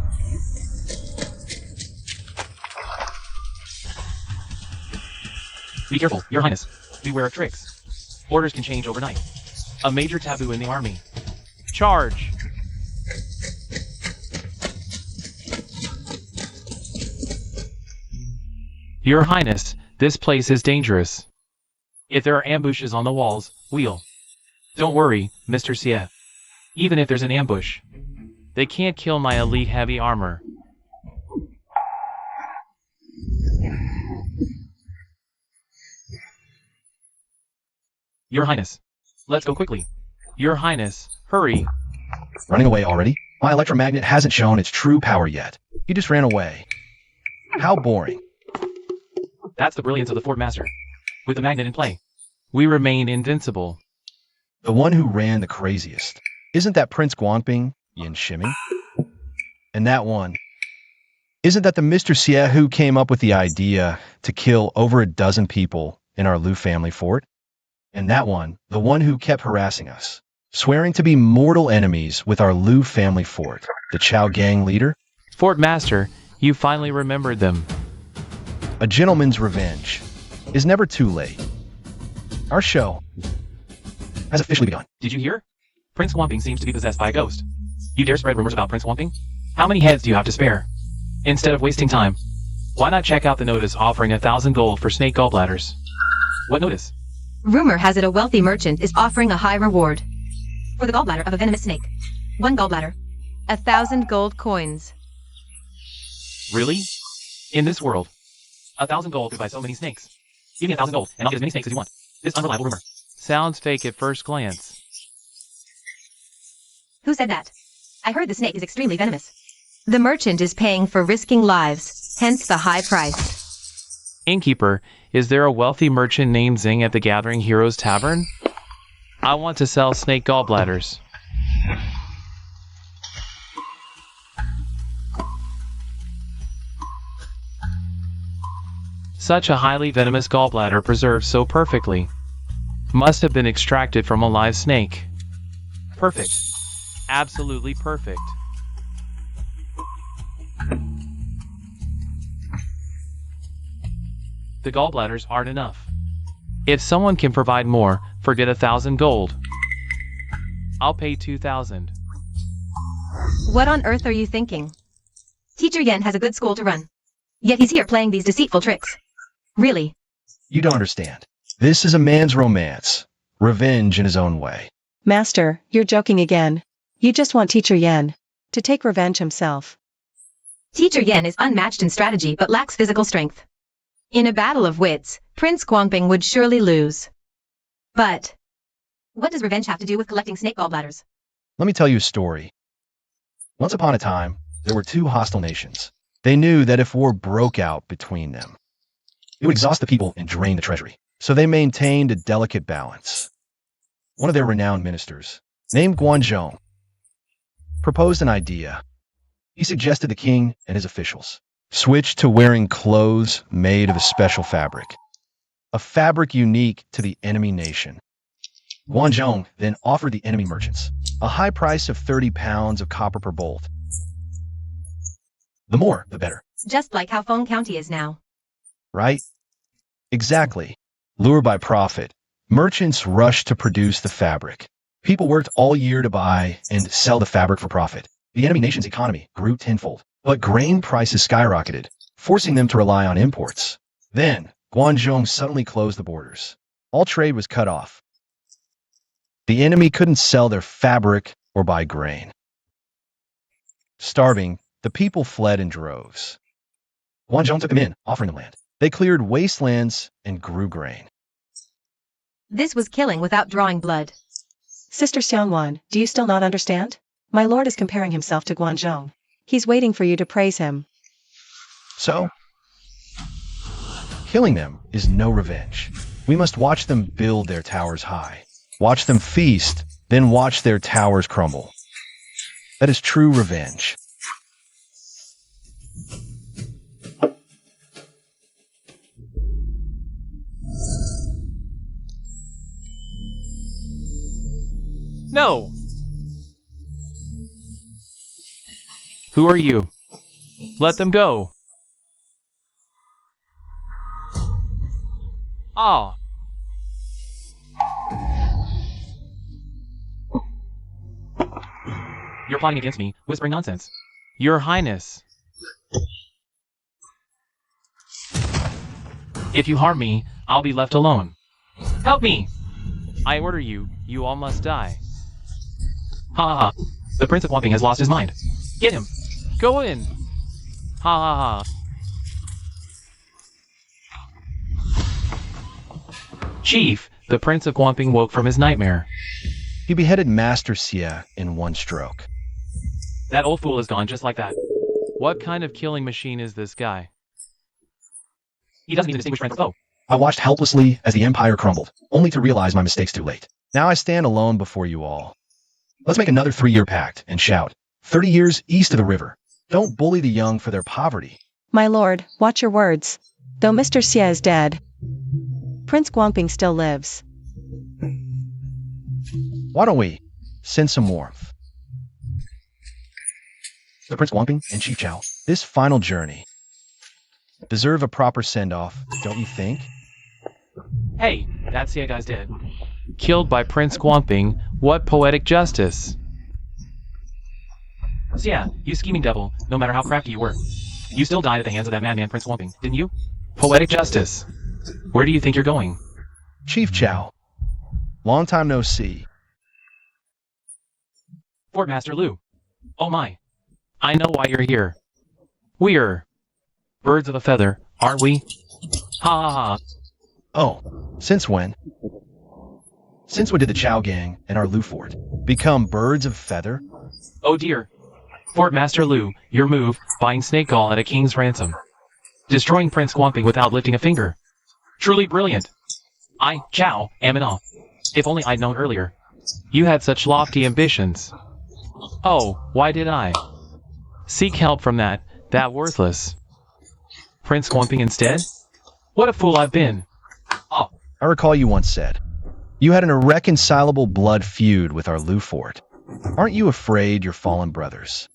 S2: Be careful, Your Highness. Beware of tricks. Orders can change overnight. A major taboo in the army. Charge! Your Highness, this place is dangerous. If there are ambushes on the walls, we'll... Don't worry, Mr. Xie. Even if there's an ambush, they can't kill my elite heavy armor. Your Highness, let's go quickly. Your Highness, hurry.
S1: Running away already? My electromagnet hasn't shown its true power yet. He just ran away. How boring.
S2: That's the brilliance of the Fort Master. With the magnet in play, we remain invincible.
S1: The one who ran the craziest. Isn't that Prince Guangping, Yin Shimi? And that one. Isn't that the Mr. Xie who came up with the idea to kill over a dozen people in our Lu family fort? And that one, the one who kept harassing us, swearing to be mortal enemies with our Lu family fort, the Chao gang leader?
S2: Fort Master, you finally remembered them.
S1: A gentleman's revenge is never too late. Our show has officially begun.
S2: Did you hear? Prince Guamping seems to be possessed by a ghost. You dare spread rumors about Prince Guamping? How many heads do you have to spare? Instead of wasting time, why not check out the notice offering 1,000 gold for snake gallbladders? What notice?
S4: Rumor has it a wealthy merchant is offering a high reward. For the gallbladder of a venomous snake. 1 gallbladder. 1,000 gold coins.
S2: Really? In this world, 1,000 gold could buy so many snakes. Give me 1,000 gold, and I'll get as many snakes as you want. This unreliable rumor. Sounds fake at first glance.
S4: Who said that? I heard the snake is extremely venomous. The merchant is paying for risking lives, hence the high price.
S2: Innkeeper, is there a wealthy merchant named Zing at the Gathering Heroes Tavern? I want to sell snake gallbladders. Such a highly venomous gallbladder preserved so perfectly. Must have been extracted from a live snake. Perfect. Absolutely perfect. The gallbladders aren't enough. If someone can provide more, forget 1,000 gold. I'll pay 2,000.
S4: What on earth are you thinking? Teacher Yen has a good school to run. Yet he's here playing these deceitful tricks. Really?
S1: You don't understand. This is a man's romance. Revenge in his own way.
S3: Master, you're joking again. You just want Teacher Yen to take revenge himself.
S4: Teacher Yen is unmatched in strategy but lacks physical strength. In a battle of wits, Prince Guamping would surely lose. But what does revenge have to do with collecting snake gallbladders?
S1: Let me tell you a story. Once upon a time, there were 2 hostile nations. They knew that if war broke out between them, it would exhaust the people and drain the treasury. So they maintained a delicate balance. One of their renowned ministers, named Guanzhong, proposed an idea. He suggested the king and his officials switch to wearing clothes made of a special fabric, a fabric unique to the enemy nation. Guanzhong then offered the enemy merchants a high price of 30 pounds of copper per bolt. The more, the better.
S4: Just like how Feng County is now.
S1: Right? Exactly. Lured by profit, merchants rushed to produce the fabric. People worked all year to buy and sell the fabric for profit. The enemy nation's economy grew tenfold, but grain prices skyrocketed, forcing them to rely on imports. Then, Guanzhong suddenly closed the borders. All trade was cut off. The enemy couldn't sell their fabric or buy grain. Starving, the people fled in droves. Guanzhong took them in, offering them land. They cleared wastelands and grew grain.
S4: This was killing without drawing blood.
S3: Sister Xiangwan, do you still not understand? My lord is comparing himself to Guanzhong. He's waiting for you to praise him.
S1: So, killing them is no revenge. We must watch them build their towers high. Watch them feast, then watch their towers crumble. That is true revenge.
S2: No! Who are you? Let them go. Ah. You're plotting against me, whispering nonsense. Your Highness. If you harm me, I'll be left alone. Help me! I order you, you all must die. Ha ha ha. The Prince of Guamping has lost his mind. Get him! Go in! Ha ha ha. Chief, the Prince of Guamping woke from his nightmare.
S1: He beheaded Master Xie in one stroke.
S2: That old fool is gone just like that. What kind of killing machine is this guy? He doesn't even distinguish friend from foe.
S1: I watched helplessly as the empire crumbled, only to realize my mistakes too late. Now I stand alone before you all. Let's make another 3-year pact and shout, 30 years east of the river. Don't bully the young for their poverty.
S3: My lord, watch your words. Though Mr. Xie is dead, Prince Guamping still lives.
S1: Why don't we send some warmth? The Prince Guamping and Chief Chao, this final journey deserve a proper send-off, don't you think?
S2: Hey, that Xie guy's dead. Killed by Prince Guamping, What poetic justice! So yeah, you scheming devil, no matter how crafty you were. You still died at the hands of that madman Prince Swamping, didn't you? Poetic justice. Where do you think you're going?
S1: Chief Chow. Long time no see.
S2: Fort Master Lu. Oh my. I know why you're here. We're birds of a feather, aren't we? Ha ha ha.
S1: Oh, since when? Since when did the Chow Gang and our Lu Fort become birds of feather?
S2: Oh dear. Fort Master Lu, your move, buying snake gall at a king's ransom. Destroying Prince Swamping without lifting a finger. Truly brilliant. I, Chow, am in awe. If only I'd known earlier. You had such lofty ambitions. Oh, why did I seek help from that worthless Prince Swamping instead? What a fool I've been. Oh,
S1: I recall you once said, you had an irreconcilable blood feud with our Lu Fort. Aren't you afraid your fallen brothers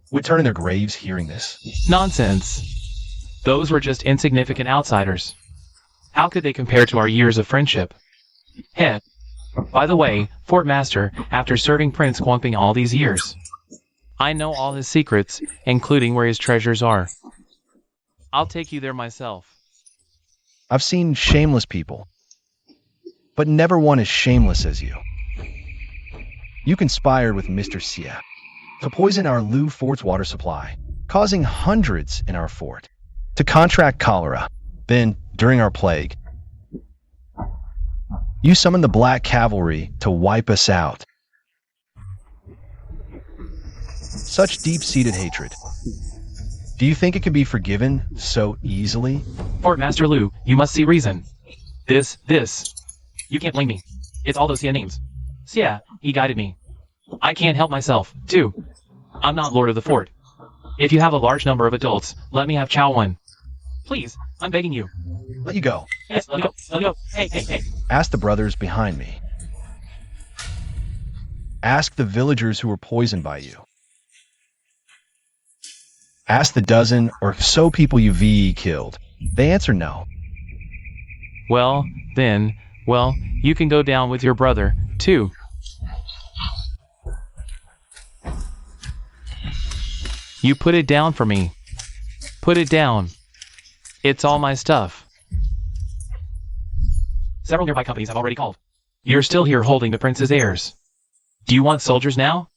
S1: would turn in their graves hearing this?
S2: Nonsense. Those were just insignificant outsiders. How could they compare to our years of friendship? Heh. By the way, Fort Master, after serving Prince Swamping all these years, I know all his secrets, including where his treasures are. I'll take you there myself.
S1: I've seen shameless people, but never one as shameless as you. You conspired with Mr. Xie to poison our Lu Fort's water supply, causing hundreds in our fort to contract cholera. Then, during our plague, you summoned the Black Cavalry to wipe us out. Such deep-seated hatred. Do you think it can be forgiven so easily?
S2: Fort Master Lu, you must see reason. This. You can't blame me. It's all those Xie names. Xie, he guided me. I can't help myself, too. I'm not Lord of the Fort. If you have a large number of adults, let me have Chow one. Please, I'm begging you.
S1: Let you go.
S2: Yes, let me go. Let me go. Hey.
S1: Ask the brothers behind me. Ask the villagers who were poisoned by you. Ask the dozen or so people you VE killed. They answer no.
S2: Well, then, you can go down with your brother, too. You put it down for me. Put it down. It's all my stuff. Several nearby companies have already called. You're still here holding the prince's heirs. Do you want soldiers now?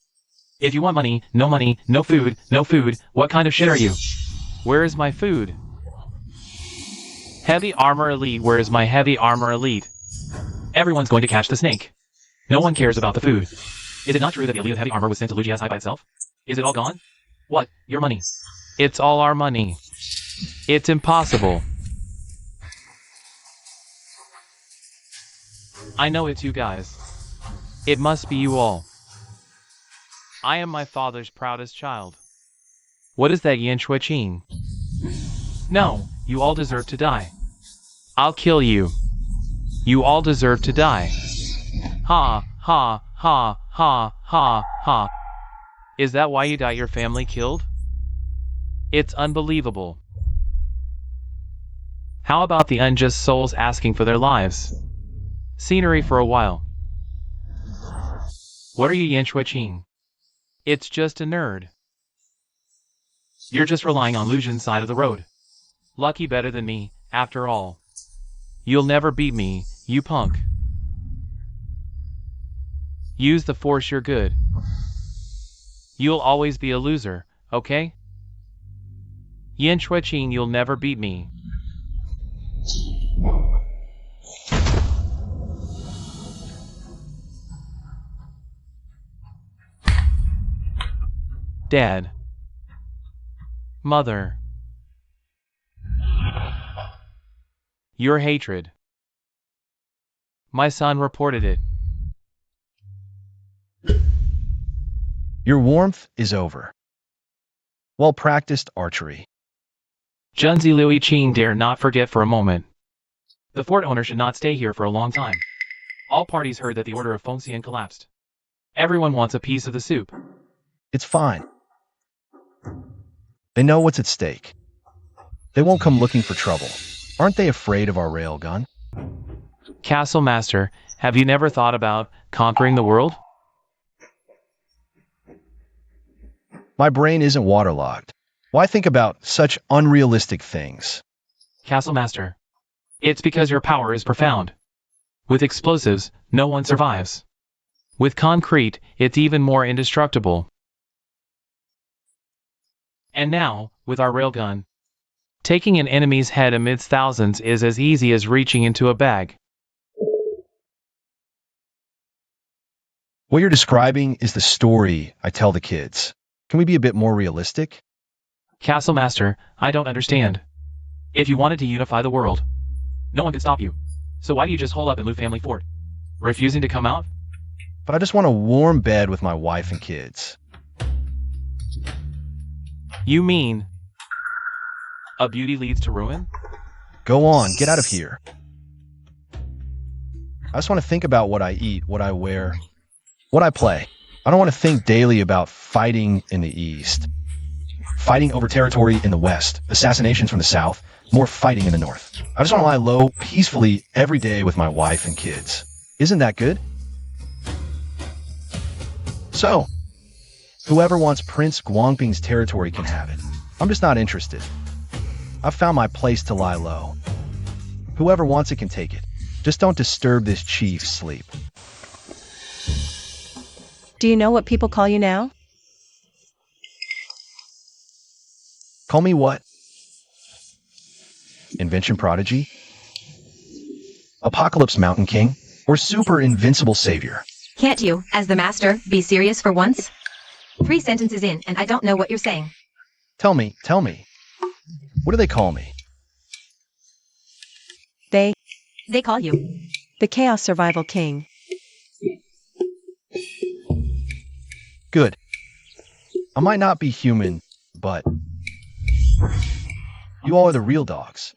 S2: If you want money, no food, what kind of shit are you? Where is my food? Heavy armor elite, where is my heavy armor elite? Everyone's going to catch the snake. No one cares about the food. Is it not true that the elite of heavy armor was sent to Lugia's high by itself? Is it all gone? What? Your money? It's all our money. It's impossible. I know it's you guys. It must be you all. I am my father's proudest child. What is that, Yin Shuiqing? No, you all deserve to die. I'll kill you. You all deserve to die. Ha, ha, ha, ha, ha, ha. Is that why you got your family killed? It's unbelievable. How about the unjust souls asking for their lives? Scenery for a while. What are you, Yin Shuiqing? It's just a nerd. You're just relying on Lucian's side of the road. Lucky better than me, after all. You'll never beat me, you punk. Use the force, you're good. You'll always be a loser, okay? Yin Shuiqing, you'll never beat me. Dad. Mother. Your hatred. My son reported it.
S1: Your warmth is over. Well-practiced archery.
S2: Junzi Liu Qing dare not forget for a moment. The fort owner should not stay here for a long time. All parties heard that the order of Fengxian collapsed. Everyone wants a piece of the soup.
S1: It's fine. They know what's at stake. They won't come looking for trouble. Aren't they afraid of our railgun?
S2: Castle Master, have you never thought about conquering the world?
S1: My brain isn't waterlogged. Why think about such unrealistic things?
S2: Castle Master. It's because your power is profound. With explosives, no one survives. With concrete, it's even more indestructible. And now, with our railgun. Taking an enemy's head amidst thousands is as easy as reaching into a bag.
S1: What you're describing is the story I tell the kids. Can we be a bit more realistic?
S2: Castle Master, I don't understand. If you wanted to unify the world, no one could stop you. So why do you just hole up in Lu Family Fort? Refusing to come out?
S1: But I just want a warm bed with my wife and kids.
S2: You mean a beauty leads to ruin?
S1: Go on, get out of here. I just want to think about what I eat, what I wear, what I play. I don't want to think daily about fighting in the East, fighting over territory in the West, assassinations from the South, more fighting in the North. I just want to lie low, peacefully, every day with my wife and kids. Isn't that good? So, whoever wants Prince Guangping's territory can have it. I'm just not interested. I've found my place to lie low. Whoever wants it can take it. Just don't disturb this chief's sleep.
S3: Do you know what people call you now?
S1: Call me what? Invention prodigy? Apocalypse mountain king? Or super invincible savior?
S4: Can't you, as the master, be serious for once? 3 sentences in, and I don't know what you're saying.
S1: Tell me. What do they call me?
S3: They
S4: call you
S3: the Chaos Survival King.
S1: Good. I might not be human, but you all are the real dogs.